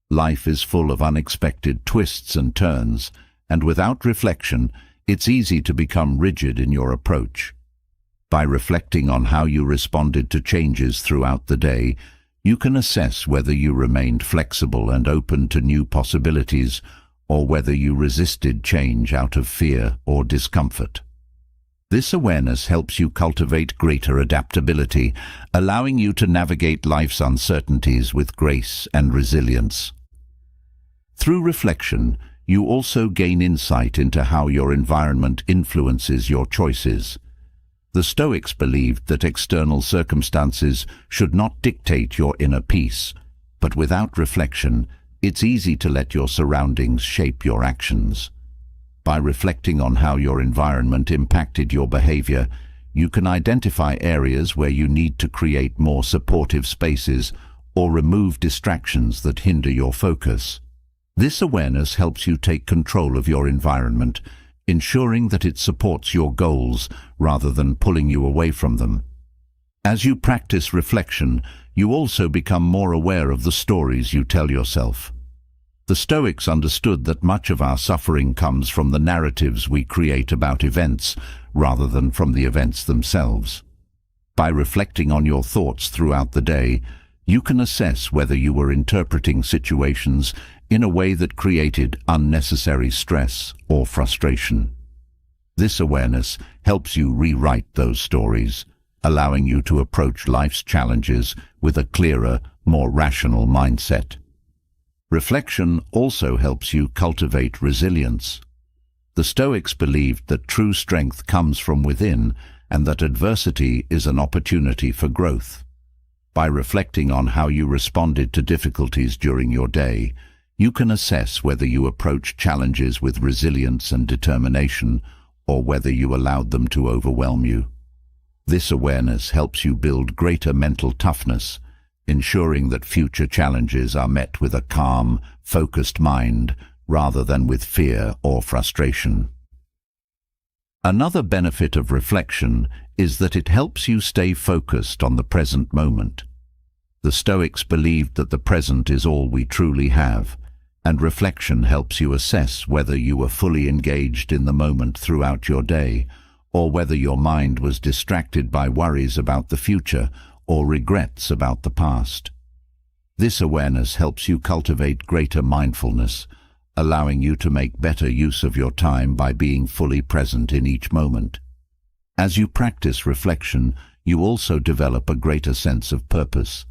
Life is full of unexpected twists and turns, and without reflection, it's easy to become rigid in your approach. By reflecting on how you responded to changes throughout the day, you can assess whether you remained flexible and open to new possibilities, or whether you resisted change out of fear or discomfort. This awareness helps you cultivate greater adaptability, allowing you to navigate life's uncertainties with grace and resilience. Through reflection, you also gain insight into how your environment influences your choices. The Stoics believed that external circumstances should not dictate your inner peace, but without reflection, it's easy to let your surroundings shape your actions. By reflecting on how your environment impacted your behavior, you can identify areas where you need to create more supportive spaces or remove distractions that hinder your focus. This awareness helps you take control of your environment, ensuring that it supports your goals rather than pulling you away from them. As you practice reflection, you also become more aware of the stories you tell yourself. The Stoics understood that much of our suffering comes from the narratives we create about events, rather than from the events themselves. By reflecting on your thoughts throughout the day, you can assess whether you were interpreting situations in a way that created unnecessary stress or frustration. This awareness helps you rewrite those stories, allowing you to approach life's challenges with a clearer, more rational mindset. Reflection also helps you cultivate resilience. The Stoics believed that true strength comes from within and that adversity is an opportunity for growth. By reflecting on how you responded to difficulties during your day, you can assess whether you approach challenges with resilience and determination or whether you allowed them to overwhelm you. This awareness helps you build greater mental toughness, ensuring that future challenges are met with a calm, focused mind rather than with fear or frustration. Another benefit of reflection is that it helps you stay focused on the present moment. The Stoics believed that the present is all we truly have, and reflection helps you assess whether you were fully engaged in the moment throughout your day, or whether your mind was distracted by worries about the future or regrets about the past. This awareness helps you cultivate greater mindfulness, allowing you to make better use of your time by being fully present in each moment. As you practice reflection, you also develop a greater sense of purpose.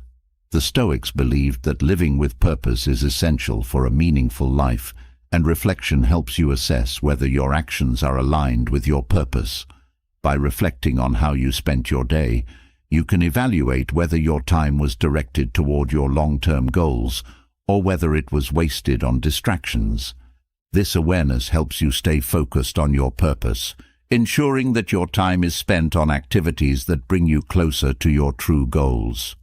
The Stoics believed that living with purpose is essential for a meaningful life, and reflection helps you assess whether your actions are aligned with your purpose. By reflecting on how you spent your day, you can evaluate whether your time was directed toward your long-term goals or whether it was wasted on distractions. This awareness helps you stay focused on your purpose, ensuring that your time is spent on activities that bring you closer to your true goals.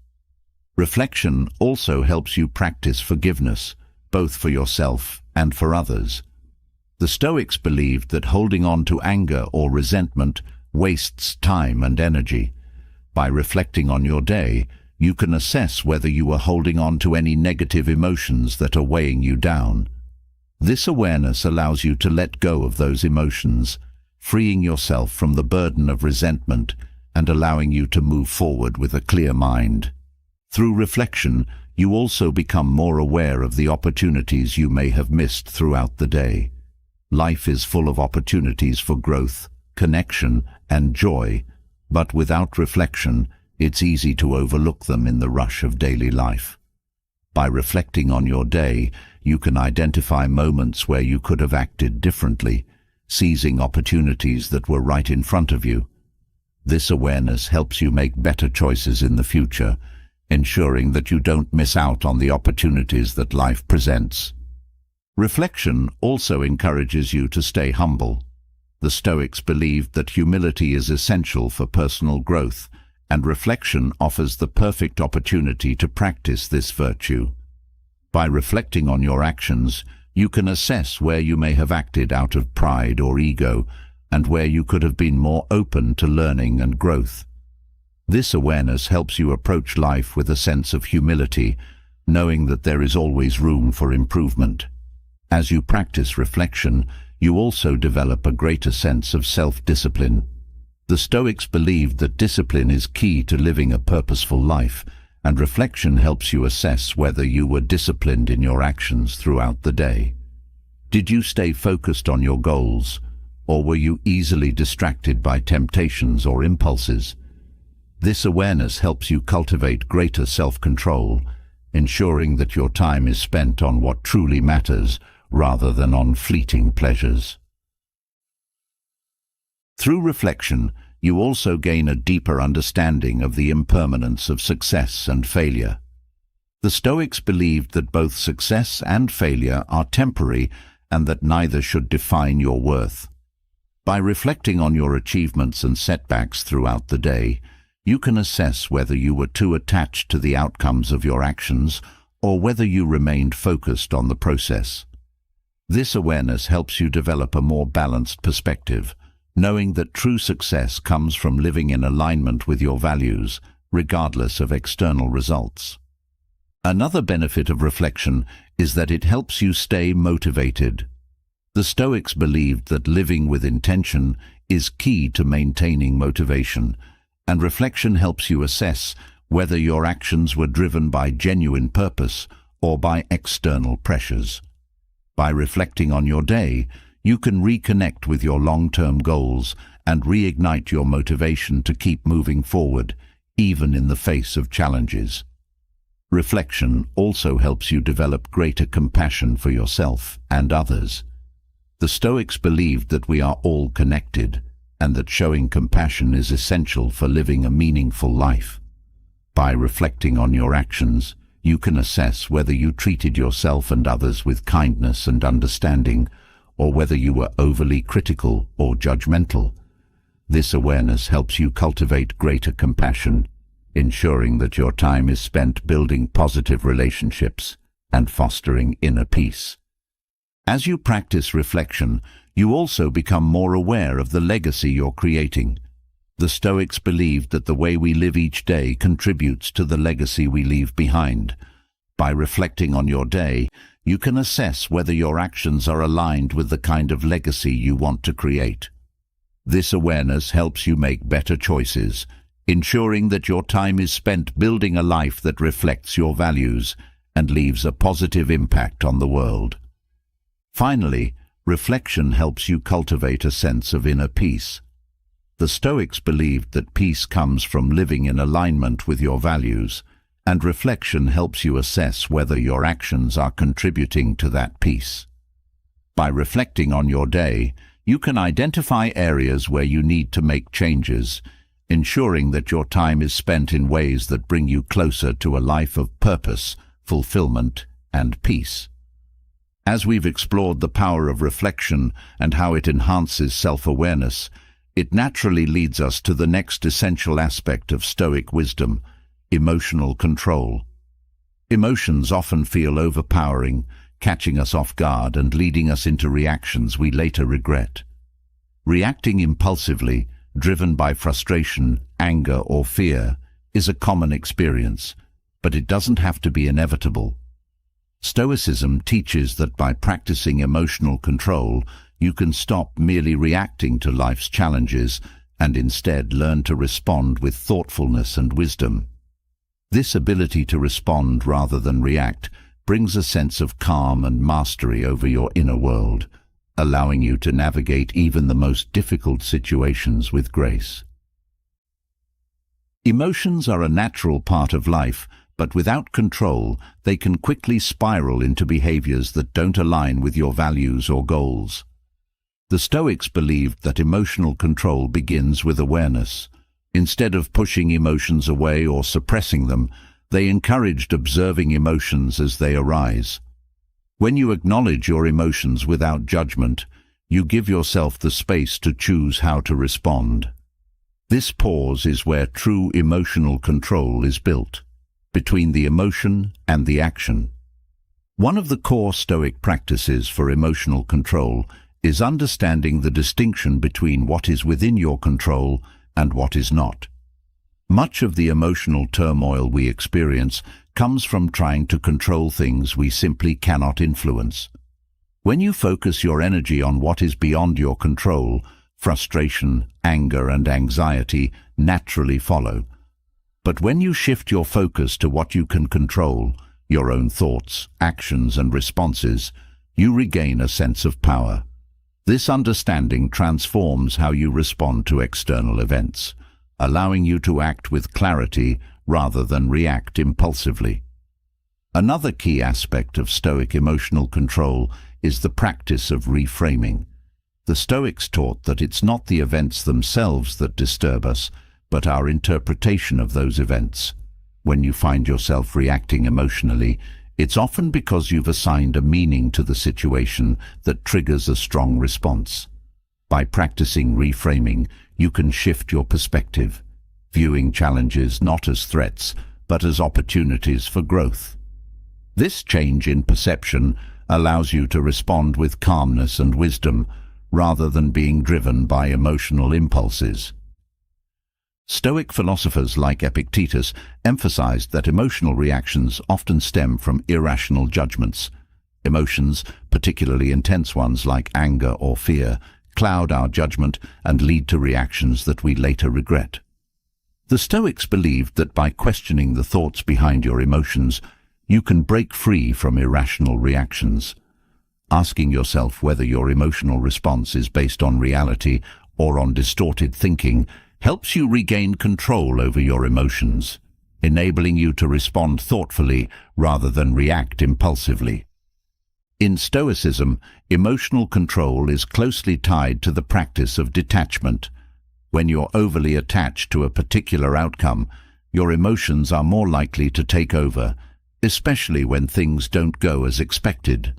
Reflection also helps you practice forgiveness, both for yourself and for others. The Stoics believed that holding on to anger or resentment wastes time and energy. By reflecting on your day, you can assess whether you are holding on to any negative emotions that are weighing you down. This awareness allows you to let go of those emotions, freeing yourself from the burden of resentment and allowing you to move forward with a clear mind. Through reflection, you also become more aware of the opportunities you may have missed throughout the day. Life is full of opportunities for growth, connection, and joy, but without reflection, it's easy to overlook them in the rush of daily life. By reflecting on your day, you can identify moments where you could have acted differently, seizing opportunities that were right in front of you. This awareness helps you make better choices in the future, ensuring that you don't miss out on the opportunities that life presents. Reflection also encourages you to stay humble. The Stoics believed that humility is essential for personal growth, and reflection offers the perfect opportunity to practice this virtue. By reflecting on your actions, you can assess where you may have acted out of pride or ego, and where you could have been more open to learning and growth. This awareness helps you approach life with a sense of humility, knowing that there is always room for improvement. As you practice reflection, you also develop a greater sense of self-discipline. The Stoics believed that discipline is key to living a purposeful life, and reflection helps you assess whether you were disciplined in your actions throughout the day. Did you stay focused on your goals, or were you easily distracted by temptations or impulses? This awareness helps you cultivate greater self-control, ensuring that your time is spent on what truly matters rather than on fleeting pleasures. Through reflection, you also gain a deeper understanding of the impermanence of success and failure. The Stoics believed that both success and failure are temporary and that neither should define your worth. By reflecting on your achievements and setbacks throughout the day, you can assess whether you were too attached to the outcomes of your actions or whether you remained focused on the process. This awareness helps you develop a more balanced perspective, knowing that true success comes from living in alignment with your values, regardless of external results. Another benefit of reflection is that it helps you stay motivated. The Stoics believed that living with intention is key to maintaining motivation, and reflection helps you assess whether your actions were driven by genuine purpose or by external pressures. By reflecting on your day, you can reconnect with your long-term goals and reignite your motivation to keep moving forward, even in the face of challenges. Reflection also helps you develop greater compassion for yourself and others. The Stoics believed that we are all connected, and that showing compassion is essential for living a meaningful life. By reflecting on your actions, you can assess whether you treated yourself and others with kindness and understanding, or whether you were overly critical or judgmental. This awareness helps you cultivate greater compassion, ensuring that your time is spent building positive relationships and fostering inner peace. As you practice reflection, you also become more aware of the legacy you're creating. The Stoics believed that the way we live each day contributes to the legacy we leave behind. By reflecting on your day, you can assess whether your actions are aligned with the kind of legacy you want to create. This awareness helps you make better choices, ensuring that your time is spent building a life that reflects your values and leaves a positive impact on the world. Finally, reflection helps you cultivate a sense of inner peace. The Stoics believed that peace comes from living in alignment with your values, and reflection helps you assess whether your actions are contributing to that peace. By reflecting on your day, you can identify areas where you need to make changes, ensuring that your time is spent in ways that bring you closer to a life of purpose, fulfillment, and peace. As we've explored the power of reflection and how it enhances self-awareness, it naturally leads us to the next essential aspect of Stoic wisdom: emotional control. Emotions often feel overpowering, catching us off guard and leading us into reactions we later regret. Reacting impulsively, driven by frustration, anger, or fear, is a common experience, but it doesn't have to be inevitable. Stoicism teaches that by practicing emotional control, you can stop merely reacting to life's challenges and instead learn to respond with thoughtfulness and wisdom. This ability to respond rather than react brings a sense of calm and mastery over your inner world, allowing you to navigate even the most difficult situations with grace. Emotions are a natural part of life, but without control, they can quickly spiral into behaviors that don't align with your values or goals. The Stoics believed that emotional control begins with awareness. Instead of pushing emotions away or suppressing them, they encouraged observing emotions as they arise. When you acknowledge your emotions without judgment, you give yourself the space to choose how to respond. This pause is where true emotional control is built, between the emotion and the action. One of the core Stoic practices for emotional control is understanding the distinction between what is within your control and what is not. Much of the emotional turmoil we experience comes from trying to control things we simply cannot influence. When you focus your energy on what is beyond your control, frustration, anger, and anxiety naturally follow. But when you shift your focus to what you can control, your own thoughts, actions, and responses, you regain a sense of power. This understanding transforms how you respond to external events, allowing you to act with clarity rather than react impulsively. Another key aspect of Stoic emotional control is the practice of reframing. The Stoics taught that it's not the events themselves that disturb us, but our interpretation of those events. When you find yourself reacting emotionally, It's often because you've assigned a meaning to the situation that triggers a strong response. By practicing reframing, you can shift your perspective, viewing challenges not as threats, but as opportunities for growth. This change in perception allows you to respond with calmness and wisdom, rather than being driven by emotional impulses. Stoic philosophers like Epictetus emphasized that emotional reactions often stem from irrational judgments. Emotions, particularly intense ones like anger or fear, cloud our judgment and lead to reactions that we later regret. The Stoics believed that by questioning the thoughts behind your emotions, you can break free from irrational reactions. Asking yourself whether your emotional response is based on reality or on distorted thinking helps you regain control over your emotions, enabling you to respond thoughtfully rather than react impulsively. In Stoicism, emotional control is closely tied to the practice of detachment. When you're overly attached to a particular outcome, your emotions are more likely to take over, especially when things don't go as expected.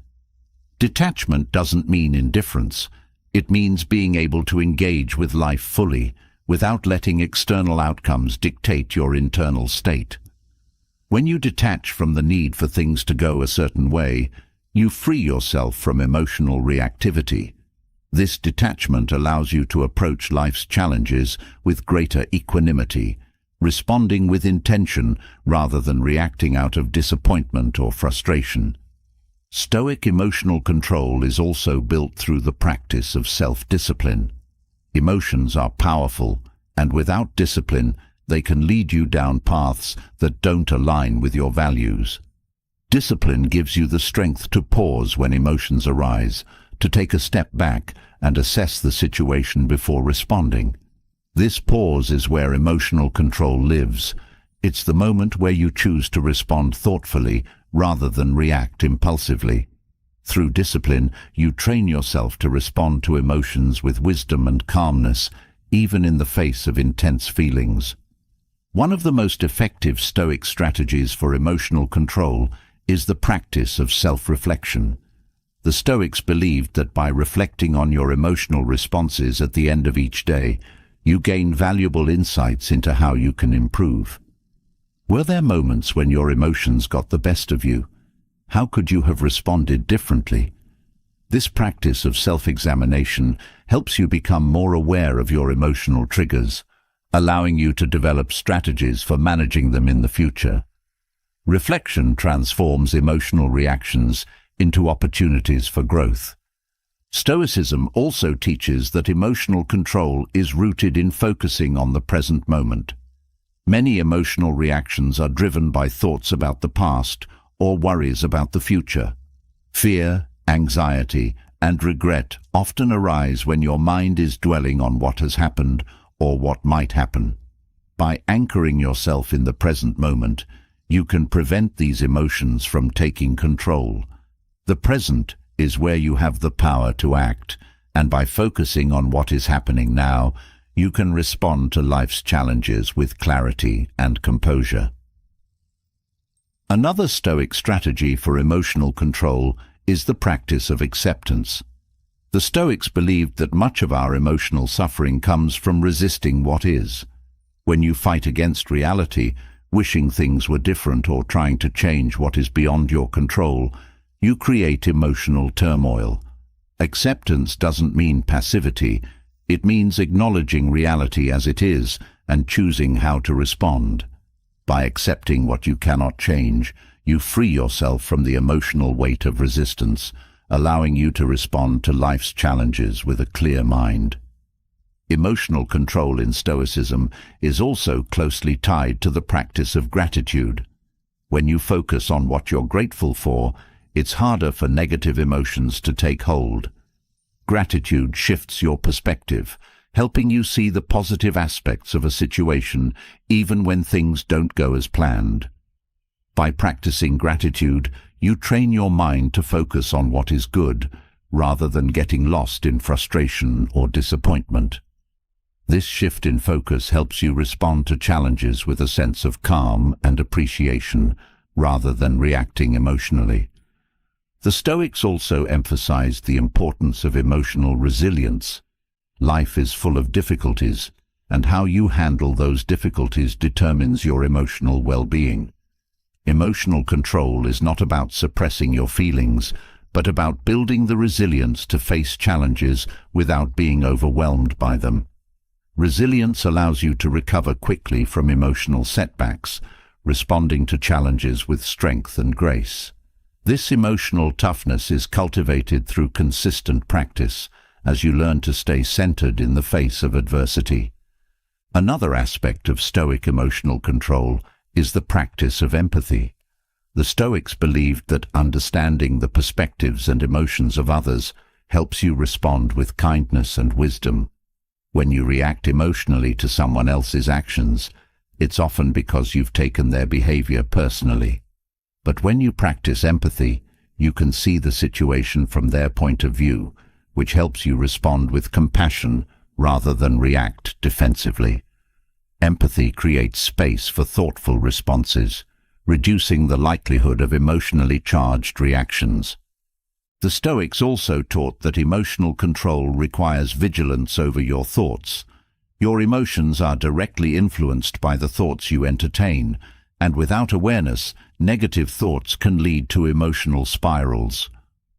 Detachment doesn't mean indifference. It means being able to engage with life fully, without letting external outcomes dictate your internal state. When you detach from the need for things to go a certain way, you free yourself from emotional reactivity. This detachment allows you to approach life's challenges with greater equanimity, responding with intention rather than reacting out of disappointment or frustration. Stoic emotional control is also built through the practice of self-discipline. Emotions are powerful, and without discipline, they can lead you down paths that don't align with your values. Discipline gives you the strength to pause when emotions arise, to take a step back and assess the situation before responding. This pause is where emotional control lives. It's the moment where you choose to respond thoughtfully rather than react impulsively. Through discipline, you train yourself to respond to emotions with wisdom and calmness, even in the face of intense feelings. One of the most effective Stoic strategies for emotional control is the practice of self-reflection. The Stoics believed that by reflecting on your emotional responses at the end of each day, you gain valuable insights into how you can improve. Were there moments when your emotions got the best of you? How could you have responded differently? This practice of self-examination helps you become more aware of your emotional triggers, allowing you to develop strategies for managing them in the future. Reflection transforms emotional reactions into opportunities for growth. Stoicism also teaches that emotional control is rooted in focusing on the present moment. Many emotional reactions are driven by thoughts about the past or worries about the future. Fear, anxiety, and regret often arise when your mind is dwelling on what has happened or what might happen. By anchoring yourself in the present moment, you can prevent these emotions from taking control. The present is where you have the power to act, and by focusing on what is happening now, you can respond to life's challenges with clarity and composure. Another Stoic strategy for emotional control is the practice of acceptance. The Stoics believed that much of our emotional suffering comes from resisting what is. When you fight against reality, wishing things were different or trying to change what is beyond your control, you create emotional turmoil. Acceptance doesn't mean passivity. It means acknowledging reality as it is and choosing how to respond. By accepting what you cannot change, you free yourself from the emotional weight of resistance, allowing you to respond to life's challenges with a clear mind. Emotional control in Stoicism is also closely tied to the practice of gratitude. When you focus on what you're grateful for, it's harder for negative emotions to take hold. Gratitude shifts your perspective, helping you see the positive aspects of a situation even when things don't go as planned. By practicing gratitude, you train your mind to focus on what is good, rather than getting lost in frustration or disappointment. This shift in focus helps you respond to challenges with a sense of calm and appreciation, rather than reacting emotionally. The Stoics also emphasized the importance of emotional resilience. Life is full of difficulties, and how you handle those difficulties determines your emotional well-being. Emotional control is not about suppressing your feelings, but about building the resilience to face challenges without being overwhelmed by them. Resilience allows you to recover quickly from emotional setbacks, responding to challenges with strength and grace. This emotional toughness is cultivated through consistent practice, as you learn to stay centered in the face of adversity. Another aspect of Stoic emotional control is the practice of empathy. The Stoics believed that understanding the perspectives and emotions of others helps you respond with kindness and wisdom. When you react emotionally to someone else's actions, it's often because you've taken their behavior personally. But when you practice empathy, you can see the situation from their point of view, which helps you respond with compassion rather than react defensively. Empathy creates space for thoughtful responses, reducing the likelihood of emotionally charged reactions. The Stoics also taught that emotional control requires vigilance over your thoughts. Your emotions are directly influenced by the thoughts you entertain, and without awareness, negative thoughts can lead to emotional spirals.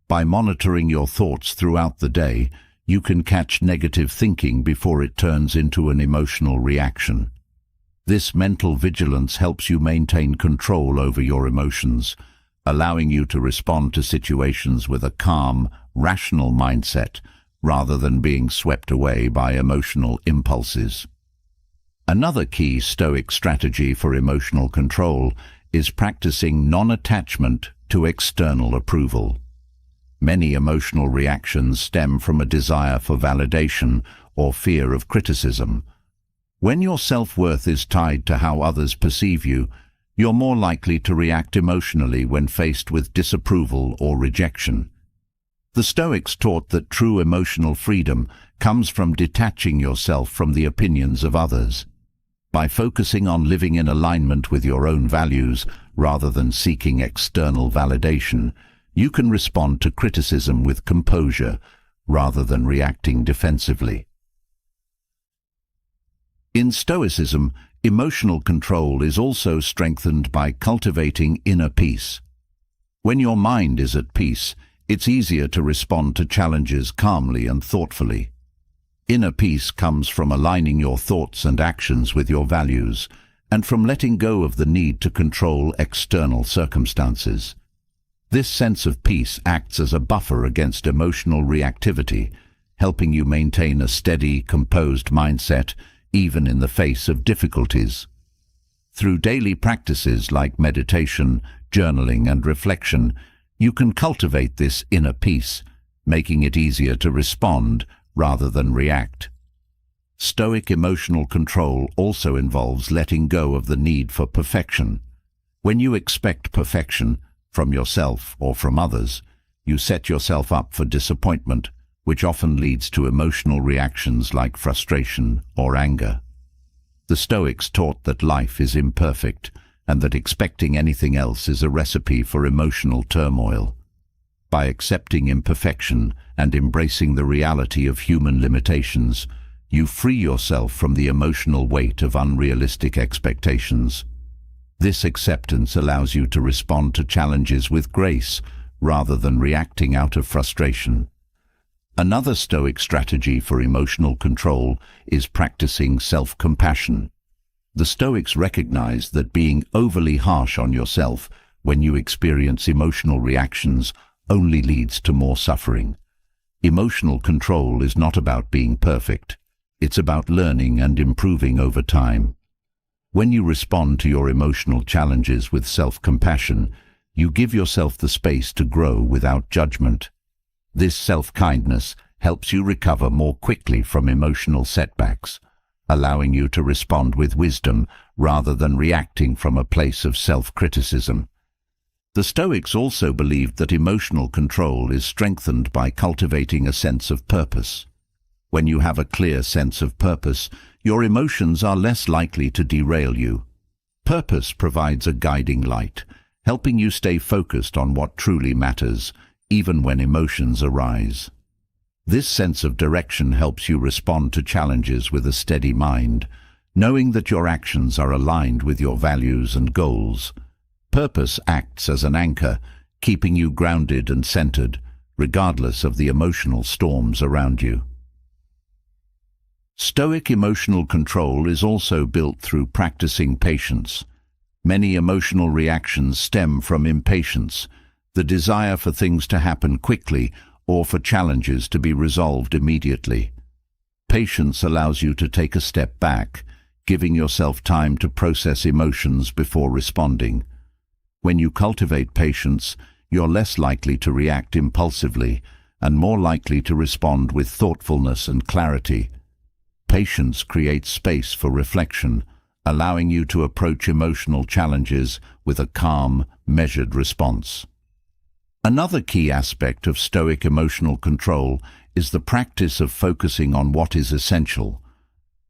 By monitoring your thoughts throughout the day, you can catch negative thinking before it turns into an emotional reaction. This mental vigilance helps you maintain control over your emotions, allowing you to respond to situations with a calm, rational mindset, rather than being swept away by emotional impulses. Another key Stoic strategy for emotional control is practicing non-attachment to external approval. Many emotional reactions stem from a desire for validation or fear of criticism. When your self-worth is tied to how others perceive you, you're more likely to react emotionally when faced with disapproval or rejection. The Stoics taught that true emotional freedom comes from detaching yourself from the opinions of others. By focusing on living in alignment with your own values rather than seeking external validation, you can respond to criticism with composure rather than reacting defensively. In Stoicism, emotional control is also strengthened by cultivating inner peace. When your mind is at peace, it's easier to respond to challenges calmly and thoughtfully. Inner peace comes from aligning your thoughts and actions with your values, and from letting go of the need to control external circumstances. This sense of peace acts as a buffer against emotional reactivity, helping you maintain a steady, composed mindset even in the face of difficulties. Through daily practices like meditation, journaling, and reflection, you can cultivate this inner peace, making it easier to respond rather than react. Stoic emotional control also involves letting go of the need for perfection. When you expect perfection from yourself or from others, you set yourself up for disappointment, which often leads to emotional reactions like frustration or anger. The Stoics taught that life is imperfect and that expecting anything else is a recipe for emotional turmoil. By accepting imperfection and embracing the reality of human limitations, you free yourself from the emotional weight of unrealistic expectations. This acceptance allows you to respond to challenges with grace rather than reacting out of frustration. Another Stoic strategy for emotional control is practicing self-compassion. The Stoics recognize that being overly harsh on yourself when you experience emotional reactions only leads to more suffering. Emotional control is not about being perfect. It's about learning and improving over time. When you respond to your emotional challenges with self-compassion, you give yourself the space to grow without judgment. This self-kindness helps you recover more quickly from emotional setbacks, allowing you to respond with wisdom rather than reacting from a place of self-criticism. The Stoics also believed that emotional control is strengthened by cultivating a sense of purpose. When you have a clear sense of purpose, your emotions are less likely to derail you. Purpose provides a guiding light, helping you stay focused on what truly matters, even when emotions arise. This sense of direction helps you respond to challenges with a steady mind, knowing that your actions are aligned with your values and goals. Purpose acts as an anchor, keeping you grounded and centered, regardless of the emotional storms around you. Stoic emotional control is also built through practicing patience. Many emotional reactions stem from impatience, the desire for things to happen quickly or for challenges to be resolved immediately. Patience allows you to take a step back, giving yourself time to process emotions before responding. When you cultivate patience, you're less likely to react impulsively and more likely to respond with thoughtfulness and clarity. Patience creates space for reflection, allowing you to approach emotional challenges with a calm, measured response. Another key aspect of Stoic emotional control is the practice of focusing on what is essential.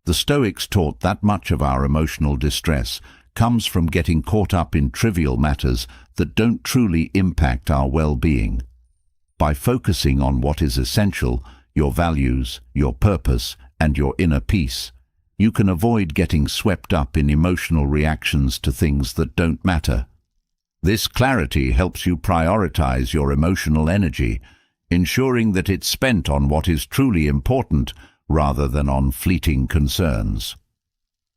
The Stoics taught that much of our emotional distress comes from getting caught up in trivial matters that don't truly impact our well-being. By focusing on what is essential, your values, your purpose, and your inner peace, you can avoid getting swept up in emotional reactions to things that don't matter. This clarity helps you prioritize your emotional energy, ensuring that it's spent on what is truly important rather than on fleeting concerns.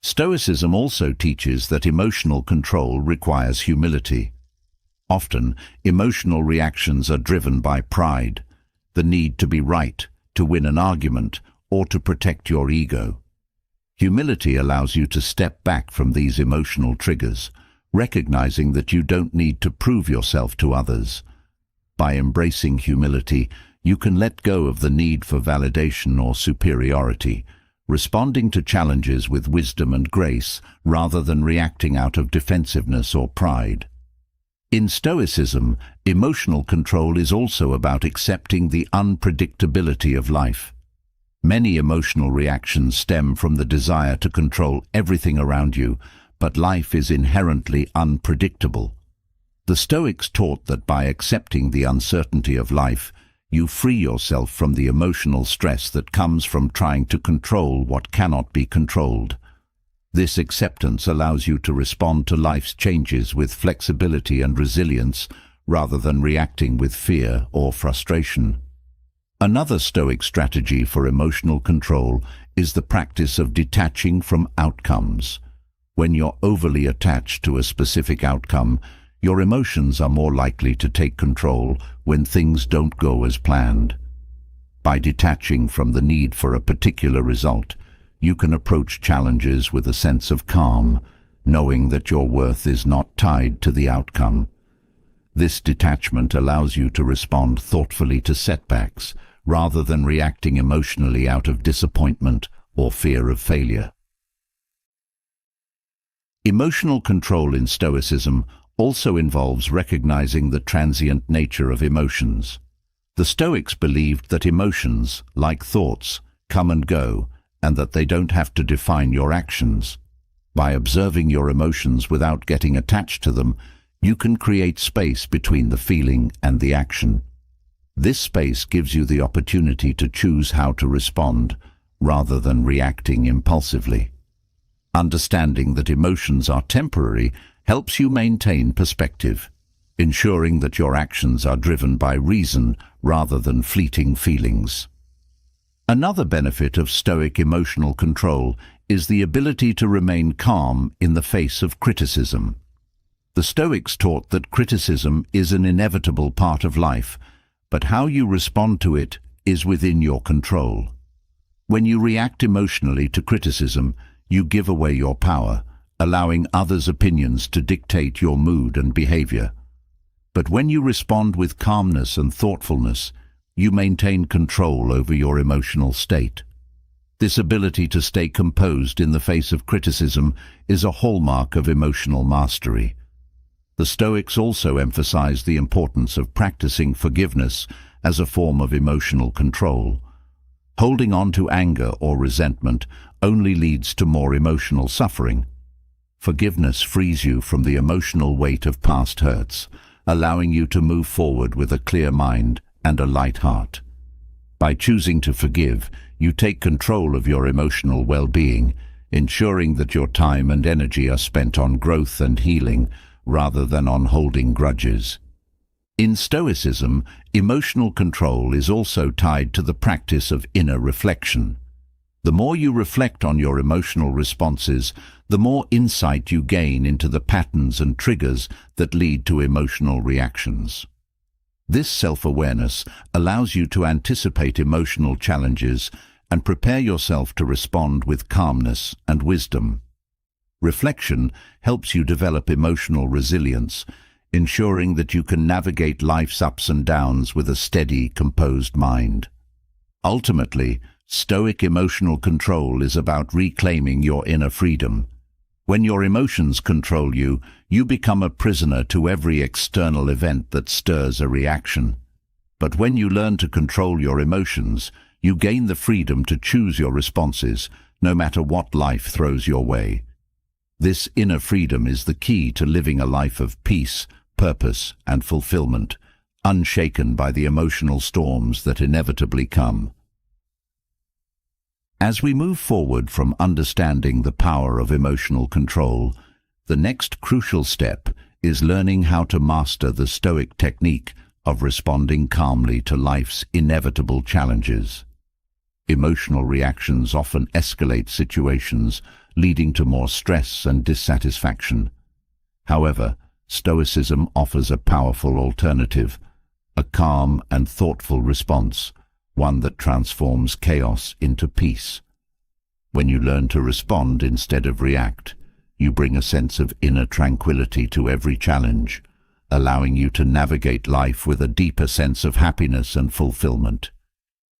Stoicism also teaches that emotional control requires humility. Often, emotional reactions are driven by pride, the need to be right, to win an argument, or to protect your ego. Humility allows you to step back from these emotional triggers, recognizing that you don't need to prove yourself to others. By embracing humility, you can let go of the need for validation or superiority, responding to challenges with wisdom and grace rather than reacting out of defensiveness or pride. In Stoicism, emotional control is also about accepting the unpredictability of life. Many emotional reactions stem from the desire to control everything around you, but life is inherently unpredictable. The Stoics taught that by accepting the uncertainty of life, you free yourself from the emotional stress that comes from trying to control what cannot be controlled. This acceptance allows you to respond to life's changes with flexibility and resilience, rather than reacting with fear or frustration. Another Stoic strategy for emotional control is the practice of detaching from outcomes. When you're overly attached to a specific outcome, your emotions are more likely to take control when things don't go as planned. By detaching from the need for a particular result, you can approach challenges with a sense of calm, knowing that your worth is not tied to the outcome. This detachment allows you to respond thoughtfully to setbacks, rather than reacting emotionally out of disappointment or fear of failure. Emotional control in Stoicism also involves recognizing the transient nature of emotions. The Stoics believed that emotions, like thoughts, come and go, and that they don't have to define your actions. By observing your emotions without getting attached to them, you can create space between the feeling and the action. This space gives you the opportunity to choose how to respond, rather than reacting impulsively. Understanding that emotions are temporary helps you maintain perspective, ensuring that your actions are driven by reason rather than fleeting feelings. Another benefit of Stoic emotional control is the ability to remain calm in the face of criticism. The Stoics taught that criticism is an inevitable part of life, but how you respond to it is within your control. When you react emotionally to criticism, you give away your power, allowing others' opinions to dictate your mood and behavior. But when you respond with calmness and thoughtfulness, you maintain control over your emotional state. This ability to stay composed in the face of criticism is a hallmark of emotional mastery. The Stoics also emphasize the importance of practicing forgiveness as a form of emotional control. Holding on to anger or resentment only leads to more emotional suffering. Forgiveness frees you from the emotional weight of past hurts, allowing you to move forward with a clear mind and a light heart. By choosing to forgive, you take control of your emotional well-being, ensuring that your time and energy are spent on growth and healing rather than on holding grudges. In Stoicism, emotional control is also tied to the practice of inner reflection. The more you reflect on your emotional responses, the more insight you gain into the patterns and triggers that lead to emotional reactions. This self-awareness allows you to anticipate emotional challenges and prepare yourself to respond with calmness and wisdom. Reflection helps you develop emotional resilience, ensuring that you can navigate life's ups and downs with a steady, composed mind. Ultimately, Stoic emotional control is about reclaiming your inner freedom. When your emotions control you, you become a prisoner to every external event that stirs a reaction. But when you learn to control your emotions, you gain the freedom to choose your responses, no matter what life throws your way. This inner freedom is the key to living a life of peace, purpose, and fulfillment, unshaken by the emotional storms that inevitably come. As we move forward from understanding the power of emotional control, the next crucial step is learning how to master the Stoic technique of responding calmly to life's inevitable challenges. Emotional reactions often escalate situations, leading to more stress and dissatisfaction. However, Stoicism offers a powerful alternative, a calm and thoughtful response, one that transforms chaos into peace. When you learn to respond instead of react, you bring a sense of inner tranquility to every challenge, allowing you to navigate life with a deeper sense of happiness and fulfillment.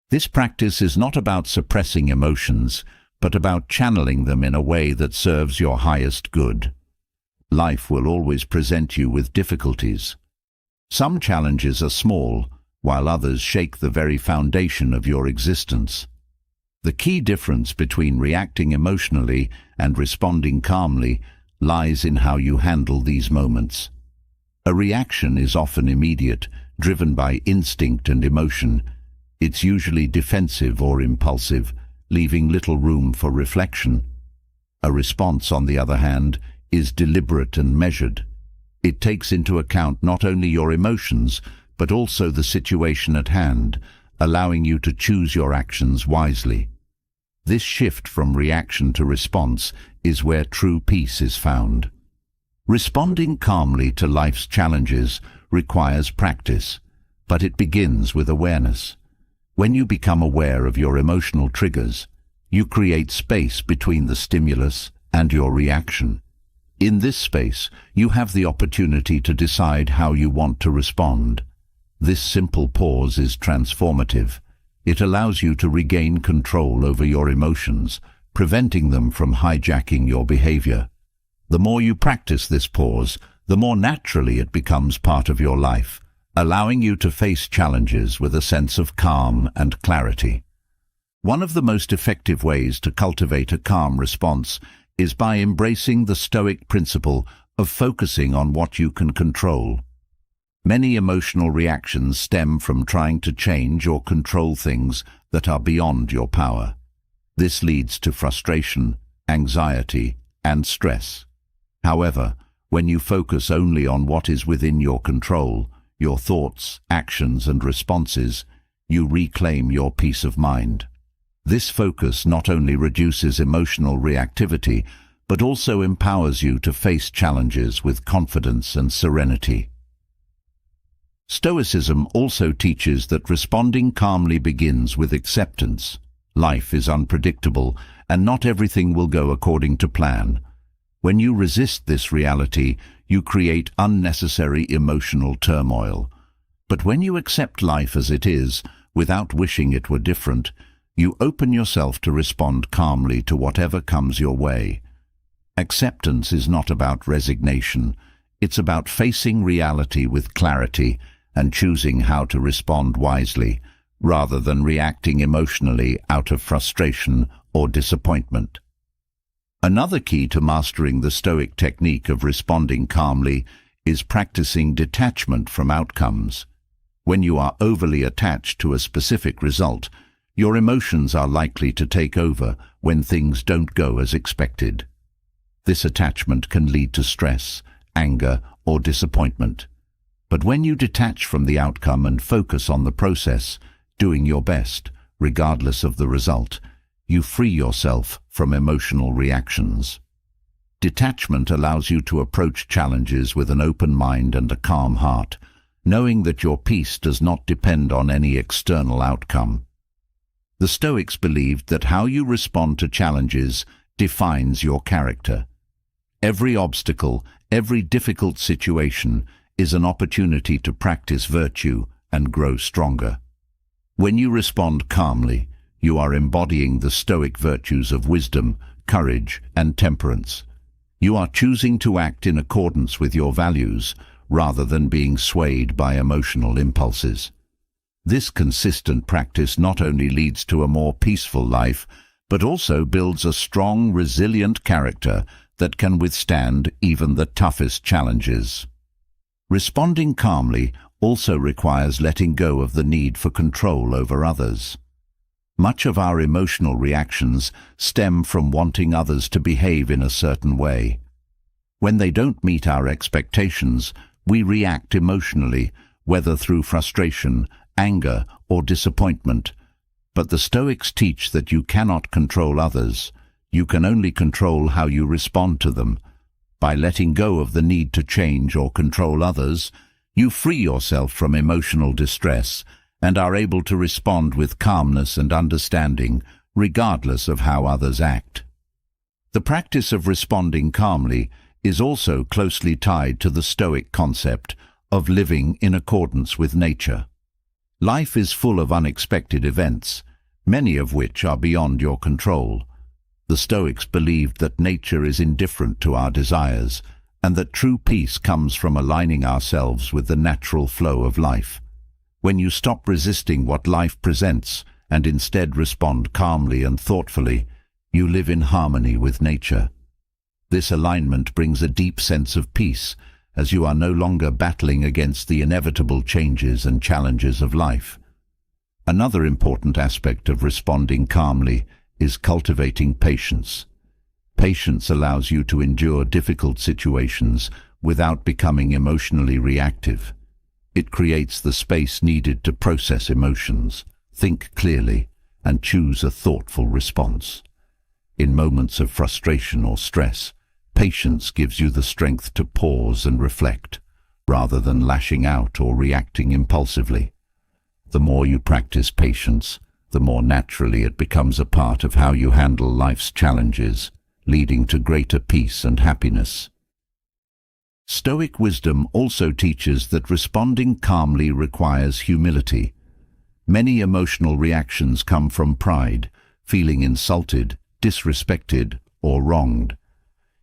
This practice is not about suppressing emotions, but about channeling them in a way that serves your highest good. Life will always present you with difficulties. Some challenges are small, while others shake the very foundation of your existence. The key difference between reacting emotionally and responding calmly lies in how you handle these moments. A reaction is often immediate, driven by instinct and emotion. It's usually defensive or impulsive, leaving little room for reflection. A response, on the other hand, is deliberate and measured. It takes into account not only your emotions, but also the situation at hand, allowing you to choose your actions wisely. This shift from reaction to response is where true peace is found. Responding calmly to life's challenges requires practice, but it begins with awareness. When you become aware of your emotional triggers, you create space between the stimulus and your reaction. In this space, you have the opportunity to decide how you want to respond. This simple pause is transformative. It allows you to regain control over your emotions, preventing them from hijacking your behavior. The more you practice this pause, the more naturally it becomes part of your life, allowing you to face challenges with a sense of calm and clarity. One of the most effective ways to cultivate a calm response is by embracing the Stoic principle of focusing on what you can control. Many emotional reactions stem from trying to change or control things that are beyond your power. This leads to frustration, anxiety, and stress. However, when you focus only on what is within your control, your thoughts, actions, and responses, you reclaim your peace of mind. This focus not only reduces emotional reactivity, but also empowers you to face challenges with confidence and serenity. Stoicism also teaches that responding calmly begins with acceptance. Life is unpredictable, and not everything will go according to plan. When you resist this reality, you create unnecessary emotional turmoil. But when you accept life as it is, without wishing it were different, you open yourself to respond calmly to whatever comes your way. Acceptance is not about resignation. It's about facing reality with clarity and choosing how to respond wisely, rather than reacting emotionally out of frustration or disappointment. Another key to mastering the Stoic technique of responding calmly is practicing detachment from outcomes. When you are overly attached to a specific result, your emotions are likely to take over when things don't go as expected. This attachment can lead to stress, anger, or disappointment. But when you detach from the outcome and focus on the process, doing your best, regardless of the result, you free yourself from emotional reactions. Detachment allows you to approach challenges with an open mind and a calm heart, knowing that your peace does not depend on any external outcome. The Stoics believed that how you respond to challenges defines your character. Every obstacle, every difficult situation is an opportunity to practice virtue and grow stronger. When you respond calmly, you are embodying the Stoic virtues of wisdom, courage, and temperance. You are choosing to act in accordance with your values rather than being swayed by emotional impulses. This consistent practice not only leads to a more peaceful life, but also builds a strong, resilient character that can withstand even the toughest challenges. Responding calmly also requires letting go of the need for control over others. Much of our emotional reactions stem from wanting others to behave in a certain way. When they don't meet our expectations, we react emotionally, whether through frustration, anger, or disappointment. But the Stoics teach that you cannot control others. You can only control how you respond to them. By letting go of the need to change or control others, you free yourself from emotional distress and are able to respond with calmness and understanding, regardless of how others act. The practice of responding calmly is also closely tied to the Stoic concept of living in accordance with nature. Life is full of unexpected events, many of which are beyond your control. The Stoics believed that nature is indifferent to our desires, and that true peace comes from aligning ourselves with the natural flow of life. When you stop resisting what life presents and instead respond calmly and thoughtfully, you live in harmony with nature. This alignment brings a deep sense of peace, as you are no longer battling against the inevitable changes and challenges of life. Another important aspect of responding calmly is cultivating patience. Patience allows you to endure difficult situations without becoming emotionally reactive. It creates the space needed to process emotions, think clearly, and choose a thoughtful response. In moments of frustration or stress, patience gives you the strength to pause and reflect, rather than lashing out or reacting impulsively. The more you practice patience, the more naturally it becomes a part of how you handle life's challenges, leading to greater peace and happiness. Stoic wisdom also teaches that responding calmly requires humility. Many emotional reactions come from pride, feeling insulted, disrespected, or wronged.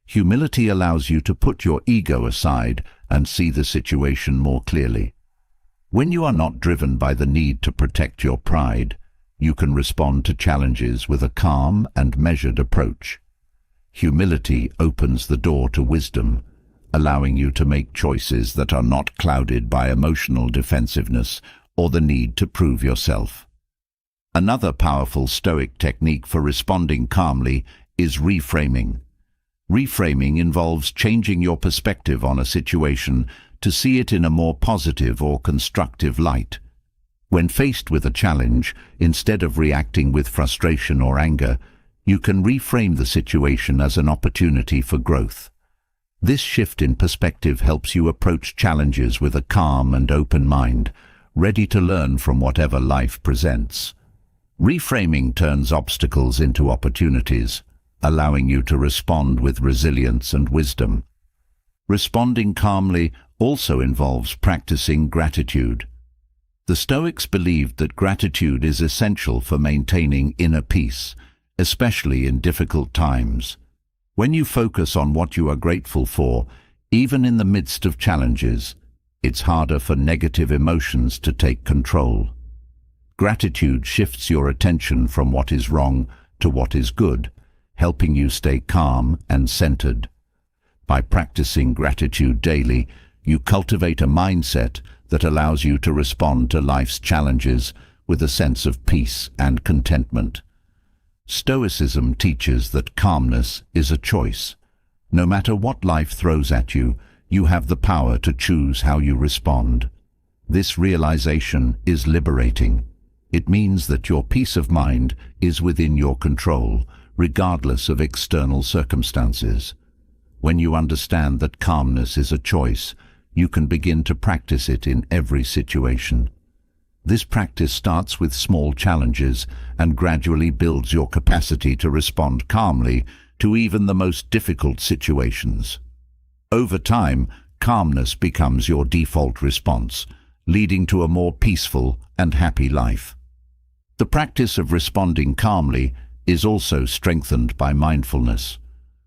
Humility allows you to put your ego aside and see the situation more clearly. When you are not driven by the need to protect your pride, you can respond to challenges with a calm and measured approach. Humility opens the door to wisdom, allowing you to make choices that are not clouded by emotional defensiveness or the need to prove yourself. Another powerful Stoic technique for responding calmly is reframing. Reframing involves changing your perspective on a situation to see it in a more positive or constructive light. When faced with a challenge, instead of reacting with frustration or anger, you can reframe the situation as an opportunity for growth. This shift in perspective helps you approach challenges with a calm and open mind, ready to learn from whatever life presents. Reframing turns obstacles into opportunities, allowing you to respond with resilience and wisdom. Responding calmly also involves practicing gratitude. The Stoics believed that gratitude is essential for maintaining inner peace, especially in difficult times. When you focus on what you are grateful for, even in the midst of challenges, it's harder for negative emotions to take control. Gratitude shifts your attention from what is wrong to what is good, helping you stay calm and centered. By practicing gratitude daily, you cultivate a mindset that allows you to respond to life's challenges with a sense of peace and contentment. Stoicism teaches that calmness is a choice. No matter what life throws at you, you have the power to choose how you respond. This realization is liberating. It means that your peace of mind is within your control, regardless of external circumstances. When you understand that calmness is a choice, you can begin to practice it in every situation. This practice starts with small challenges and gradually builds your capacity to respond calmly to even the most difficult situations. Over time, calmness becomes your default response, leading to a more peaceful and happy life. The practice of responding calmly is also strengthened by mindfulness.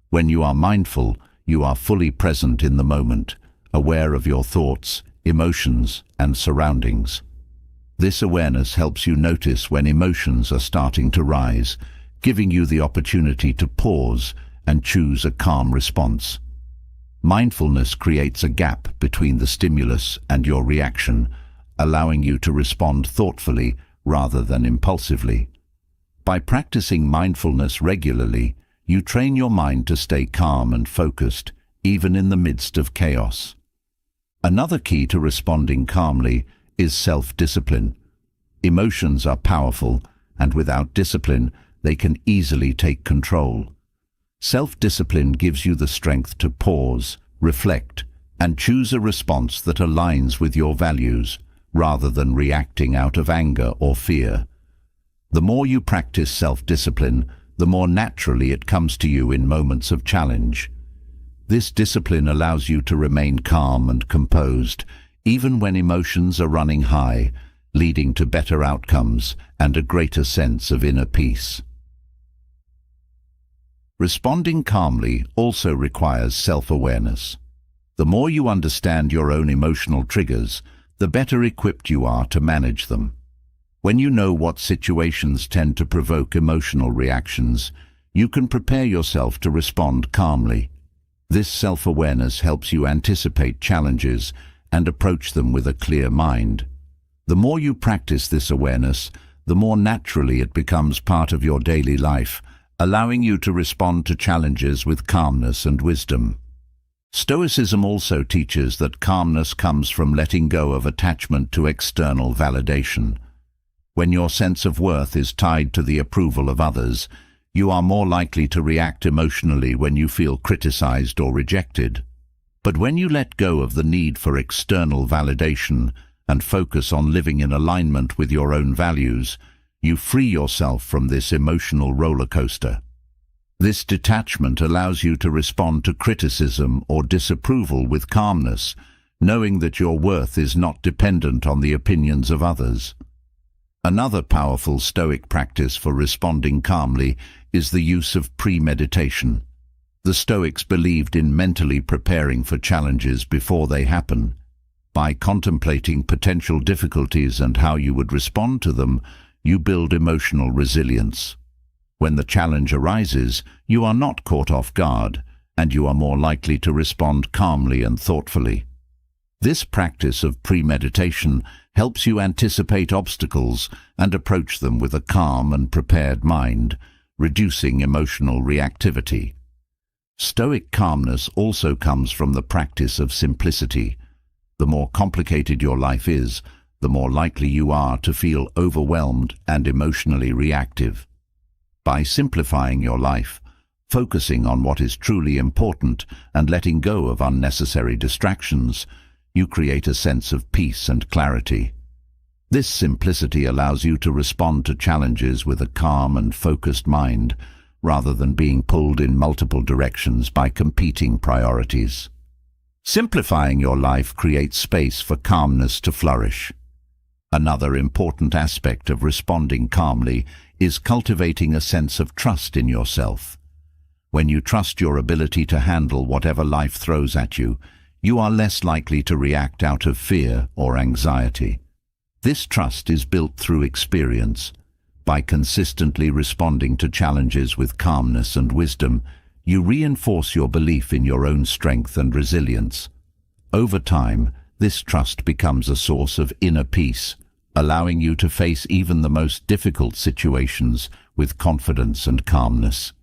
When you are mindful, you are fully present in the moment, aware of your thoughts, emotions, and surroundings. This awareness helps you notice when emotions are starting to rise, giving you the opportunity to pause and choose a calm response. Mindfulness creates a gap between the stimulus and your reaction, allowing you to respond thoughtfully rather than impulsively. By practicing mindfulness regularly, you train your mind to stay calm and focused, even in the midst of chaos. Another key to responding calmly is self-discipline. Emotions are powerful, and without discipline, they can easily take control. Self-discipline gives you the strength to pause, reflect, and choose a response that aligns with your values, rather than reacting out of anger or fear. The more you practice self-discipline, the more naturally it comes to you in moments of challenge. This discipline allows you to remain calm and composed, even when emotions are running high, leading to better outcomes and a greater sense of inner peace. Responding calmly also requires self-awareness. The more you understand your own emotional triggers, the better equipped you are to manage them. When you know what situations tend to provoke emotional reactions, you can prepare yourself to respond calmly. This self-awareness helps you anticipate challenges and approach them with a clear mind. The more you practice this awareness, the more naturally it becomes part of your daily life, allowing you to respond to challenges with calmness and wisdom. Stoicism also teaches that calmness comes from letting go of attachment to external validation. When your sense of worth is tied to the approval of others, you are more likely to react emotionally when you feel criticized or rejected. But when you let go of the need for external validation and focus on living in alignment with your own values, you free yourself from this emotional roller coaster. This detachment allows you to respond to criticism or disapproval with calmness, knowing that your worth is not dependent on the opinions of others. Another powerful Stoic practice for responding calmly is the use of premeditation. The Stoics believed in mentally preparing for challenges before they happen. By contemplating potential difficulties and how you would respond to them, you build emotional resilience. When the challenge arises, you are not caught off guard, and you are more likely to respond calmly and thoughtfully. This practice of premeditation helps you anticipate obstacles and approach them with a calm and prepared mind, reducing emotional reactivity. Stoic calmness also comes from the practice of simplicity. The more complicated your life is, the more likely you are to feel overwhelmed and emotionally reactive. By simplifying your life, focusing on what is truly important and letting go of unnecessary distractions, you create a sense of peace and clarity. This simplicity allows you to respond to challenges with a calm and focused mind, rather than being pulled in multiple directions by competing priorities. Simplifying your life creates space for calmness to flourish. Another important aspect of responding calmly is cultivating a sense of trust in yourself. When you trust your ability to handle whatever life throws at you, you are less likely to react out of fear or anxiety. This trust is built through experience. By consistently responding to challenges with calmness and wisdom, you reinforce your belief in your own strength and resilience. Over time, this trust becomes a source of inner peace, allowing you to face even the most difficult situations with confidence and calmness.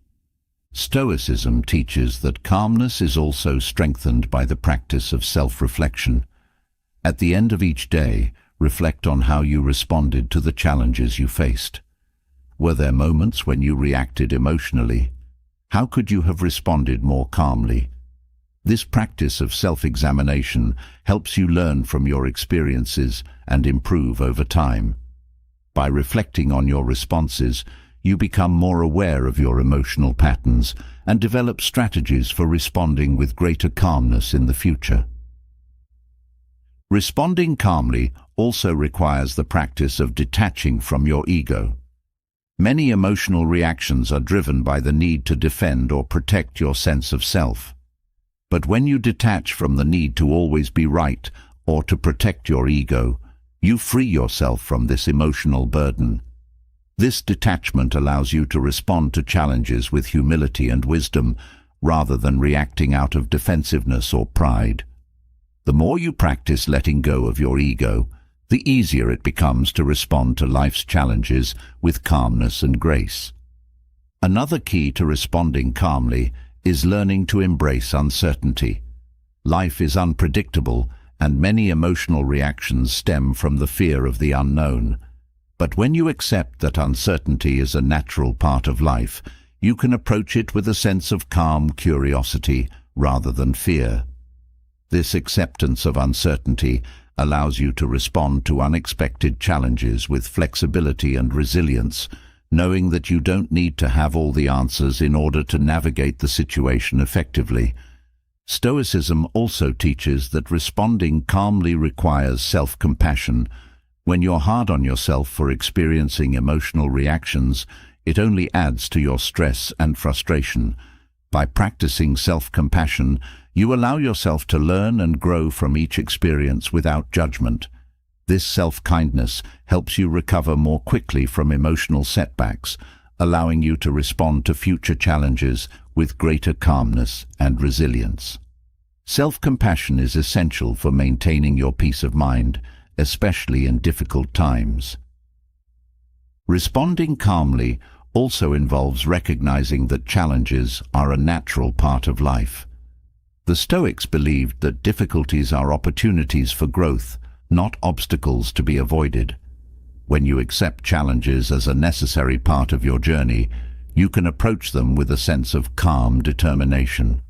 Stoicism teaches that calmness is also strengthened by the practice of self-reflection. At the end of each day, reflect on how you responded to the challenges you faced. Were there moments when you reacted emotionally? How could you have responded more calmly? This practice of self-examination helps you learn from your experiences and improve over time. By reflecting on your responses, you become more aware of your emotional patterns and develop strategies for responding with greater calmness in the future. Responding calmly also requires the practice of detaching from your ego. Many emotional reactions are driven by the need to defend or protect your sense of self. But when you detach from the need to always be right or to protect your ego, you free yourself from this emotional burden. This detachment allows you to respond to challenges with humility and wisdom, rather than reacting out of defensiveness or pride. The more you practice letting go of your ego, the easier it becomes to respond to life's challenges with calmness and grace. Another key to responding calmly is learning to embrace uncertainty. Life is unpredictable, and many emotional reactions stem from the fear of the unknown. But when you accept that uncertainty is a natural part of life, you can approach it with a sense of calm curiosity rather than fear. This acceptance of uncertainty allows you to respond to unexpected challenges with flexibility and resilience, knowing that you don't need to have all the answers in order to navigate the situation effectively. Stoicism also teaches that responding calmly requires self-compassion. When you're hard on yourself for experiencing emotional reactions, it only adds to your stress and frustration. By practicing self-compassion, you allow yourself to learn and grow from each experience without judgment. This self-kindness helps you recover more quickly from emotional setbacks, allowing you to respond to future challenges with greater calmness and resilience. Self-compassion is essential for maintaining your peace of mind, especially in difficult times. Responding calmly also involves recognizing that challenges are a natural part of life. The Stoics believed that difficulties are opportunities for growth, not obstacles to be avoided. When you accept challenges as a necessary part of your journey, you can approach them with a sense of calm determination.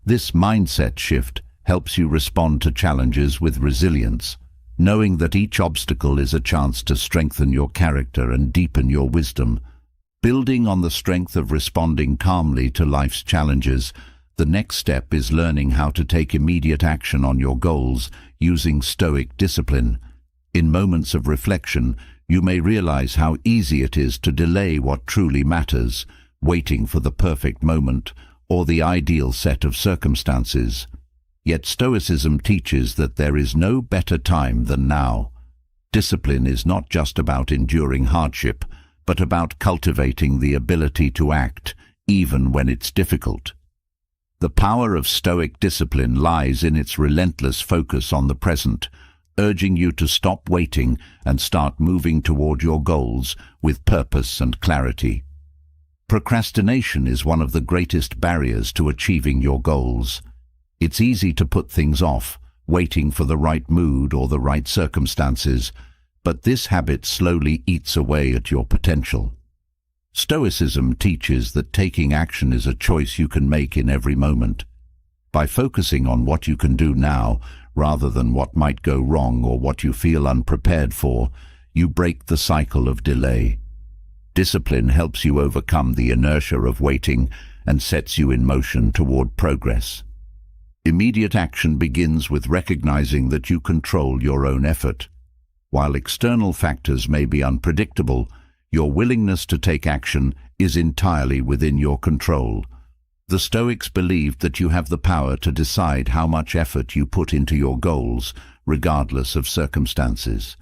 This mindset shift helps you respond to challenges with resilience, knowing that each obstacle is a chance to strengthen your character and deepen your wisdom. Building on the strength of responding calmly to life's challenges, the next step is learning how to take immediate action on your goals using Stoic discipline. In moments of reflection, you may realize how easy it is to delay what truly matters, waiting for the perfect moment or the ideal set of circumstances. Yet Stoicism teaches that there is no better time than now. Discipline is not just about enduring hardship, but about cultivating the ability to act, even when it's difficult. The power of Stoic discipline lies in its relentless focus on the present, urging you to stop waiting and start moving toward your goals with purpose and clarity. Procrastination is one of the greatest barriers to achieving your goals. It's easy to put things off, waiting for the right mood or the right circumstances, but this habit slowly eats away at your potential. Stoicism teaches that taking action is a choice you can make in every moment. By focusing on what you can do now, rather than what might go wrong or what you feel unprepared for, you break the cycle of delay. Discipline helps you overcome the inertia of waiting and sets you in motion toward progress. Immediate action begins with recognizing that you control your own effort. While external factors may be unpredictable, your willingness to take action is entirely within your control. The Stoics believed that you have the power to decide how much effort you put into your goals, regardless of circumstances.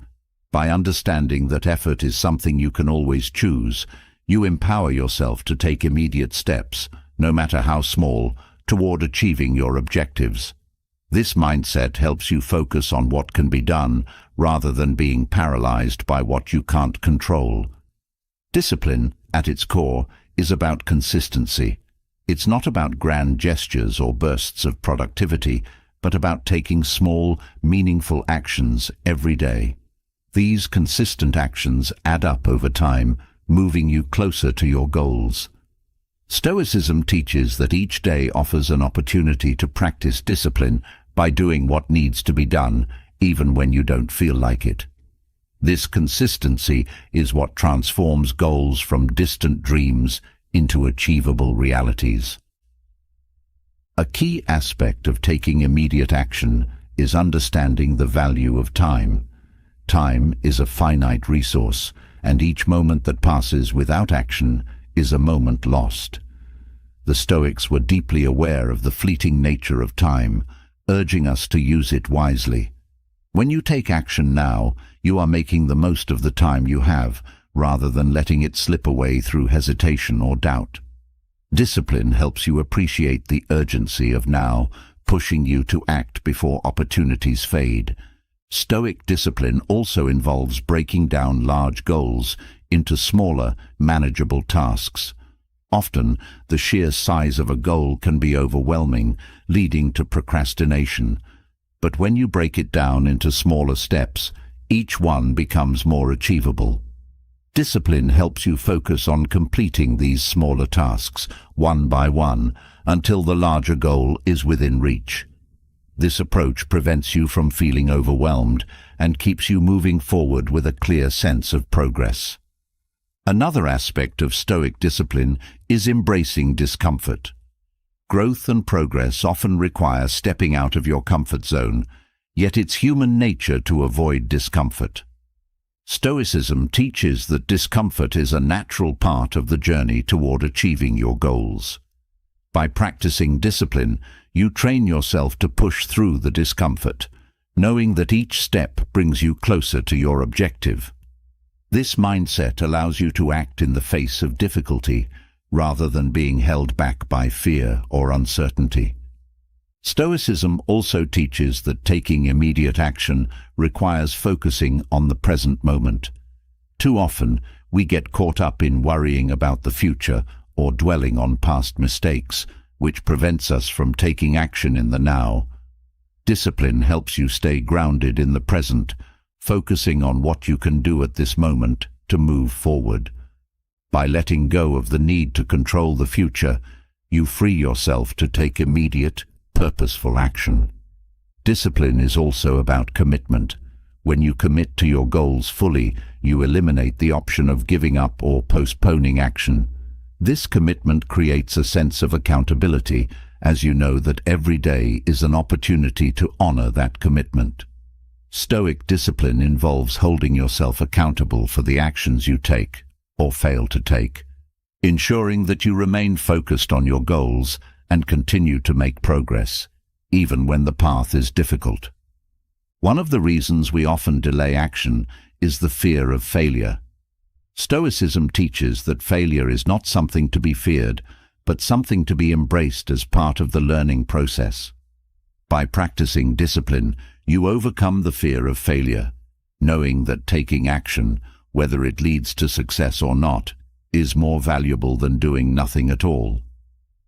By understanding that effort is something you can always choose, you empower yourself to take immediate steps, no matter how small, toward achieving your objectives. This mindset helps you focus on what can be done rather than being paralyzed by what you can't control. Discipline, at its core, is about consistency. It's not about grand gestures or bursts of productivity, but about taking small, meaningful actions every day. These consistent actions add up over time, moving you closer to your goals. Stoicism teaches that each day offers an opportunity to practice discipline by doing what needs to be done, even when you don't feel like it. This consistency is what transforms goals from distant dreams into achievable realities. A key aspect of taking immediate action is understanding the value of time. Time is a finite resource, and each moment that passes without action is a moment lost. The Stoics were deeply aware of the fleeting nature of time, urging us to use it wisely. When you take action now, you are making the most of the time you have, rather than letting it slip away through hesitation or doubt. Discipline helps you appreciate the urgency of now, pushing you to act before opportunities fade. Stoic discipline also involves breaking down large goals into smaller, manageable tasks. Often, the sheer size of a goal can be overwhelming, leading to procrastination. But when you break it down into smaller steps, each one becomes more achievable. Discipline helps you focus on completing these smaller tasks, one by one, until the larger goal is within reach. This approach prevents you from feeling overwhelmed and keeps you moving forward with a clear sense of progress. Another aspect of Stoic discipline is embracing discomfort. Growth and progress often require stepping out of your comfort zone, yet it's human nature to avoid discomfort. Stoicism teaches that discomfort is a natural part of the journey toward achieving your goals. By practicing discipline, you train yourself to push through the discomfort, knowing that each step brings you closer to your objective. This mindset allows you to act in the face of difficulty, rather than being held back by fear or uncertainty. Stoicism also teaches that taking immediate action requires focusing on the present moment. Too often, we get caught up in worrying about the future or dwelling on past mistakes, which prevents us from taking action in the now. Discipline helps you stay grounded in the present, focusing on what you can do at this moment to move forward. By letting go of the need to control the future, you free yourself to take immediate, purposeful action. Discipline is also about commitment. When you commit to your goals fully, you eliminate the option of giving up or postponing action. This commitment creates a sense of accountability, as you know that every day is an opportunity to honor that commitment. Stoic discipline involves holding yourself accountable for the actions you take or fail to take, ensuring that you remain focused on your goals and continue to make progress, even when the path is difficult. One of the reasons we often delay action is the fear of failure. Stoicism teaches that failure is not something to be feared, but something to be embraced as part of the learning process. By practicing discipline, you overcome the fear of failure, knowing that taking action, whether it leads to success or not, is more valuable than doing nothing at all.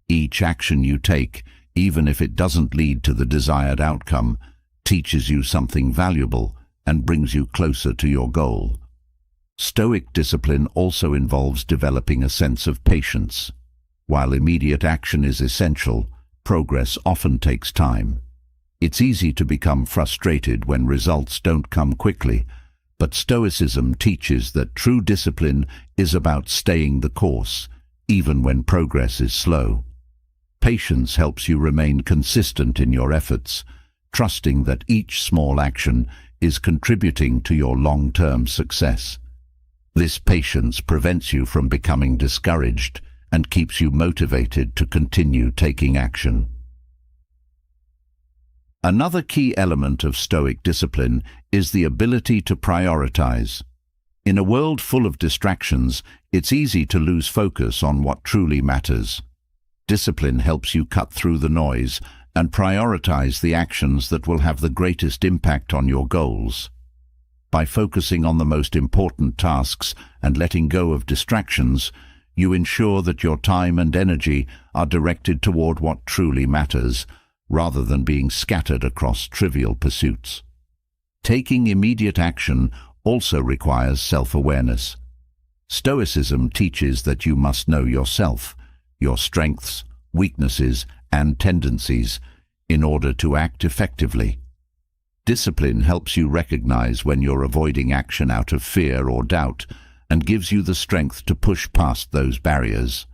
Each action you take, even if it doesn't lead to the desired outcome, teaches you something valuable and brings you closer to your goal. Stoic discipline also involves developing a sense of patience. While immediate action is essential, progress often takes time. It's easy to become frustrated when results don't come quickly, but Stoicism teaches that true discipline is about staying the course, even when progress is slow. Patience helps you remain consistent in your efforts, trusting that each small action is contributing to your long-term success. This patience prevents you from becoming discouraged and keeps you motivated to continue taking action. Another key element of Stoic discipline is the ability to prioritize. In a world full of distractions, it's easy to lose focus on what truly matters. Discipline helps you cut through the noise and prioritize the actions that will have the greatest impact on your goals. By focusing on the most important tasks and letting go of distractions, you ensure that your time and energy are directed toward what truly matters, rather than being scattered across trivial pursuits. Taking immediate action also requires self-awareness. Stoicism teaches that you must know yourself, your strengths, weaknesses, and tendencies in order to act effectively. Discipline helps you recognize when you're avoiding action out of fear or doubt and gives you the strength to push past those barriers.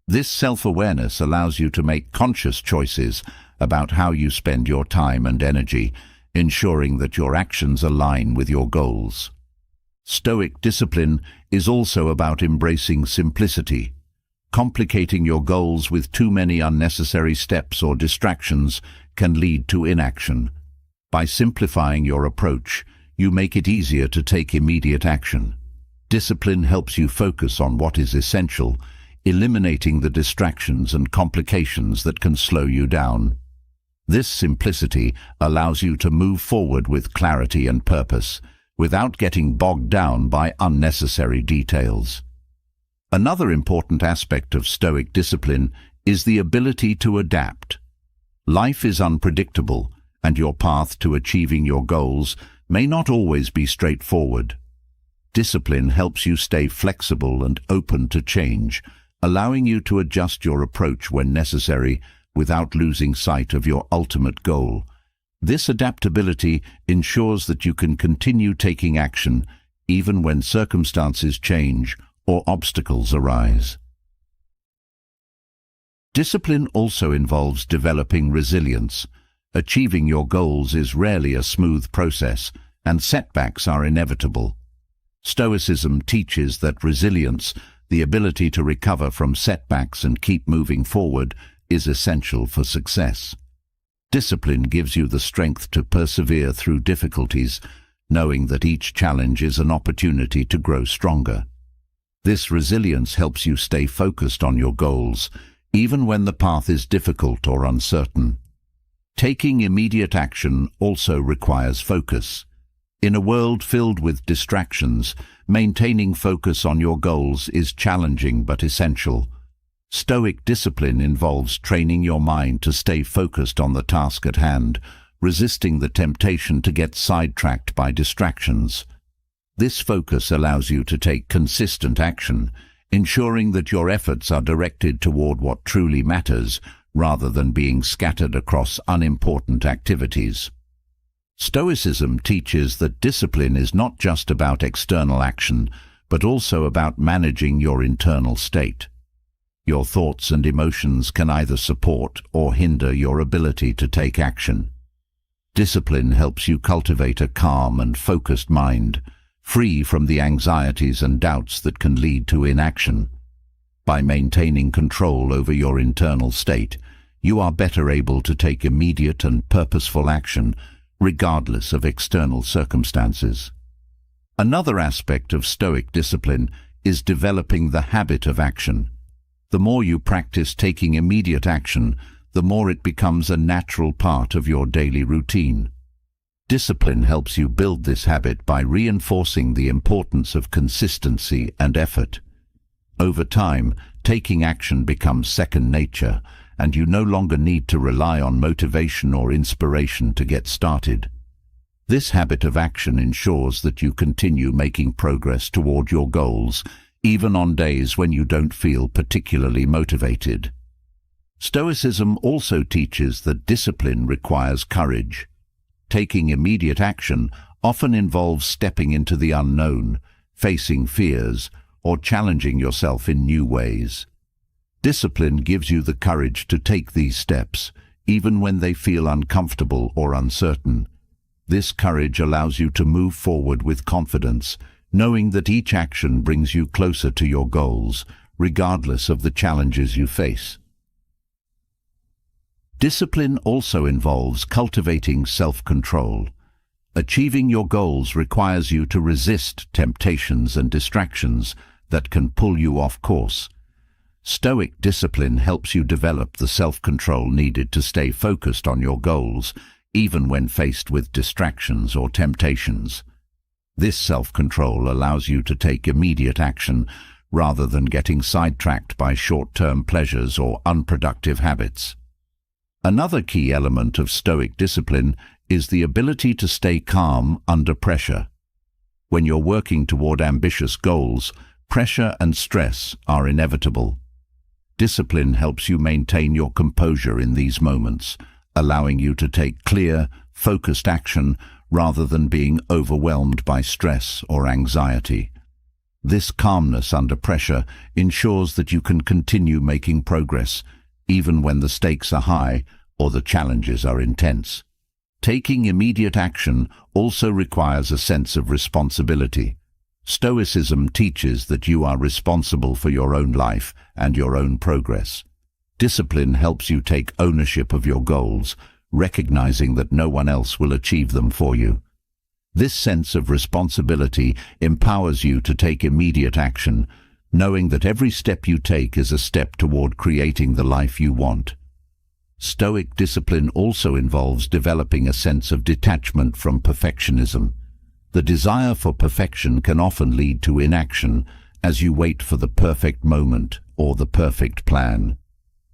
This self-awareness allows you to make conscious choices about how you spend your time and energy, ensuring that your actions align with your goals. Stoic discipline is also about embracing simplicity. Complicating your goals with too many unnecessary steps or distractions can lead to inaction. By simplifying your approach, you make it easier to take immediate action. Discipline helps you focus on what is essential, eliminating the distractions and complications that can slow you down. This simplicity allows you to move forward with clarity and purpose, without getting bogged down by unnecessary details. Another important aspect of Stoic discipline is the ability to adapt. Life is unpredictable, and your path to achieving your goals may not always be straightforward. Discipline helps you stay flexible and open to change, allowing you to adjust your approach when necessary without losing sight of your ultimate goal. This adaptability ensures that you can continue taking action even when circumstances change or obstacles arise. Discipline also involves developing resilience. Achieving your goals is rarely a smooth process, and setbacks are inevitable. Stoicism teaches that resilience, the ability to recover from setbacks and keep moving forward, is essential for success. Discipline gives you the strength to persevere through difficulties, knowing that each challenge is an opportunity to grow stronger. This resilience helps you stay focused on your goals, even when the path is difficult or uncertain. Taking immediate action also requires focus. In a world filled with distractions, maintaining focus on your goals is challenging but essential. Stoic discipline involves training your mind to stay focused on the task at hand, resisting the temptation to get sidetracked by distractions. This focus allows you to take consistent action, ensuring that your efforts are directed toward what truly matters, rather than being scattered across unimportant activities. Stoicism teaches that discipline is not just about external action, but also about managing your internal state. Your thoughts and emotions can either support or hinder your ability to take action. Discipline helps you cultivate a calm and focused mind, free from the anxieties and doubts that can lead to inaction. By maintaining control over your internal state, you are better able to take immediate and purposeful action, regardless of external circumstances. Another aspect of Stoic discipline is developing the habit of action. The more you practice taking immediate action, the more it becomes a natural part of your daily routine. Discipline helps you build this habit by reinforcing the importance of consistency and effort. Over time, taking action becomes second nature, and you no longer need to rely on motivation or inspiration to get started. This habit of action ensures that you continue making progress toward your goals, even on days when you don't feel particularly motivated. Stoicism also teaches that discipline requires courage. Taking immediate action often involves stepping into the unknown, facing fears, or challenging yourself in new ways. Discipline gives you the courage to take these steps, even when they feel uncomfortable or uncertain. This courage allows you to move forward with confidence, knowing that each action brings you closer to your goals, regardless of the challenges you face. Discipline also involves cultivating self-control. Achieving your goals requires you to resist temptations and distractions that can pull you off course. Stoic discipline helps you develop the self-control needed to stay focused on your goals, even when faced with distractions or temptations. This self-control allows you to take immediate action rather than getting sidetracked by short-term pleasures or unproductive habits. Another key element of Stoic discipline is the ability to stay calm under pressure. When you're working toward ambitious goals, pressure and stress are inevitable. Discipline helps you maintain your composure in these moments, allowing you to take clear, focused action rather than being overwhelmed by stress or anxiety. This calmness under pressure ensures that you can continue making progress, even when the stakes are high or the challenges are intense. Taking immediate action also requires a sense of responsibility. Stoicism teaches that you are responsible for your own life and your own progress. Discipline helps you take ownership of your goals, recognizing that no one else will achieve them for you. This sense of responsibility empowers you to take immediate action, knowing that every step you take is a step toward creating the life you want. Stoic discipline also involves developing a sense of detachment from perfectionism. The desire for perfection can often lead to inaction as you wait for the perfect moment or the perfect plan.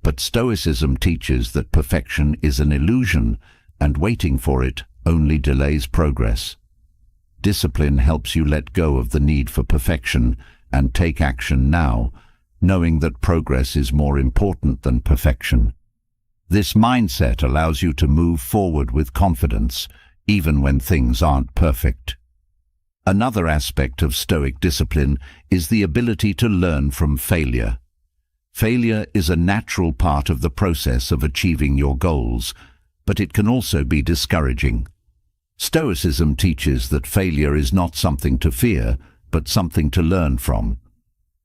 But Stoicism teaches that perfection is an illusion, and waiting for it only delays progress. Discipline helps you let go of the need for perfection and take action now, knowing that progress is more important than perfection. This mindset allows you to move forward with confidence, even when things aren't perfect. Another aspect of Stoic discipline is the ability to learn from failure. Failure is a natural part of the process of achieving your goals, but it can also be discouraging. Stoicism teaches that failure is not something to fear, but something to learn from.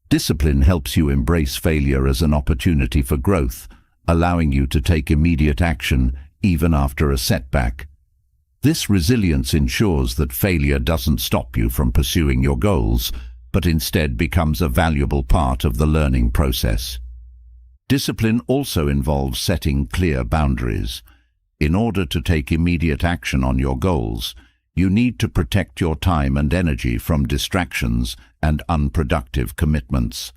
Discipline helps you embrace failure as an opportunity for growth, allowing you to take immediate action even after a setback. This resilience ensures that failure doesn't stop you from pursuing your goals, but instead becomes a valuable part of the learning process. Discipline also involves setting clear boundaries. In order to take immediate action on your goals, you need to protect your time and energy from distractions and unproductive commitments.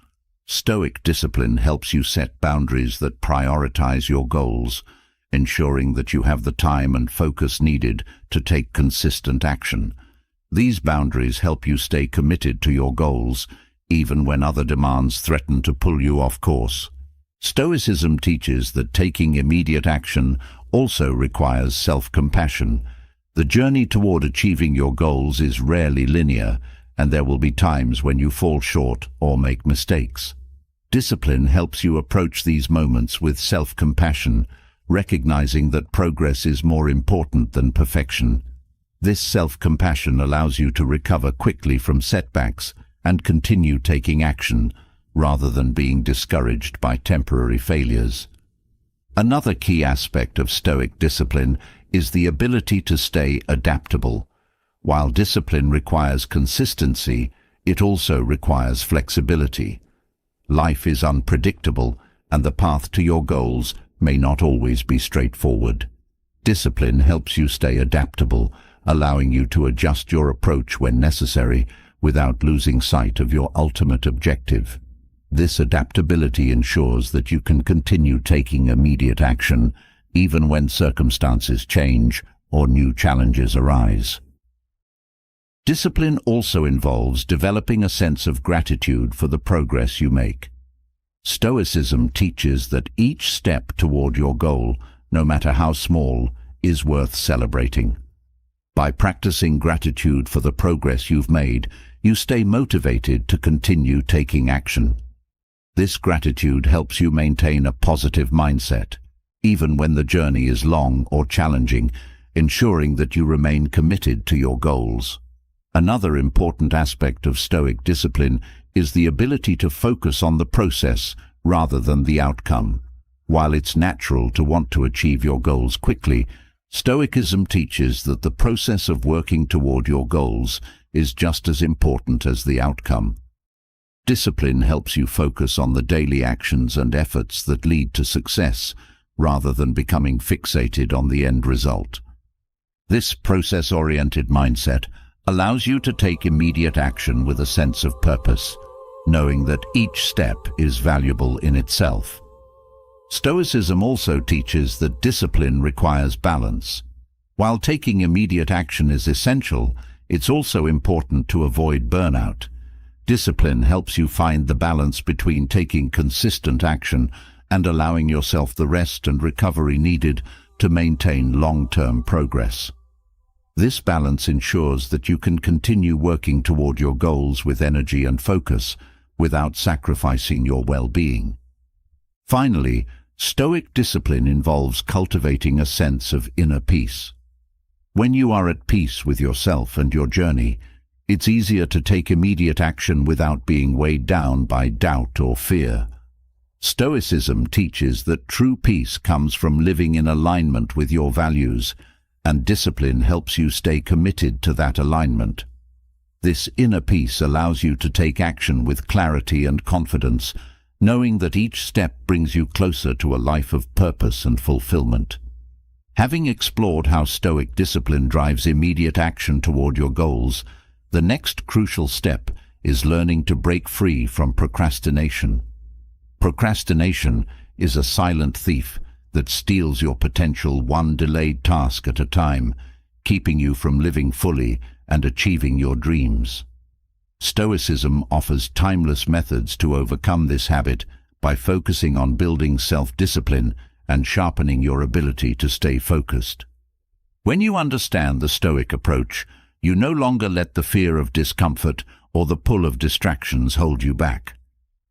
Stoic discipline helps you set boundaries that prioritize your goals, ensuring that you have the time and focus needed to take consistent action. These boundaries help you stay committed to your goals, even when other demands threaten to pull you off course. Stoicism teaches that taking immediate action also requires self-compassion. The journey toward achieving your goals is rarely linear, and there will be times when you fall short or make mistakes. Discipline helps you approach these moments with self-compassion, recognizing that progress is more important than perfection. This self-compassion allows you to recover quickly from setbacks and continue taking action, rather than being discouraged by temporary failures. Another key aspect of Stoic discipline is the ability to stay adaptable. While discipline requires consistency, it also requires flexibility. Life is unpredictable, and the path to your goals may not always be straightforward. Discipline helps you stay adaptable, allowing you to adjust your approach when necessary without losing sight of your ultimate objective. This adaptability ensures that you can continue taking immediate action, even when circumstances change or new challenges arise. Discipline also involves developing a sense of gratitude for the progress you make. Stoicism teaches that each step toward your goal, no matter how small, is worth celebrating. By practicing gratitude for the progress you've made, you stay motivated to continue taking action. This gratitude helps you maintain a positive mindset, even when the journey is long or challenging, ensuring that you remain committed to your goals. Another important aspect of Stoic discipline is the ability to focus on the process rather than the outcome. While it's natural to want to achieve your goals quickly, Stoicism teaches that the process of working toward your goals is just as important as the outcome. Discipline helps you focus on the daily actions and efforts that lead to success, rather than becoming fixated on the end result. This process-oriented mindset allows you to take immediate action with a sense of purpose, knowing that each step is valuable in itself. Stoicism also teaches that discipline requires balance. While taking immediate action is essential, it's also important to avoid burnout. Discipline helps you find the balance between taking consistent action and allowing yourself the rest and recovery needed to maintain long-term progress. This balance ensures that you can continue working toward your goals with energy and focus without sacrificing your well-being. Finally, Stoic discipline involves cultivating a sense of inner peace. When you are at peace with yourself and your journey, it's easier to take immediate action without being weighed down by doubt or fear. Stoicism teaches that true peace comes from living in alignment with your values, and discipline helps you stay committed to that alignment. This inner peace allows you to take action with clarity and confidence, knowing that each step brings you closer to a life of purpose and fulfillment. Having explored how Stoic discipline drives immediate action toward your goals, the next crucial step is learning to break free from procrastination. Procrastination is a silent thief that steals your potential one delayed task at a time, keeping you from living fully and achieving your dreams. Stoicism offers timeless methods to overcome this habit by focusing on building self-discipline and sharpening your ability to stay focused. When you understand the Stoic approach, you no longer let the fear of discomfort or the pull of distractions hold you back.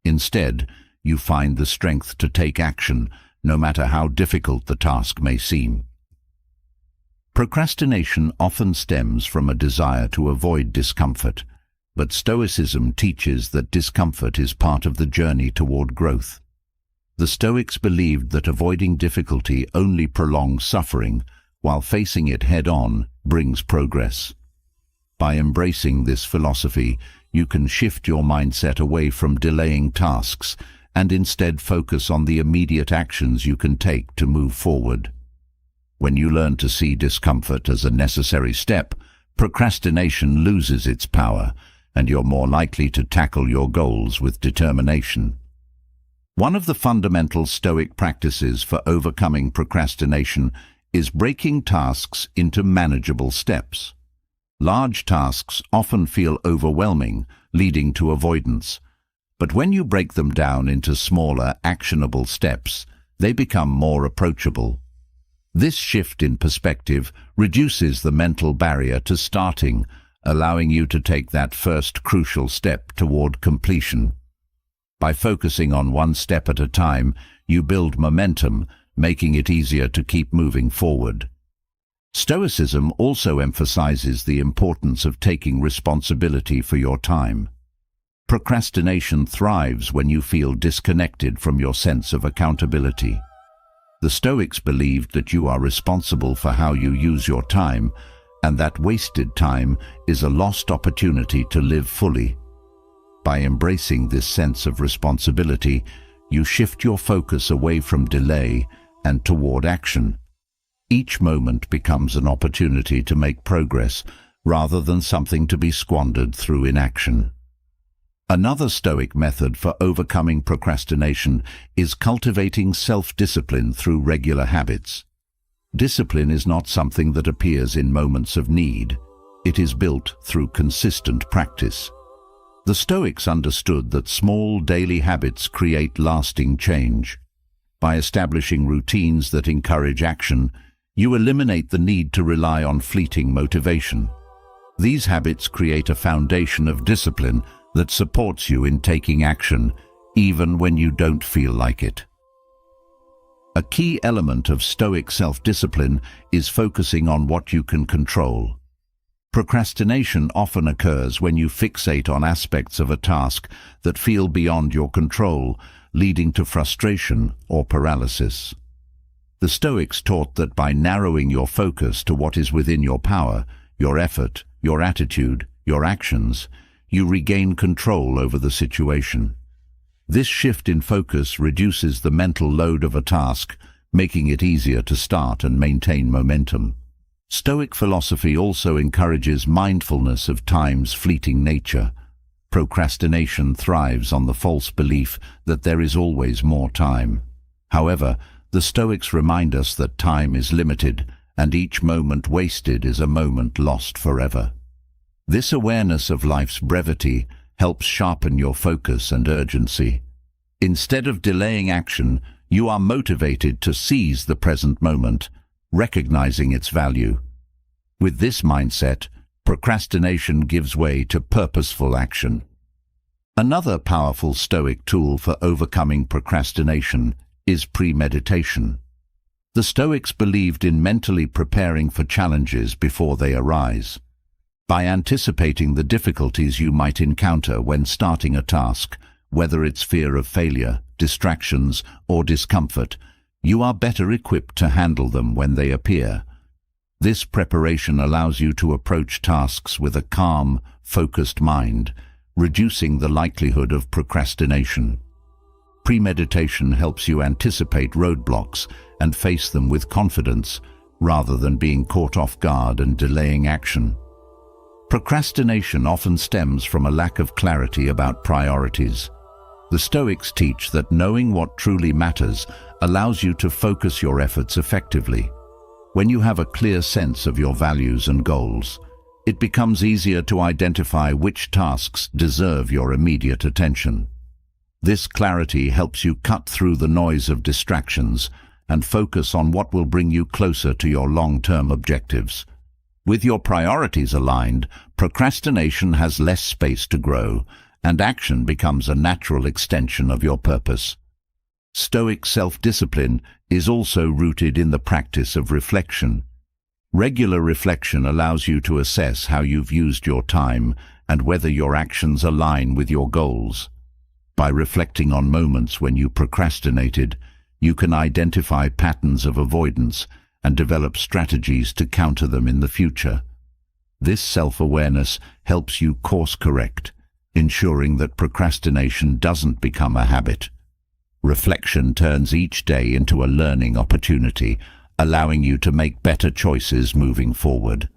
Instead, you find the strength to take action, no matter how difficult the task may seem. Procrastination often stems from a desire to avoid discomfort, but Stoicism teaches that discomfort is part of the journey toward growth. The Stoics believed that avoiding difficulty only prolongs suffering, while facing it head-on brings progress. By embracing this philosophy, you can shift your mindset away from delaying tasks and instead focus on the immediate actions you can take to move forward. When you learn to see discomfort as a necessary step, procrastination loses its power, and you're more likely to tackle your goals with determination. One of the fundamental Stoic practices for overcoming procrastination is breaking tasks into manageable steps. Large tasks often feel overwhelming, leading to avoidance. But when you break them down into smaller, actionable steps, they become more approachable. This shift in perspective reduces the mental barrier to starting, allowing you to take that first crucial step toward completion. By focusing on one step at a time, you build momentum, making it easier to keep moving forward. Stoicism also emphasizes the importance of taking responsibility for your time. Procrastination thrives when you feel disconnected from your sense of accountability. The Stoics believed that you are responsible for how you use your time, and that wasted time is a lost opportunity to live fully. By embracing this sense of responsibility, you shift your focus away from delay and toward action. Each moment becomes an opportunity to make progress rather than something to be squandered through inaction. Another Stoic method for overcoming procrastination is cultivating self-discipline through regular habits. Discipline is not something that appears in moments of need. It is built through consistent practice. The Stoics understood that small daily habits create lasting change. By establishing routines that encourage action, you eliminate the need to rely on fleeting motivation. These habits create a foundation of discipline that supports you in taking action, even when you don't feel like it. A key element of Stoic self-discipline is focusing on what you can control. Procrastination often occurs when you fixate on aspects of a task that feel beyond your control, leading to frustration or paralysis. The Stoics taught that by narrowing your focus to what is within your power, your effort, your attitude, your actions, you regain control over the situation. This shift in focus reduces the mental load of a task, making it easier to start and maintain momentum. Stoic philosophy also encourages mindfulness of time's fleeting nature. Procrastination thrives on the false belief that there is always more time. However, the Stoics remind us that time is limited, and each moment wasted is a moment lost forever. This awareness of life's brevity helps sharpen your focus and urgency. Instead of delaying action, you are motivated to seize the present moment, recognizing its value. With this mindset, procrastination gives way to purposeful action. Another powerful Stoic tool for overcoming procrastination is premeditation. The Stoics believed in mentally preparing for challenges before they arise. By anticipating the difficulties you might encounter when starting a task, whether it's fear of failure, distractions, or discomfort, you are better equipped to handle them when they appear. This preparation allows you to approach tasks with a calm, focused mind, reducing the likelihood of procrastination. Premeditation helps you anticipate roadblocks and face them with confidence, rather than being caught off guard and delaying action. Procrastination often stems from a lack of clarity about priorities. The Stoics teach that knowing what truly matters allows you to focus your efforts effectively. When you have a clear sense of your values and goals, it becomes easier to identify which tasks deserve your immediate attention. This clarity helps you cut through the noise of distractions and focus on what will bring you closer to your long-term objectives. With your priorities aligned, procrastination has less space to grow, and action becomes a natural extension of your purpose. Stoic self-discipline is also rooted in the practice of reflection. Regular reflection allows you to assess how you've used your time and whether your actions align with your goals. By reflecting on moments when you procrastinated, you can identify patterns of avoidance and develop strategies to counter them in the future. This self-awareness helps you course-correct, ensuring that procrastination doesn't become a habit. Reflection turns each day into a learning opportunity, allowing you to make better choices moving forward.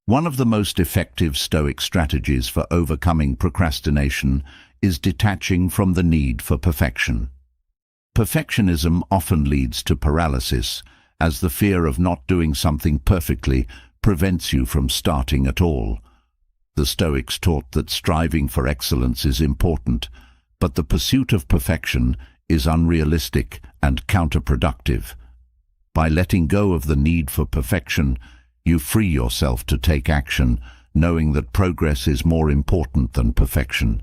One of the most effective Stoic strategies for overcoming procrastination is detaching from the need for perfection. Perfectionism often leads to paralysis, as the fear of not doing something perfectly prevents you from starting at all. The Stoics taught that striving for excellence is important, but the pursuit of perfection is unrealistic and counterproductive. By letting go of the need for perfection, you free yourself to take action, knowing that progress is more important than perfection.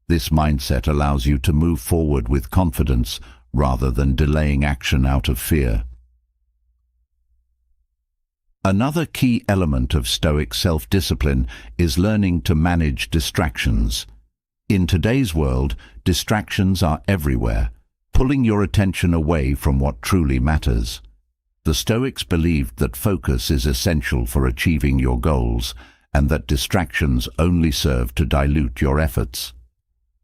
This mindset allows you to move forward with confidence rather than delaying action out of fear. Another key element of Stoic self-discipline is learning to manage distractions. In today's world, distractions are everywhere, pulling your attention away from what truly matters. The Stoics believed that focus is essential for achieving your goals, and that distractions only serve to dilute your efforts.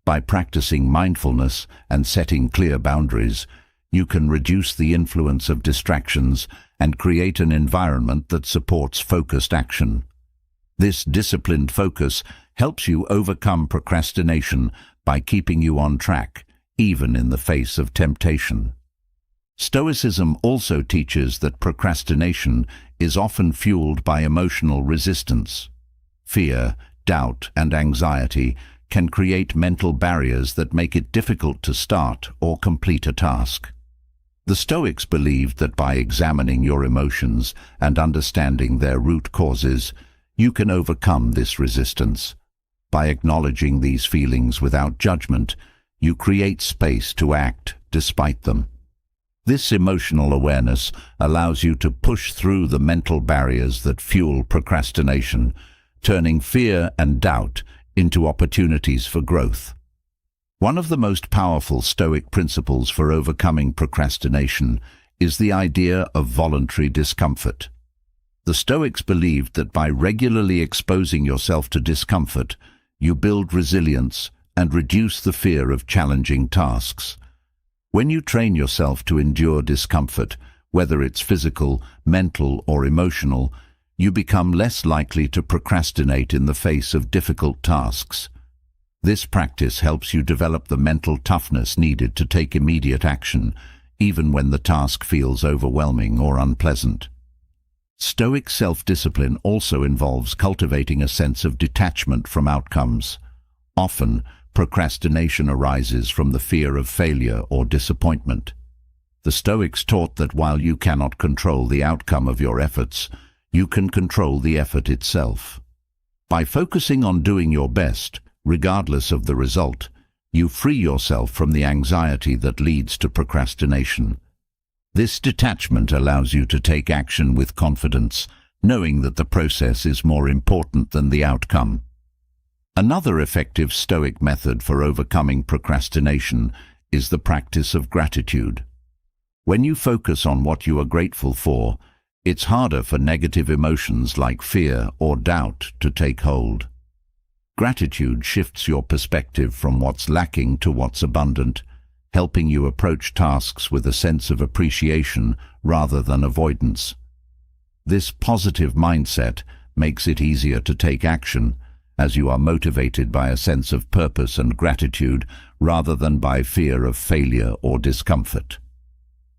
By practicing mindfulness and setting clear boundaries, you can reduce the influence of distractions and create an environment that supports focused action. This disciplined focus helps you overcome procrastination by keeping you on track, even in the face of temptation. Stoicism also teaches that procrastination is often fueled by emotional resistance. Fear, doubt, and anxiety can create mental barriers that make it difficult to start or complete a task. The Stoics believed that by examining your emotions and understanding their root causes, you can overcome this resistance. By acknowledging these feelings without judgment, you create space to act despite them. This emotional awareness allows you to push through the mental barriers that fuel procrastination, turning fear and doubt into opportunities for growth. One of the most powerful Stoic principles for overcoming procrastination is the idea of voluntary discomfort. The Stoics believed that by regularly exposing yourself to discomfort, you build resilience and reduce the fear of challenging tasks. When you train yourself to endure discomfort, whether it's physical, mental, or emotional, you become less likely to procrastinate in the face of difficult tasks. This practice helps you develop the mental toughness needed to take immediate action, even when the task feels overwhelming or unpleasant. Stoic self-discipline also involves cultivating a sense of detachment from outcomes. Often, procrastination arises from the fear of failure or disappointment. The Stoics taught that while you cannot control the outcome of your efforts, you can control the effort itself. By focusing on doing your best, regardless of the result, you free yourself from the anxiety that leads to procrastination. This detachment allows you to take action with confidence, knowing that the process is more important than the outcome. Another effective Stoic method for overcoming procrastination is the practice of gratitude. When you focus on what you are grateful for, it's harder for negative emotions like fear or doubt to take hold. Gratitude shifts your perspective from what's lacking to what's abundant, helping you approach tasks with a sense of appreciation rather than avoidance. This positive mindset makes it easier to take action, as you are motivated by a sense of purpose and gratitude rather than by fear of failure or discomfort.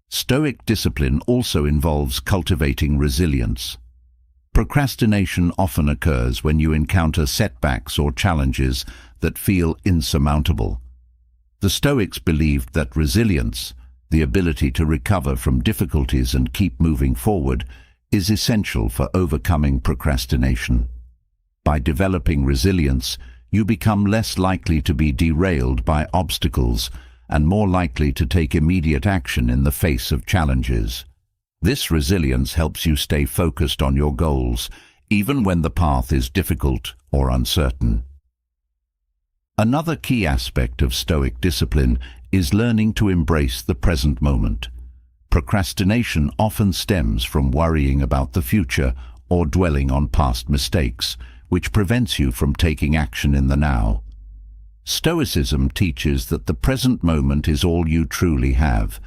Stoic discipline also involves cultivating resilience. Procrastination often occurs when you encounter setbacks or challenges that feel insurmountable. The Stoics believed that resilience, the ability to recover from difficulties and keep moving forward, is essential for overcoming procrastination. By developing resilience, you become less likely to be derailed by obstacles and more likely to take immediate action in the face of challenges. This resilience helps you stay focused on your goals, even when the path is difficult or uncertain. Another key aspect of Stoic discipline is learning to embrace the present moment. Procrastination often stems from worrying about the future or dwelling on past mistakes, which prevents you from taking action in the now. Stoicism teaches that the present moment is all you truly have,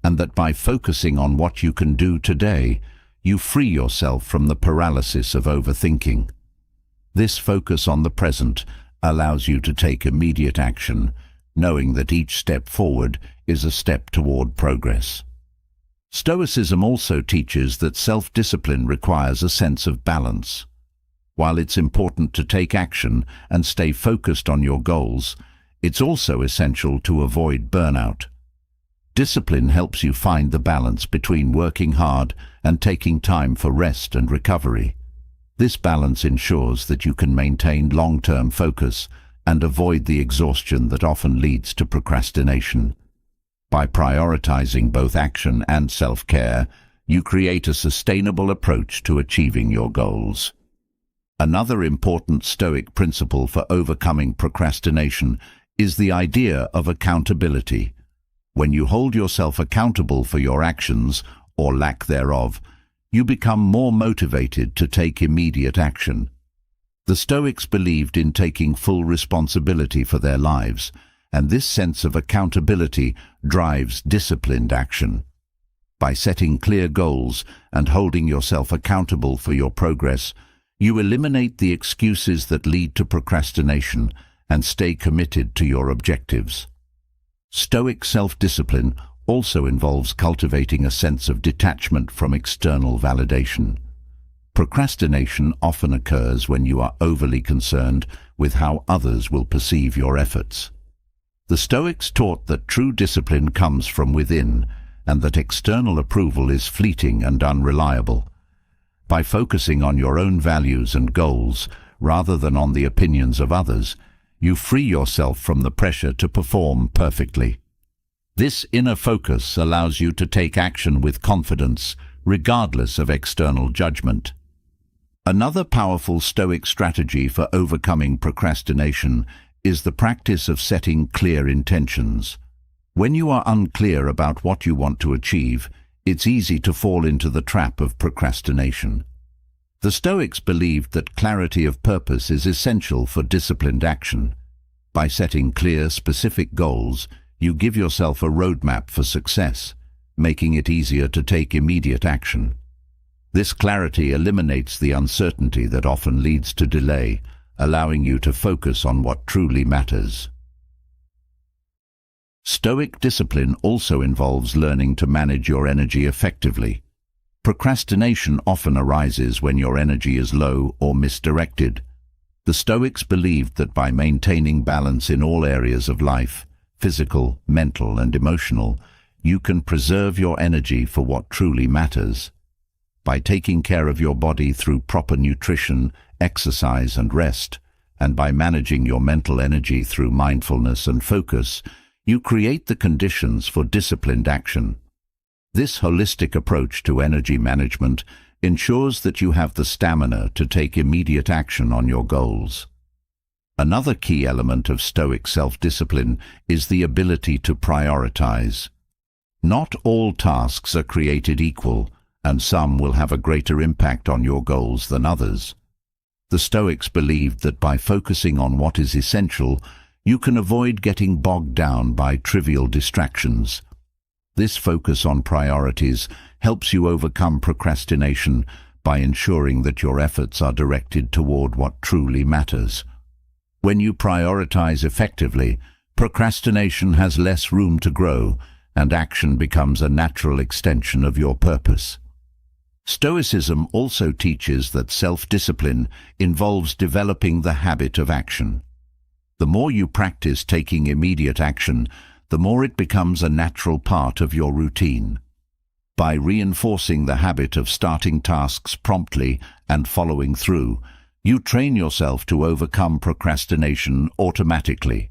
and that by focusing on what you can do today, you free yourself from the paralysis of overthinking. This focus on the present allows you to take immediate action, knowing that each step forward is a step toward progress. Stoicism also teaches that self-discipline requires a sense of balance. While it's important to take action and stay focused on your goals, it's also essential to avoid burnout. Discipline helps you find the balance between working hard and taking time for rest and recovery. This balance ensures that you can maintain long-term focus and avoid the exhaustion that often leads to procrastination. By prioritizing both action and self-care, you create a sustainable approach to achieving your goals. Another important Stoic principle for overcoming procrastination is the idea of accountability. When you hold yourself accountable for your actions, or lack thereof, you become more motivated to take immediate action. The Stoics believed in taking full responsibility for their lives, and this sense of accountability drives disciplined action. By setting clear goals and holding yourself accountable for your progress, you eliminate the excuses that lead to procrastination and stay committed to your objectives. Stoic self-discipline also involves cultivating a sense of detachment from external validation. Procrastination often occurs when you are overly concerned with how others will perceive your efforts. The Stoics taught that true discipline comes from within, and that external approval is fleeting and unreliable. By focusing on your own values and goals, rather than on the opinions of others, you free yourself from the pressure to perform perfectly. This inner focus allows you to take action with confidence, regardless of external judgment. Another powerful Stoic strategy for overcoming procrastination is the practice of setting clear intentions. When you are unclear about what you want to achieve, it's easy to fall into the trap of procrastination. The Stoics believed that clarity of purpose is essential for disciplined action. By setting clear, specific goals, you give yourself a roadmap for success, making it easier to take immediate action. This clarity eliminates the uncertainty that often leads to delay, allowing you to focus on what truly matters. Stoic discipline also involves learning to manage your energy effectively. Procrastination often arises when your energy is low or misdirected. The Stoics believed that by maintaining balance in all areas of life, physical, mental, and emotional, you can preserve your energy for what truly matters. By taking care of your body through proper nutrition, exercise, and rest, and by managing your mental energy through mindfulness and focus, you create the conditions for disciplined action. This holistic approach to energy management ensures that you have the stamina to take immediate action on your goals. Another key element of Stoic self-discipline is the ability to prioritize. Not all tasks are created equal, and some will have a greater impact on your goals than others. The Stoics believed that by focusing on what is essential, you can avoid getting bogged down by trivial distractions. This focus on priorities helps you overcome procrastination by ensuring that your efforts are directed toward what truly matters. When you prioritize effectively, procrastination has less room to grow, and action becomes a natural extension of your purpose. Stoicism also teaches that self-discipline involves developing the habit of action. The more you practice taking immediate action, the more it becomes a natural part of your routine. By reinforcing the habit of starting tasks promptly and following through, you train yourself to overcome procrastination automatically.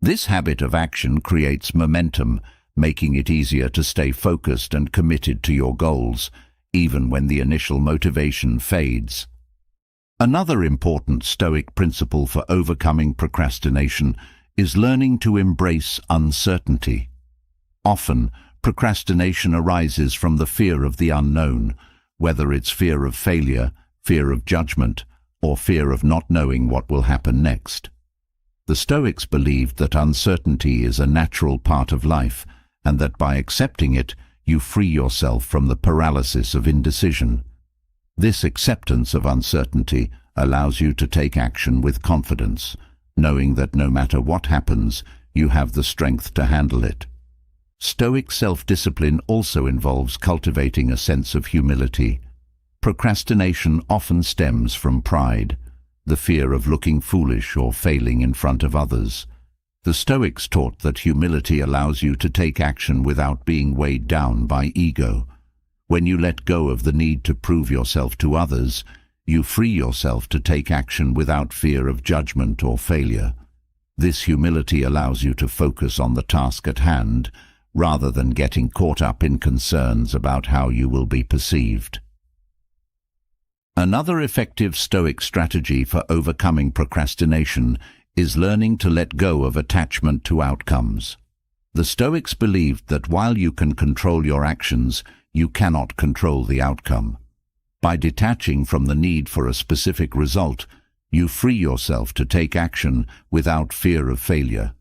This habit of action creates momentum, making it easier to stay focused and committed to your goals, even when the initial motivation fades. Another important Stoic principle for overcoming procrastination is learning to embrace uncertainty. Often, procrastination arises from the fear of the unknown, whether it's fear of failure, fear of judgment, or fear of not knowing what will happen next. The Stoics believed that uncertainty is a natural part of life, and that by accepting it, you free yourself from the paralysis of indecision. This acceptance of uncertainty allows you to take action with confidence, knowing that no matter what happens, you have the strength to handle it. Stoic self-discipline also involves cultivating a sense of humility. Procrastination often stems from pride, the fear of looking foolish or failing in front of others. The Stoics taught that humility allows you to take action without being weighed down by ego. When you let go of the need to prove yourself to others, you free yourself to take action without fear of judgment or failure. This humility allows you to focus on the task at hand, rather than getting caught up in concerns about how you will be perceived. Another effective Stoic strategy for overcoming procrastination is learning to let go of attachment to outcomes. The Stoics believed that while you can control your actions, you cannot control the outcome. By detaching from the need for a specific result, you free yourself to take action without fear of failure.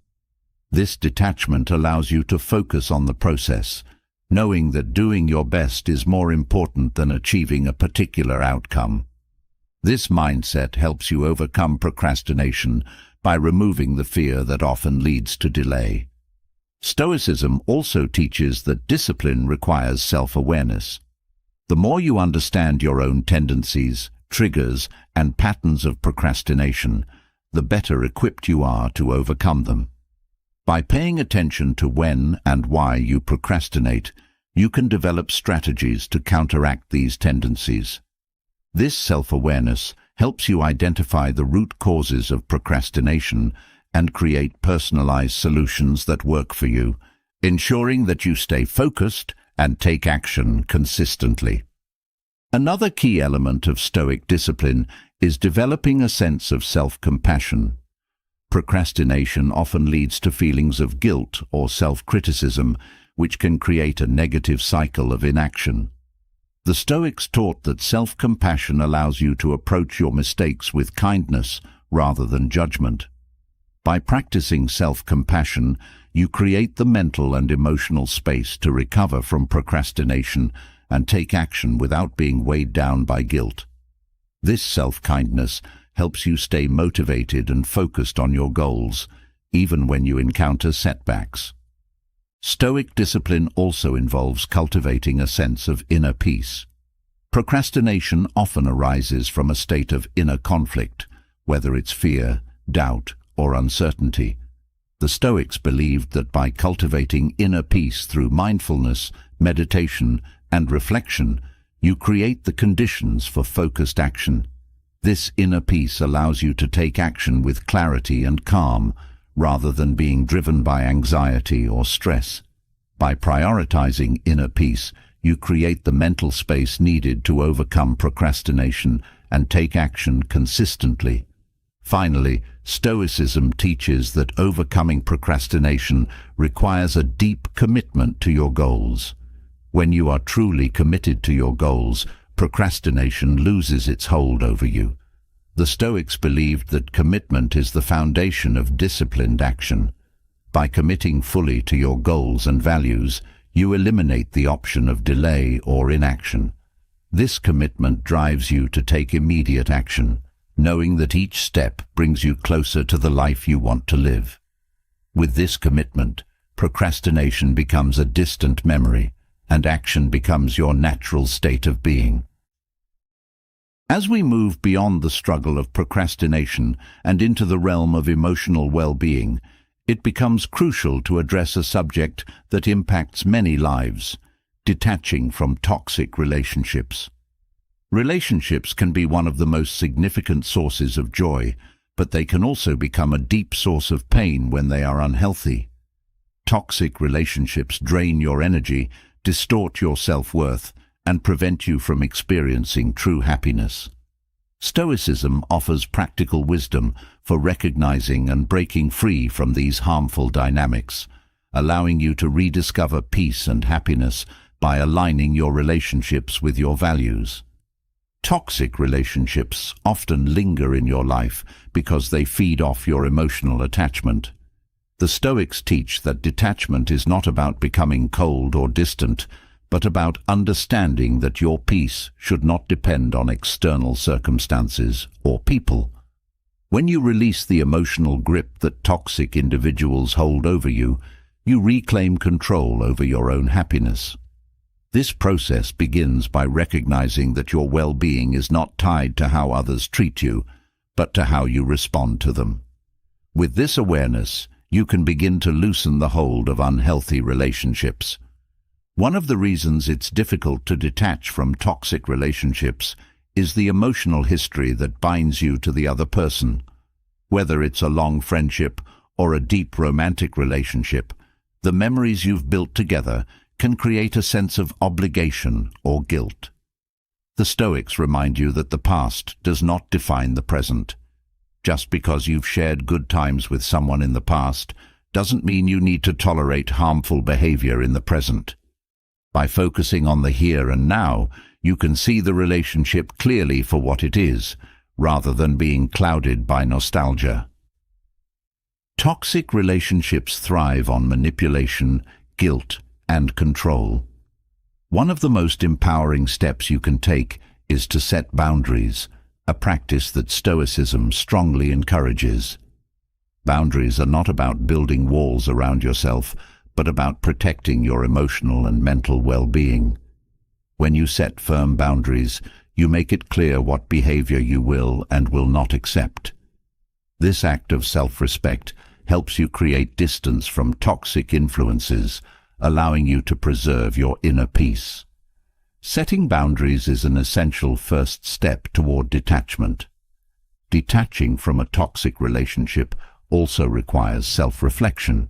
This detachment allows you to focus on the process, knowing that doing your best is more important than achieving a particular outcome. This mindset helps you overcome procrastination by removing the fear that often leads to delay. Stoicism also teaches that discipline requires self-awareness. The more you understand your own tendencies, triggers, and patterns of procrastination, the better equipped you are to overcome them. By paying attention to when and why you procrastinate, you can develop strategies to counteract these tendencies. This self-awareness helps you identify the root causes of procrastination and create personalized solutions that work for you, ensuring that you stay focused and take action consistently. Another key element of Stoic discipline is developing a sense of self-compassion. Procrastination often leads to feelings of guilt or self-criticism, which can create a negative cycle of inaction. The Stoics taught that self-compassion allows you to approach your mistakes with kindness rather than judgment. By practicing self-compassion, you create the mental and emotional space to recover from procrastination and take action without being weighed down by guilt. This self-kindness helps you stay motivated and focused on your goals, even when you encounter setbacks. Stoic discipline also involves cultivating a sense of inner peace. Procrastination often arises from a state of inner conflict, whether it's fear, doubt, or uncertainty. The Stoics believed that by cultivating inner peace through mindfulness, meditation, and reflection, you create the conditions for focused action. This inner peace allows you to take action with clarity and calm, rather than being driven by anxiety or stress. By prioritizing inner peace, you create the mental space needed to overcome procrastination and take action consistently. Finally, Stoicism teaches that overcoming procrastination requires a deep commitment to your goals. When you are truly committed to your goals, procrastination loses its hold over you. The Stoics believed that commitment is the foundation of disciplined action. By committing fully to your goals and values, you eliminate the option of delay or inaction. This commitment drives you to take immediate action, knowing that each step brings you closer to the life you want to live. With this commitment, procrastination becomes a distant memory, and action becomes your natural state of being. As we move beyond the struggle of procrastination and into the realm of emotional well-being, it becomes crucial to address a subject that impacts many lives: detaching from toxic relationships. Relationships can be one of the most significant sources of joy, but they can also become a deep source of pain when they are unhealthy. Toxic relationships drain your energy, distort your self-worth, and prevent you from experiencing true happiness. Stoicism offers practical wisdom for recognizing and breaking free from these harmful dynamics, allowing you to rediscover peace and happiness by aligning your relationships with your values. Toxic relationships often linger in your life because they feed off your emotional attachment. The Stoics teach that detachment is not about becoming cold or distant, but about understanding that your peace should not depend on external circumstances or people. When you release the emotional grip that toxic individuals hold over you, you reclaim control over your own happiness. This process begins by recognizing that your well-being is not tied to how others treat you, but to how you respond to them. With this awareness, you can begin to loosen the hold of unhealthy relationships. One of the reasons it's difficult to detach from toxic relationships is the emotional history that binds you to the other person. Whether it's a long friendship or a deep romantic relationship, the memories you've built together can create a sense of obligation or guilt. The Stoics remind you that the past does not define the present. Just because you've shared good times with someone in the past doesn't mean you need to tolerate harmful behavior in the present. By focusing on the here and now, you can see the relationship clearly for what it is, rather than being clouded by nostalgia. Toxic relationships thrive on manipulation, guilt, and control. One of the most empowering steps you can take is to set boundaries, a practice that Stoicism strongly encourages. Boundaries are not about building walls around yourself, but about protecting your emotional and mental well-being. When you set firm boundaries, you make it clear what behavior you will and will not accept. This act of self-respect helps you create distance from toxic influences, allowing you to preserve your inner peace. Setting boundaries is an essential first step toward detachment. Detaching from a toxic relationship also requires self-reflection.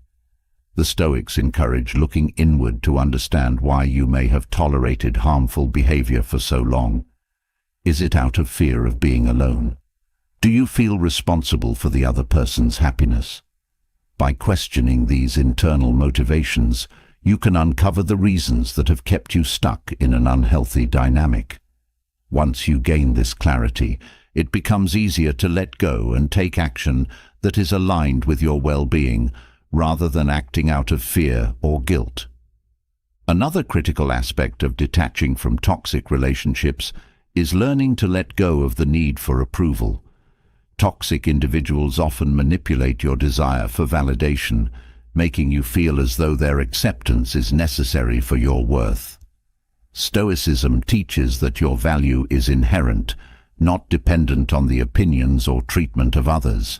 The Stoics encourage looking inward to understand why you may have tolerated harmful behavior for so long. Is it out of fear of being alone? Do you feel responsible for the other person's happiness? By questioning these internal motivations, you can uncover the reasons that have kept you stuck in an unhealthy dynamic. Once you gain this clarity, it becomes easier to let go and take action that is aligned with your well-being, rather than acting out of fear or guilt. Another critical aspect of detaching from toxic relationships is learning to let go of the need for approval. Toxic individuals often manipulate your desire for validation, making you feel as though their acceptance is necessary for your worth. Stoicism teaches that your value is inherent, not dependent on the opinions or treatment of others.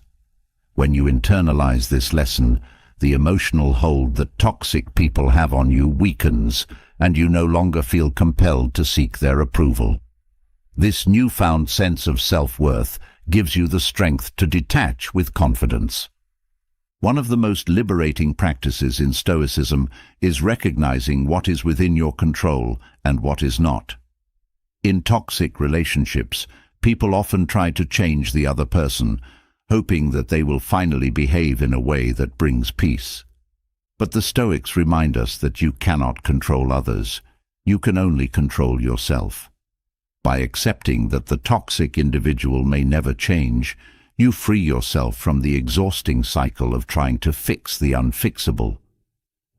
When you internalize this lesson, the emotional hold that toxic people have on you weakens, and you no longer feel compelled to seek their approval. This newfound sense of self-worth gives you the strength to detach with confidence. One of the most liberating practices in Stoicism is recognizing what is within your control and what is not. In toxic relationships, people often try to change the other person, hoping that they will finally behave in a way that brings peace. But the Stoics remind us that you cannot control others. You can only control yourself. By accepting that the toxic individual may never change, you free yourself from the exhausting cycle of trying to fix the unfixable.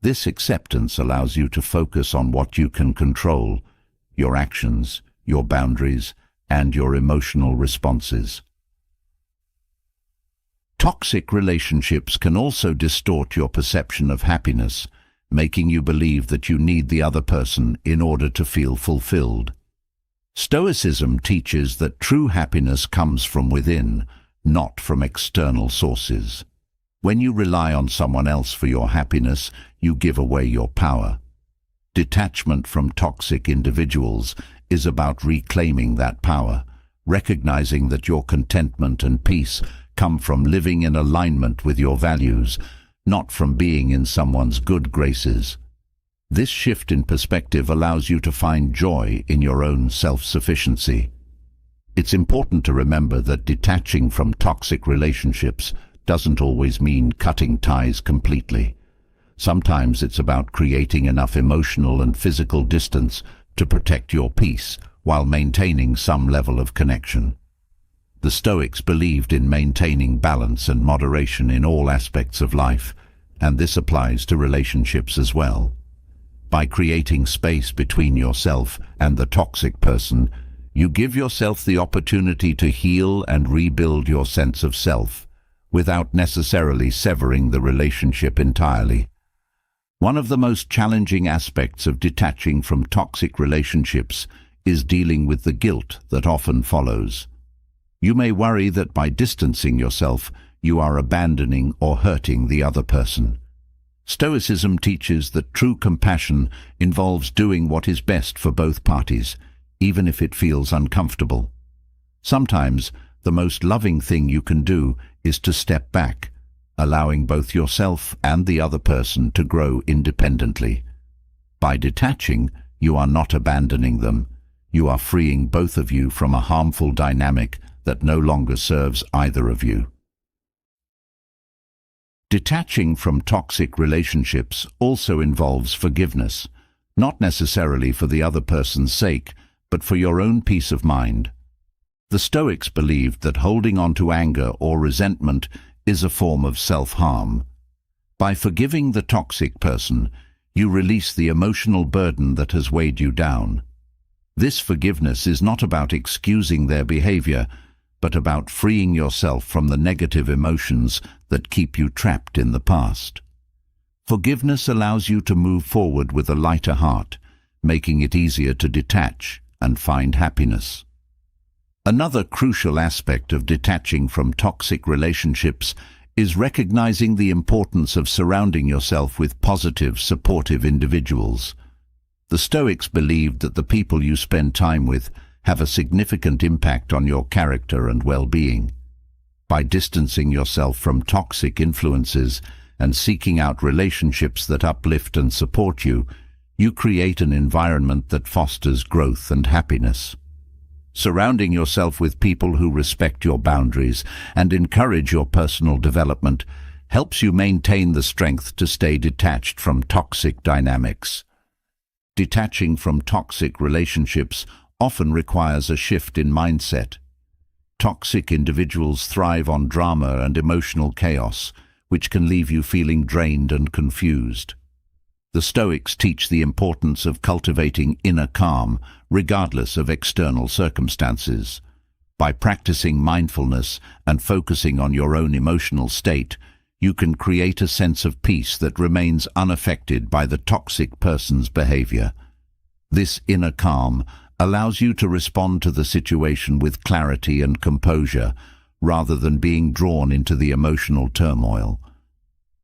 This acceptance allows you to focus on what you can control: your actions, your boundaries, and your emotional responses. Toxic relationships can also distort your perception of happiness, making you believe that you need the other person in order to feel fulfilled. Stoicism teaches that true happiness comes from within, not from external sources. When you rely on someone else for your happiness, you give away your power. Detachment from toxic individuals is about reclaiming that power, recognizing that your contentment and peace come from living in alignment with your values, not from being in someone's good graces. This shift in perspective allows you to find joy in your own self-sufficiency. It's important to remember that detaching from toxic relationships doesn't always mean cutting ties completely. Sometimes it's about creating enough emotional and physical distance to protect your peace while maintaining some level of connection. The Stoics believed in maintaining balance and moderation in all aspects of life, and this applies to relationships as well. By creating space between yourself and the toxic person, you give yourself the opportunity to heal and rebuild your sense of self, without necessarily severing the relationship entirely. One of the most challenging aspects of detaching from toxic relationships is dealing with the guilt that often follows. You may worry that by distancing yourself, you are abandoning or hurting the other person. Stoicism teaches that true compassion involves doing what is best for both parties, even if it feels uncomfortable. Sometimes, the most loving thing you can do is to step back, allowing both yourself and the other person to grow independently. By detaching, you are not abandoning them. You are freeing both of you from a harmful dynamic that no longer serves either of you. Detaching from toxic relationships also involves forgiveness, not necessarily for the other person's sake, but for your own peace of mind. The Stoics believed that holding on to anger or resentment is a form of self-harm. By forgiving the toxic person, you release the emotional burden that has weighed you down. This forgiveness is not about excusing their behavior, but about freeing yourself from the negative emotions that keep you trapped in the past. Forgiveness allows you to move forward with a lighter heart, making it easier to detach and find happiness. Another crucial aspect of detaching from toxic relationships is recognizing the importance of surrounding yourself with positive, supportive individuals. The Stoics believed that the people you spend time with have a significant impact on your character and well-being. By distancing yourself from toxic influences and seeking out relationships that uplift and support you, you create an environment that fosters growth and happiness. Surrounding yourself with people who respect your boundaries and encourage your personal development helps you maintain the strength to stay detached from toxic dynamics. Detaching from toxic relationships often requires a shift in mindset. Toxic individuals thrive on drama and emotional chaos, which can leave you feeling drained and confused. The Stoics teach the importance of cultivating inner calm, regardless of external circumstances. By practicing mindfulness and focusing on your own emotional state, you can create a sense of peace that remains unaffected by the toxic person's behavior. This inner calm allows you to respond to the situation with clarity and composure, rather than being drawn into the emotional turmoil.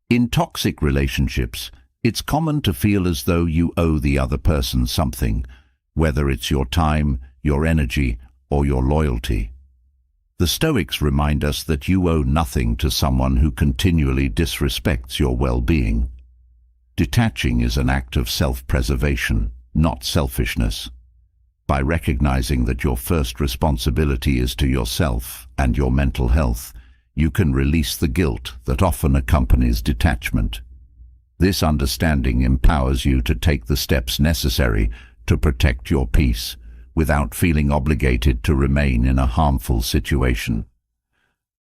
In toxic relationships, it's common to feel as though you owe the other person something, whether it's your time, your energy, or your loyalty. The Stoics remind us that you owe nothing to someone who continually disrespects your well-being. Detaching is an act of self-preservation, not selfishness. By recognizing that your first responsibility is to yourself and your mental health, you can release the guilt that often accompanies detachment. This understanding empowers you to take the steps necessary to protect your peace, without feeling obligated to remain in a harmful situation.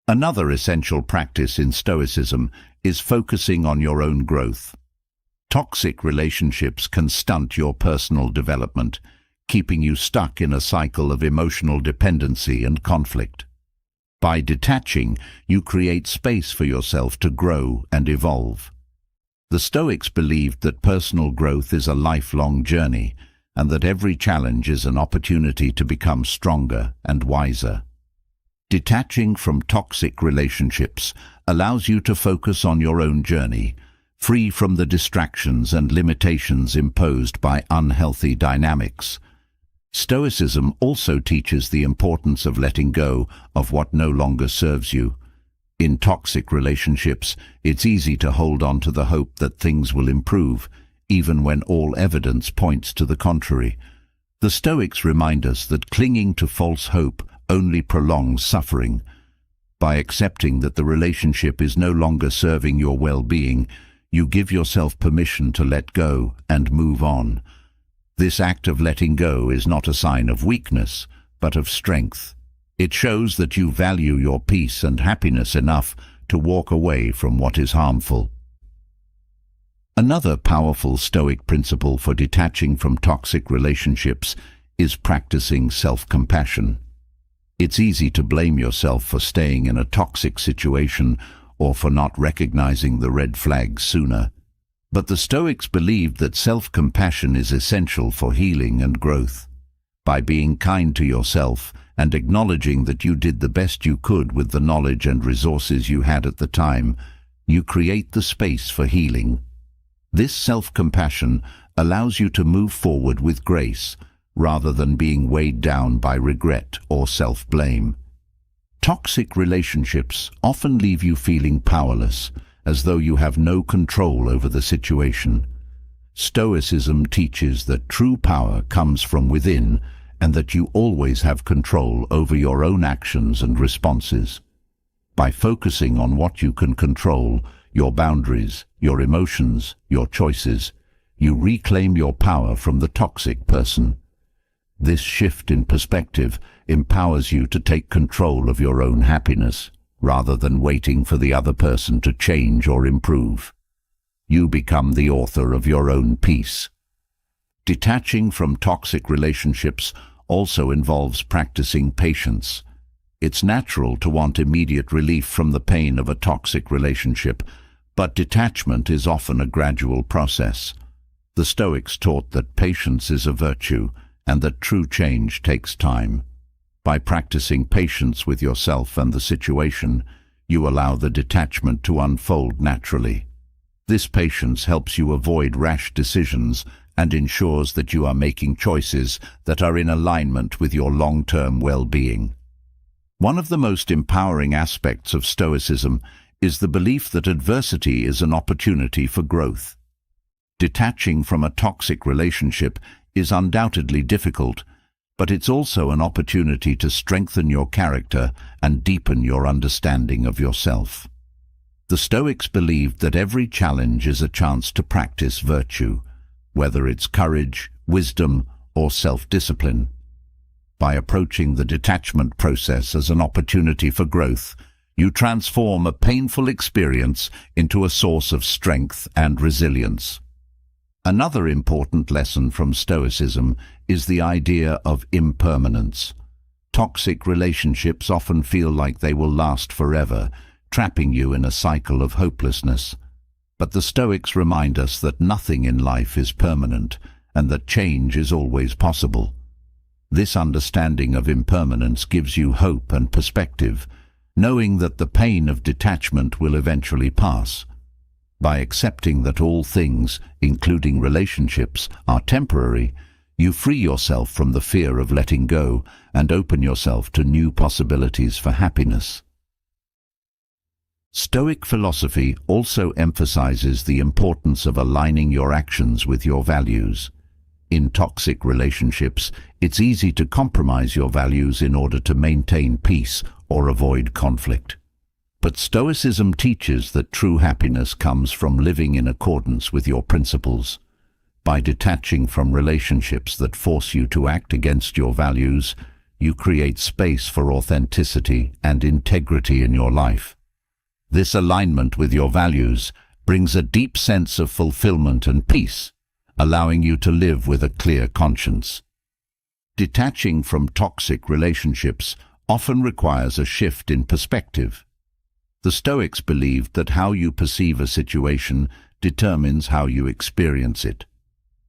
Another essential practice in Stoicism is focusing on your own growth. Toxic relationships can stunt your personal development, keeping you stuck in a cycle of emotional dependency and conflict. By detaching, you create space for yourself to grow and evolve. The Stoics believed that personal growth is a lifelong journey, and that every challenge is an opportunity to become stronger and wiser. Detaching from toxic relationships allows you to focus on your own journey, free from the distractions and limitations imposed by unhealthy dynamics. Stoicism also teaches the importance of letting go of what no longer serves you. In toxic relationships, it's easy to hold on to the hope that things will improve, even when all evidence points to the contrary. The Stoics remind us that clinging to false hope only prolongs suffering. By accepting that the relationship is no longer serving your well-being, you give yourself permission to let go and move on. This act of letting go is not a sign of weakness, but of strength. It shows that you value your peace and happiness enough to walk away from what is harmful. Another powerful Stoic principle for detaching from toxic relationships is practicing self-compassion. It's easy to blame yourself for staying in a toxic situation or for not recognizing the red flags sooner. But the Stoics believed that self-compassion is essential for healing and growth. By being kind to yourself and acknowledging that you did the best you could with the knowledge and resources you had at the time, you create the space for healing. This self-compassion allows you to move forward with grace, rather than being weighed down by regret or self-blame. Toxic relationships often leave you feeling powerless, as though you have no control over the situation. Stoicism teaches that true power comes from within, and that you always have control over your own actions and responses. By focusing on what you can control, your boundaries, your emotions, your choices, you reclaim your power from the toxic person. This shift in perspective empowers you to take control of your own happiness, rather than waiting for the other person to change or improve. You become the author of your own peace. Detaching from toxic relationships also involves practicing patience. It's natural to want immediate relief from the pain of a toxic relationship, but detachment is often a gradual process. The Stoics taught that patience is a virtue and that true change takes time. By practicing patience with yourself and the situation, you allow the detachment to unfold naturally. This patience helps you avoid rash decisions and ensures that you are making choices that are in alignment with your long-term well-being. One of the most empowering aspects of Stoicism is the belief that adversity is an opportunity for growth. Detaching from a toxic relationship is undoubtedly difficult, but it's also an opportunity to strengthen your character and deepen your understanding of yourself. The Stoics believed that every challenge is a chance to practice virtue, whether it's courage, wisdom, or self-discipline. By approaching the detachment process as an opportunity for growth, you transform a painful experience into a source of strength and resilience. Another important lesson from Stoicism is the idea of impermanence. Toxic relationships often feel like they will last forever, trapping you in a cycle of hopelessness. But the Stoics remind us that nothing in life is permanent and that change is always possible. This understanding of impermanence gives you hope and perspective, knowing that the pain of detachment will eventually pass. By accepting that all things, including relationships, are temporary, you free yourself from the fear of letting go and open yourself to new possibilities for happiness. Stoic philosophy also emphasizes the importance of aligning your actions with your values. In toxic relationships, it's easy to compromise your values in order to maintain peace or avoid conflict. But Stoicism teaches that true happiness comes from living in accordance with your principles. By detaching from relationships that force you to act against your values, you create space for authenticity and integrity in your life. This alignment with your values brings a deep sense of fulfillment and peace, allowing you to live with a clear conscience. Detaching from toxic relationships often requires a shift in perspective. The Stoics believed that how you perceive a situation determines how you experience it.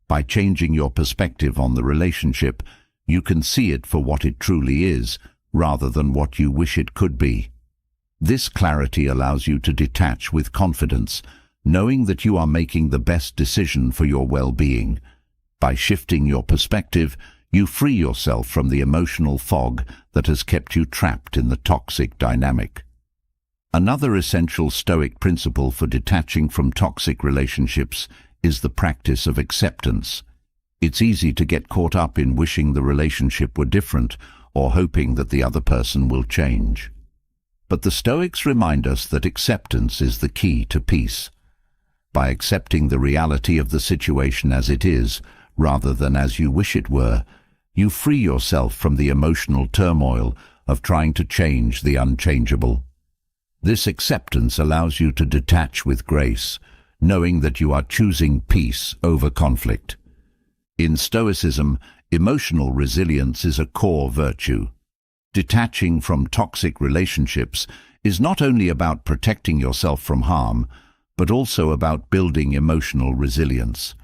By changing your perspective on the relationship, you can see it for what it truly is, rather than what you wish it could be. This clarity allows you to detach with confidence, knowing that you are making the best decision for your well-being. By shifting your perspective, you free yourself from the emotional fog that has kept you trapped in the toxic dynamic. Another essential Stoic principle for detaching from toxic relationships is the practice of acceptance. It's easy to get caught up in wishing the relationship were different or hoping that the other person will change. But the Stoics remind us that acceptance is the key to peace. By accepting the reality of the situation as it is, rather than as you wish it were, you free yourself from the emotional turmoil of trying to change the unchangeable. This acceptance allows you to detach with grace, knowing that you are choosing peace over conflict. In Stoicism, emotional resilience is a core virtue. Detaching from toxic relationships is not only about protecting yourself from harm, but also about building emotional resilience.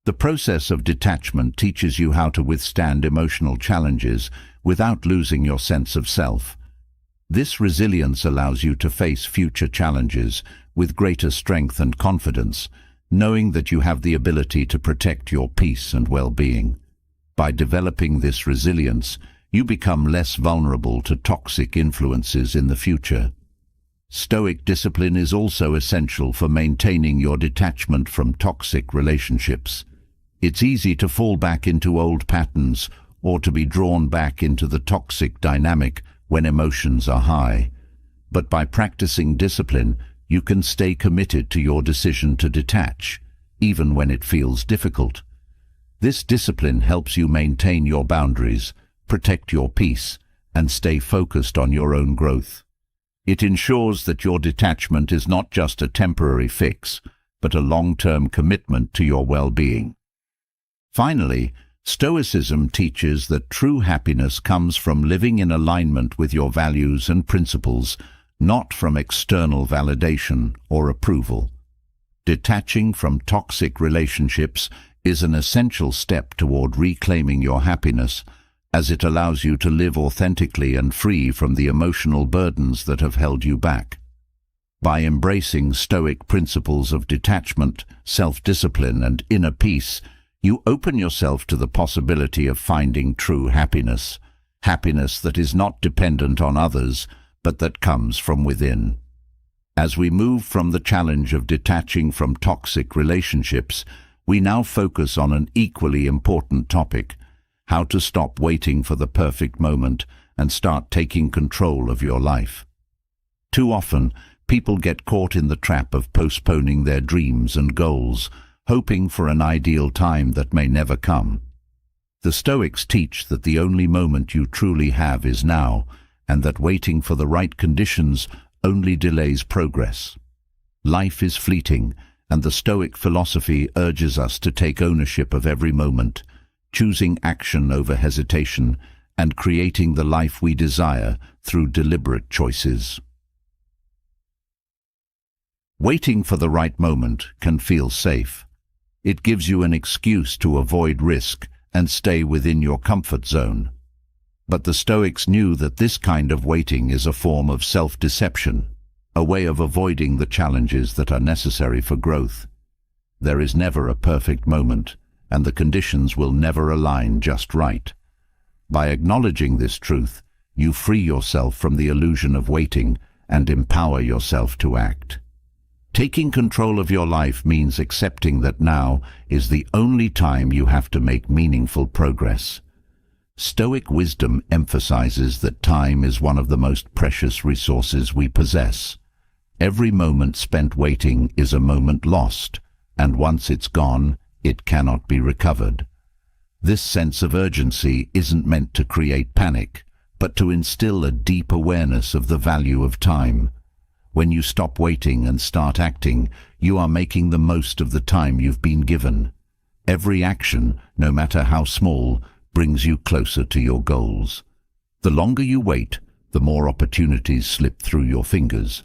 The process of detachment teaches you how to withstand emotional challenges without losing your sense of self. This resilience allows you to face future challenges with greater strength and confidence, knowing that you have the ability to protect your peace and well-being. By developing this resilience, you become less vulnerable to toxic influences in the future. Stoic discipline is also essential for maintaining your detachment from toxic relationships. It's easy to fall back into old patterns or to be drawn back into the toxic dynamic when emotions are high. But by practicing discipline, you can stay committed to your decision to detach, even when it feels difficult. This discipline helps you maintain your boundaries, protect your peace, and stay focused on your own growth. It ensures that your detachment is not just a temporary fix, but a long-term commitment to your well-being. Finally, Stoicism teaches that true happiness comes from living in alignment with your values and principles, not from external validation or approval. Detaching from toxic relationships is an essential step toward reclaiming your happiness, as it allows you to live authentically and free from the emotional burdens that have held you back. By embracing Stoic principles of detachment, self-discipline, and inner peace, you open yourself to the possibility of finding true happiness, happiness that is not dependent on others, but that comes from within. As we move from the challenge of detaching from toxic relationships, we now focus on an equally important topic: how to stop waiting for the perfect moment and start taking control of your life. Too often, people get caught in the trap of postponing their dreams and goals, hoping for an ideal time that may never come. The Stoics teach that the only moment you truly have is now, and that waiting for the right conditions only delays progress. Life is fleeting, and the Stoic philosophy urges us to take ownership of every moment, choosing action over hesitation, and creating the life we desire through deliberate choices. Waiting for the right moment can feel safe. It gives you an excuse to avoid risk and stay within your comfort zone. But the Stoics knew that this kind of waiting is a form of self-deception, a way of avoiding the challenges that are necessary for growth. There is never a perfect moment, and the conditions will never align just right. By acknowledging this truth, you free yourself from the illusion of waiting and empower yourself to act. Taking control of your life means accepting that now is the only time you have to make meaningful progress. Stoic wisdom emphasizes that time is one of the most precious resources we possess. Every moment spent waiting is a moment lost, and once it's gone, it cannot be recovered. This sense of urgency isn't meant to create panic, but to instill a deep awareness of the value of time. When you stop waiting and start acting, you are making the most of the time you've been given. Every action, no matter how small, brings you closer to your goals. The longer you wait, the more opportunities slip through your fingers.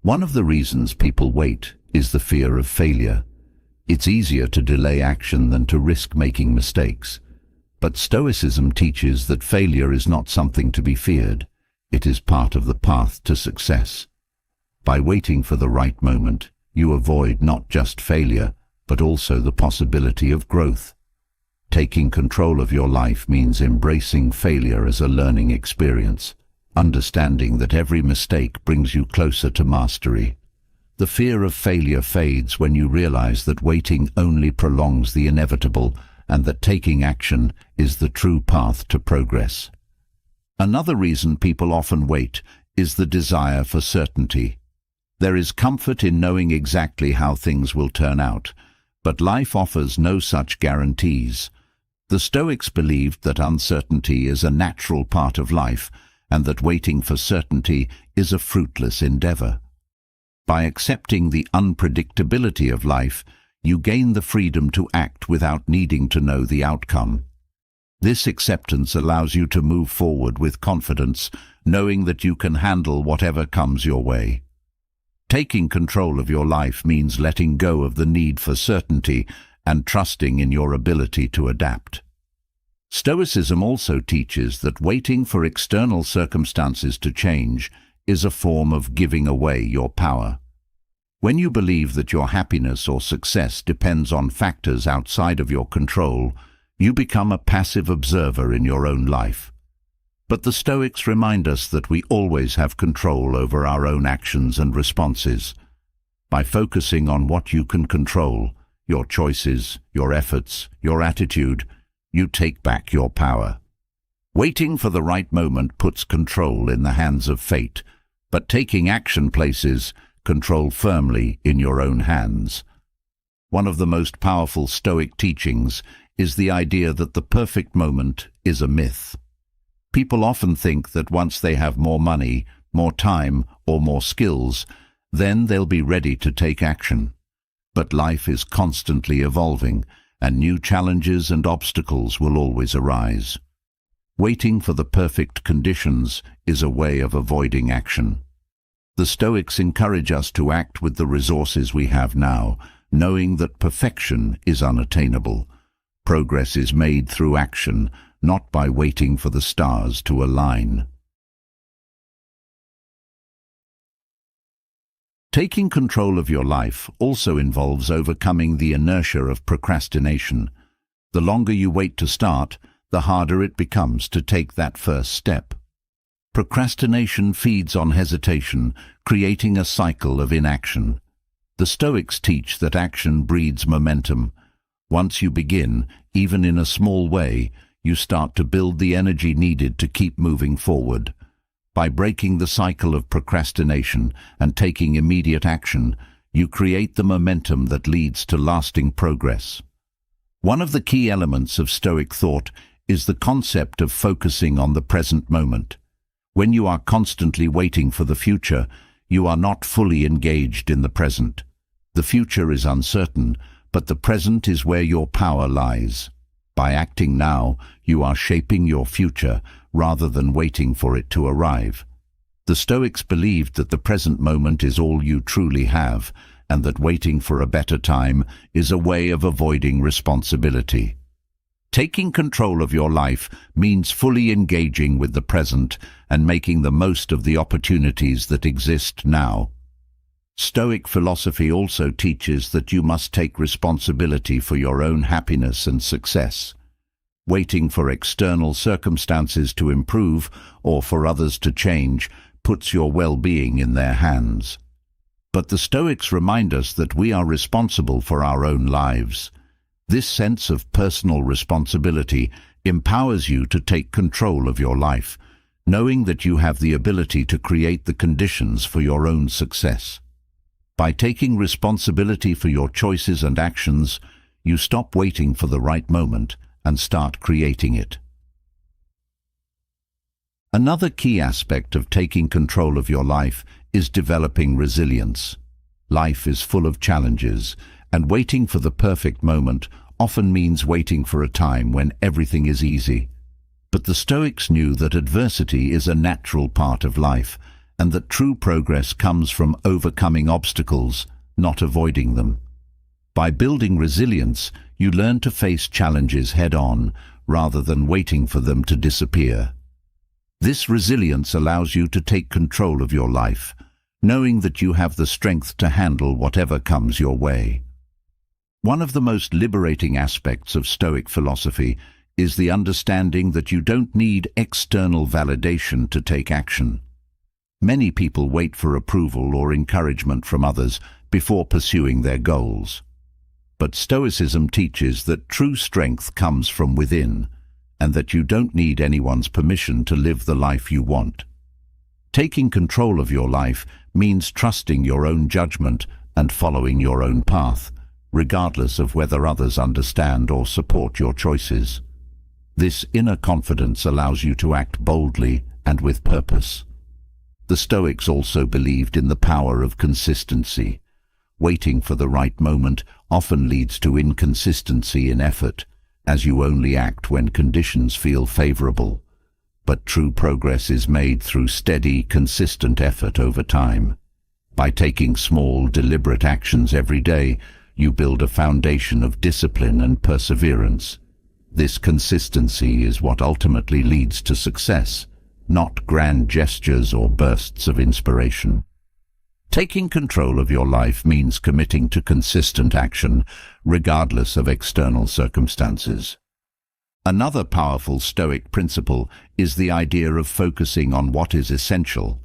One of the reasons people wait is the fear of failure. It's easier to delay action than to risk making mistakes. But Stoicism teaches that failure is not something to be feared. It is part of the path to success. By waiting for the right moment, you avoid not just failure, but also the possibility of growth. Taking control of your life means embracing failure as a learning experience, understanding that every mistake brings you closer to mastery. The fear of failure fades when you realize that waiting only prolongs the inevitable and that taking action is the true path to progress. Another reason people often wait is the desire for certainty. There is comfort in knowing exactly how things will turn out, but life offers no such guarantees. The Stoics believed that uncertainty is a natural part of life and that waiting for certainty is a fruitless endeavor. By accepting the unpredictability of life, you gain the freedom to act without needing to know the outcome. This acceptance allows you to move forward with confidence, knowing that you can handle whatever comes your way. Taking control of your life means letting go of the need for certainty and trusting in your ability to adapt. Stoicism also teaches that waiting for external circumstances to change is a form of giving away your power. When you believe that your happiness or success depends on factors outside of your control, you become a passive observer in your own life. But the Stoics remind us that we always have control over our own actions and responses. By focusing on what you can control, your choices, your efforts, your attitude, you take back your power. Waiting for the right moment puts control in the hands of fate, but taking action places control firmly in your own hands. One of the most powerful Stoic teachings is the idea that the perfect moment is a myth. People often think that once they have more money, more time, or more skills, then they'll be ready to take action. But life is constantly evolving, and new challenges and obstacles will always arise. Waiting for the perfect conditions is a way of avoiding action. The Stoics encourage us to act with the resources we have now, knowing that perfection is unattainable. Progress is made through action, not by waiting for the stars to align. Taking control of your life also involves overcoming the inertia of procrastination. The longer you wait to start, the harder it becomes to take that first step. Procrastination feeds on hesitation, creating a cycle of inaction. The Stoics teach that action breeds momentum. Once you begin, even in a small way, you start to build the energy needed to keep moving forward. By breaking the cycle of procrastination and taking immediate action, you create the momentum that leads to lasting progress. One of the key elements of Stoic thought is the concept of focusing on the present moment. When you are constantly waiting for the future, you are not fully engaged in the present. The future is uncertain, but the present is where your power lies. By acting now, you are shaping your future rather than waiting for it to arrive. The Stoics believed that the present moment is all you truly have, and that waiting for a better time is a way of avoiding responsibility. Taking control of your life means fully engaging with the present and making the most of the opportunities that exist now. Stoic philosophy also teaches that you must take responsibility for your own happiness and success. Waiting for external circumstances to improve or for others to change puts your well-being in their hands. But the Stoics remind us that we are responsible for our own lives. This sense of personal responsibility empowers you to take control of your life, knowing that you have the ability to create the conditions for your own success. By taking responsibility for your choices and actions, you stop waiting for the right moment and start creating it. Another key aspect of taking control of your life is developing resilience. Life is full of challenges, and waiting for the perfect moment often means waiting for a time when everything is easy. But the Stoics knew that adversity is a natural part of life, and that true progress comes from overcoming obstacles, not avoiding them. By building resilience, you learn to face challenges head-on, rather than waiting for them to disappear. This resilience allows you to take control of your life, knowing that you have the strength to handle whatever comes your way. One of the most liberating aspects of Stoic philosophy is the understanding that you don't need external validation to take action. Many people wait for approval or encouragement from others before pursuing their goals. But Stoicism teaches that true strength comes from within, and that you don't need anyone's permission to live the life you want. Taking control of your life means trusting your own judgment and following your own path, regardless of whether others understand or support your choices. This inner confidence allows you to act boldly and with purpose. The Stoics also believed in the power of consistency. Waiting for the right moment often leads to inconsistency in effort, as you only act when conditions feel favorable. But true progress is made through steady, consistent effort over time. By taking small, deliberate actions every day, you build a foundation of discipline and perseverance. This consistency is what ultimately leads to success, not grand gestures or bursts of inspiration. Taking control of your life means committing to consistent action, regardless of external circumstances. Another powerful Stoic principle is the idea of focusing on what is essential.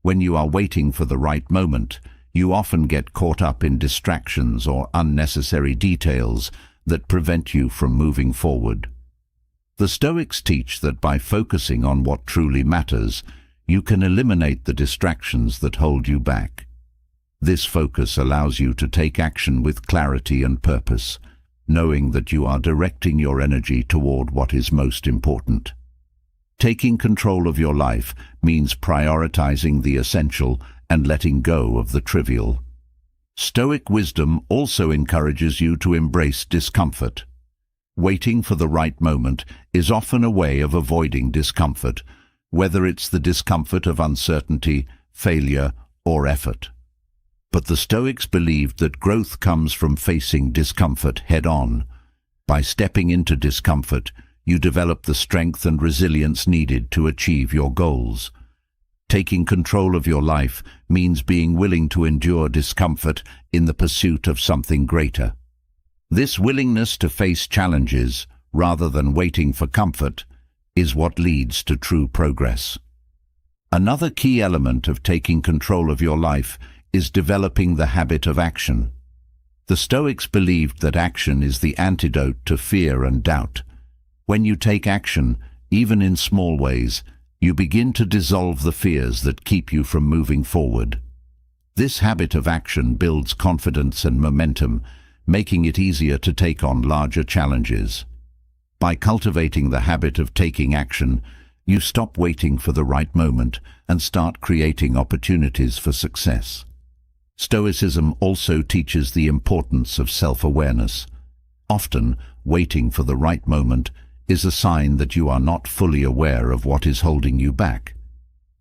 When you are waiting for the right moment, you often get caught up in distractions or unnecessary details that prevent you from moving forward. The Stoics teach that by focusing on what truly matters, you can eliminate the distractions that hold you back. This focus allows you to take action with clarity and purpose, knowing that you are directing your energy toward what is most important. Taking control of your life means prioritizing the essential and letting go of the trivial. Stoic wisdom also encourages you to embrace discomfort. Waiting for the right moment is often a way of avoiding discomfort, whether it's the discomfort of uncertainty, failure, or effort. But the Stoics believed that growth comes from facing discomfort head-on. By stepping into discomfort, you develop the strength and resilience needed to achieve your goals. Taking control of your life means being willing to endure discomfort in the pursuit of something greater. This willingness to face challenges, rather than waiting for comfort, is what leads to true progress. Another key element of taking control of your life is developing the habit of action. The Stoics believed that action is the antidote to fear and doubt. When you take action, even in small ways, you begin to dissolve the fears that keep you from moving forward. This habit of action builds confidence and momentum, making it easier to take on larger challenges. By cultivating the habit of taking action, you stop waiting for the right moment and start creating opportunities for success. Stoicism also teaches the importance of self-awareness. Often, waiting for the right moment is a sign that you are not fully aware of what is holding you back.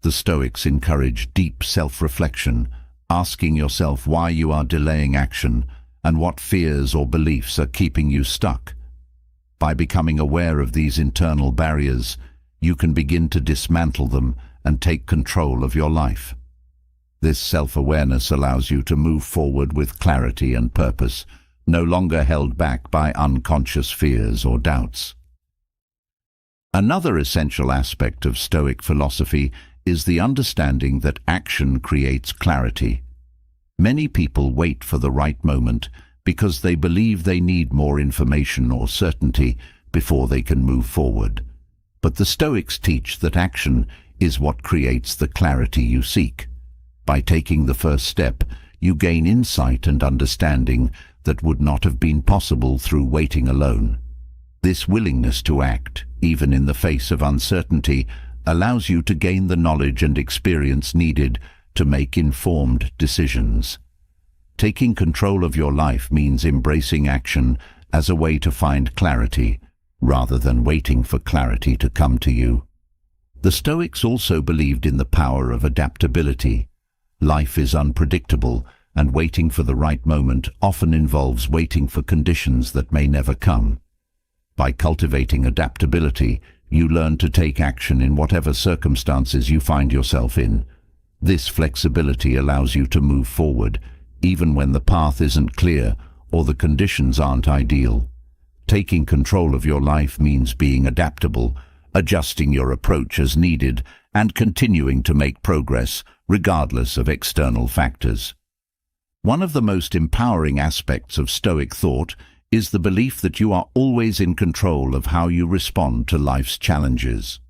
The Stoics encourage deep self-reflection, asking yourself why you are delaying action and what fears or beliefs are keeping you stuck. By becoming aware of these internal barriers, you can begin to dismantle them and take control of your life. This self-awareness allows you to move forward with clarity and purpose, no longer held back by unconscious fears or doubts. Another essential aspect of Stoic philosophy is the understanding that action creates clarity. Many people wait for the right moment because they believe they need more information or certainty before they can move forward. But the Stoics teach that action is what creates the clarity you seek. By taking the first step, you gain insight and understanding that would not have been possible through waiting alone. This willingness to act, even in the face of uncertainty, allows you to gain the knowledge and experience needed to make informed decisions. Taking control of your life means embracing action as a way to find clarity, rather than waiting for clarity to come to you. The Stoics also believed in the power of adaptability. Life is unpredictable, and waiting for the right moment often involves waiting for conditions that may never come. By cultivating adaptability, you learn to take action in whatever circumstances you find yourself in. This flexibility allows you to move forward, even when the path isn't clear or the conditions aren't ideal. Taking control of your life means being adaptable, adjusting your approach as needed, and continuing to make progress regardless of external factors. One of the most empowering aspects of Stoic thought is the belief that you are always in control of how you respond to life's challenges.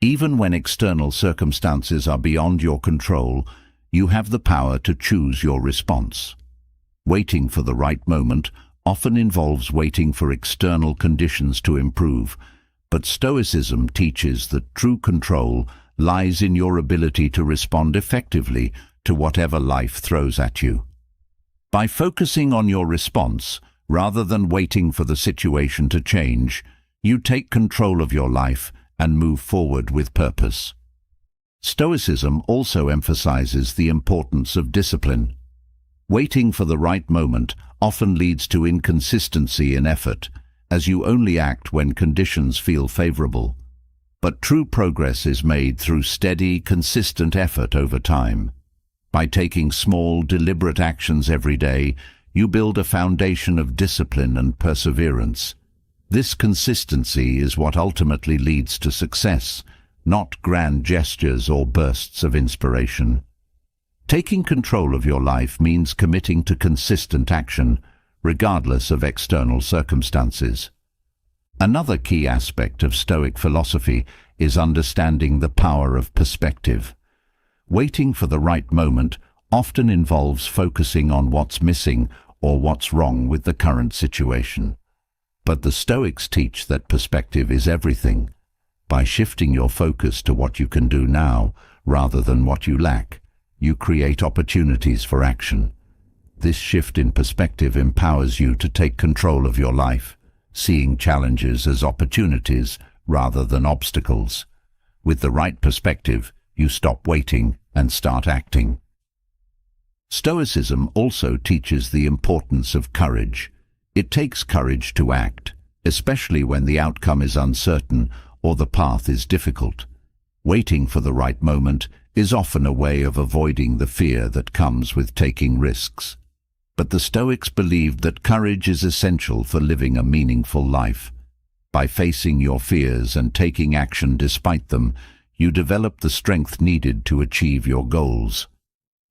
Even when external circumstances are beyond your control, you have the power to choose your response. Waiting for the right moment often involves waiting for external conditions to improve, but Stoicism teaches that true control lies in your ability to respond effectively to whatever life throws at you. By focusing on your response, rather than waiting for the situation to change, you take control of your life and move forward with purpose. Stoicism also emphasizes the importance of discipline. Waiting for the right moment often leads to inconsistency in effort, as you only act when conditions feel favorable. But true progress is made through steady, consistent effort over time. By taking small, deliberate actions every day, you build a foundation of discipline and perseverance. This consistency is what ultimately leads to success, not grand gestures or bursts of inspiration. Taking control of your life means committing to consistent action, regardless of external circumstances. Another key aspect of Stoic philosophy is understanding the power of perspective. Waiting for the right moment often involves focusing on what's missing or what's wrong with the current situation. But the Stoics teach that perspective is everything. By shifting your focus to what you can do now, rather than what you lack, you create opportunities for action. This shift in perspective empowers you to take control of your life, seeing challenges as opportunities rather than obstacles. With the right perspective, you stop waiting and start acting. Stoicism also teaches the importance of courage. It takes courage to act, especially when the outcome is uncertain or the path is difficult. Waiting for the right moment is often a way of avoiding the fear that comes with taking risks. But the Stoics believed that courage is essential for living a meaningful life. By facing your fears and taking action despite them, you develop the strength needed to achieve your goals.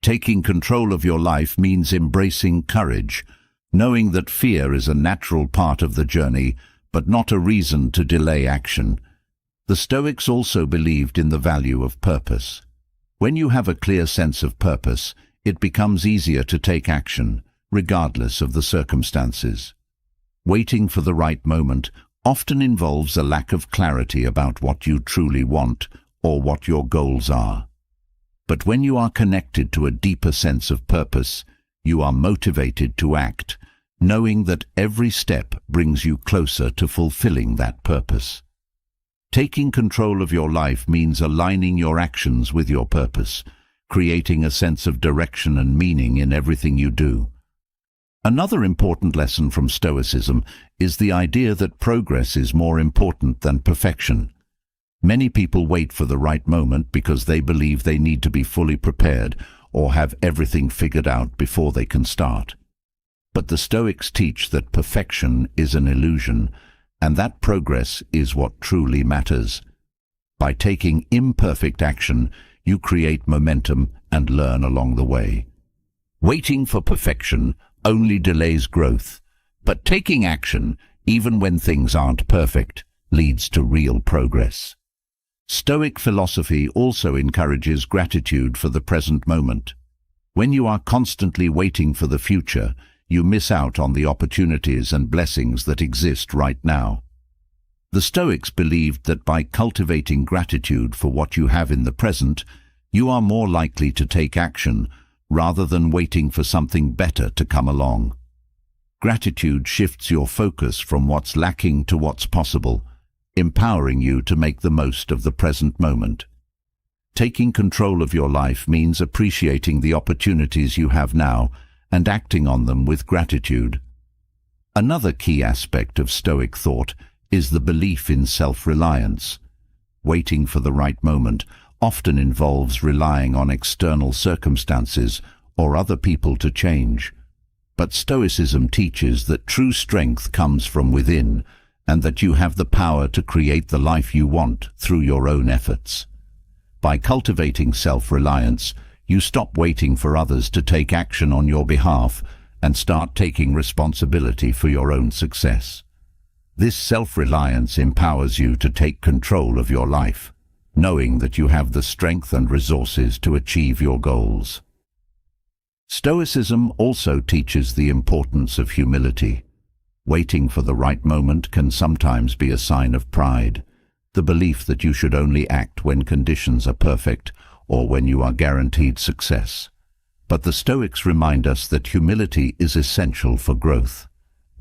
Taking control of your life means embracing courage, knowing that fear is a natural part of the journey, but not a reason to delay action. The Stoics also believed in the value of purpose. When you have a clear sense of purpose, it becomes easier to take action, regardless of the circumstances. Waiting for the right moment often involves a lack of clarity about what you truly want or what your goals are. But when you are connected to a deeper sense of purpose, you are motivated to act, knowing that every step brings you closer to fulfilling that purpose. Taking control of your life means aligning your actions with your purpose, creating a sense of direction and meaning in everything you do. Another important lesson from Stoicism is the idea that progress is more important than perfection. Many people wait for the right moment because they believe they need to be fully prepared or have everything figured out before they can start. But the Stoics teach that perfection is an illusion, and that progress is what truly matters. By taking imperfect action, you create momentum and learn along the way. Waiting for perfection only delays growth, but taking action, even when things aren't perfect, leads to real progress. Stoic philosophy also encourages gratitude for the present moment. When you are constantly waiting for the future, you miss out on the opportunities and blessings that exist right now. The Stoics believed that by cultivating gratitude for what you have in the present, you are more likely to take action rather than waiting for something better to come along. Gratitude shifts your focus from what's lacking to what's possible, empowering you to make the most of the present moment. Taking control of your life means appreciating the opportunities you have now and acting on them with gratitude. Another key aspect of Stoic thought is the belief in self-reliance. Waiting for the right moment often involves relying on external circumstances or other people to change. But Stoicism teaches that true strength comes from within and that you have the power to create the life you want through your own efforts. By cultivating self-reliance, you stop waiting for others to take action on your behalf and start taking responsibility for your own success. This self-reliance empowers you to take control of your life, knowing that you have the strength and resources to achieve your goals. Stoicism also teaches the importance of humility. Waiting for the right moment can sometimes be a sign of pride, the belief that you should only act when conditions are perfect or when you are guaranteed success. But the Stoics remind us that humility is essential for growth.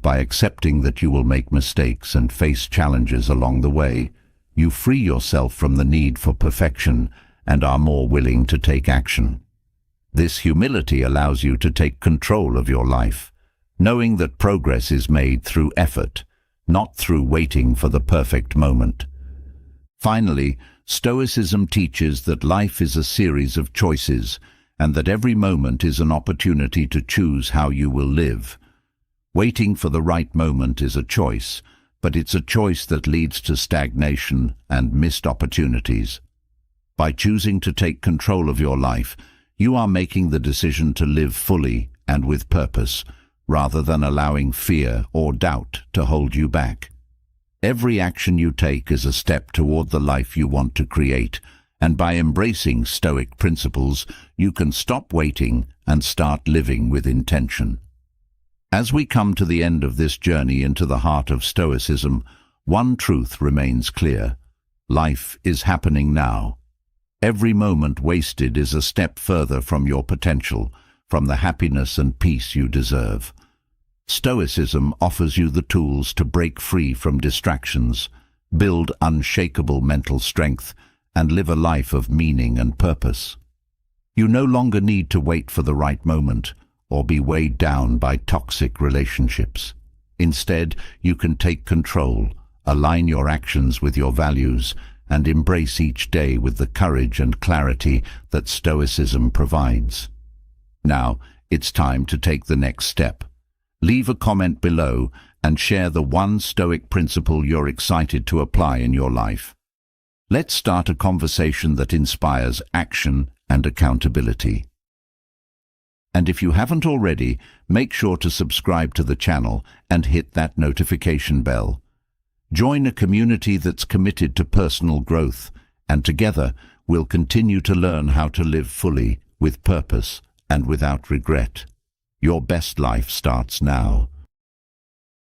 By accepting that you will make mistakes and face challenges along the way, you free yourself from the need for perfection and are more willing to take action. This humility allows you to take control of your life, knowing that progress is made through effort, not through waiting for the perfect moment. Finally, Stoicism teaches that life is a series of choices and that every moment is an opportunity to choose how you will live. Waiting for the right moment is a choice, but it's a choice that leads to stagnation and missed opportunities. By choosing to take control of your life, you are making the decision to live fully and with purpose, rather than allowing fear or doubt to hold you back. Every action you take is a step toward the life you want to create, and by embracing Stoic principles, you can stop waiting and start living with intention. As we come to the end of this journey into the heart of Stoicism, one truth remains clear. Life is happening now. Every moment wasted is a step further from your potential, from the happiness and peace you deserve. Stoicism offers you the tools to break free from distractions, build unshakable mental strength, and live a life of meaning and purpose. You no longer need to wait for the right moment or be weighed down by toxic relationships. Instead, you can take control, align your actions with your values, and embrace each day with the courage and clarity that Stoicism provides. Now, it's time to take the next step. Leave a comment below and share the one Stoic principle you're excited to apply in your life. Let's start a conversation that inspires action and accountability. And if you haven't already, make sure to subscribe to the channel and hit that notification bell. Join a community that's committed to personal growth, and together we'll continue to learn how to live fully, with purpose, and without regret. Your best life starts now.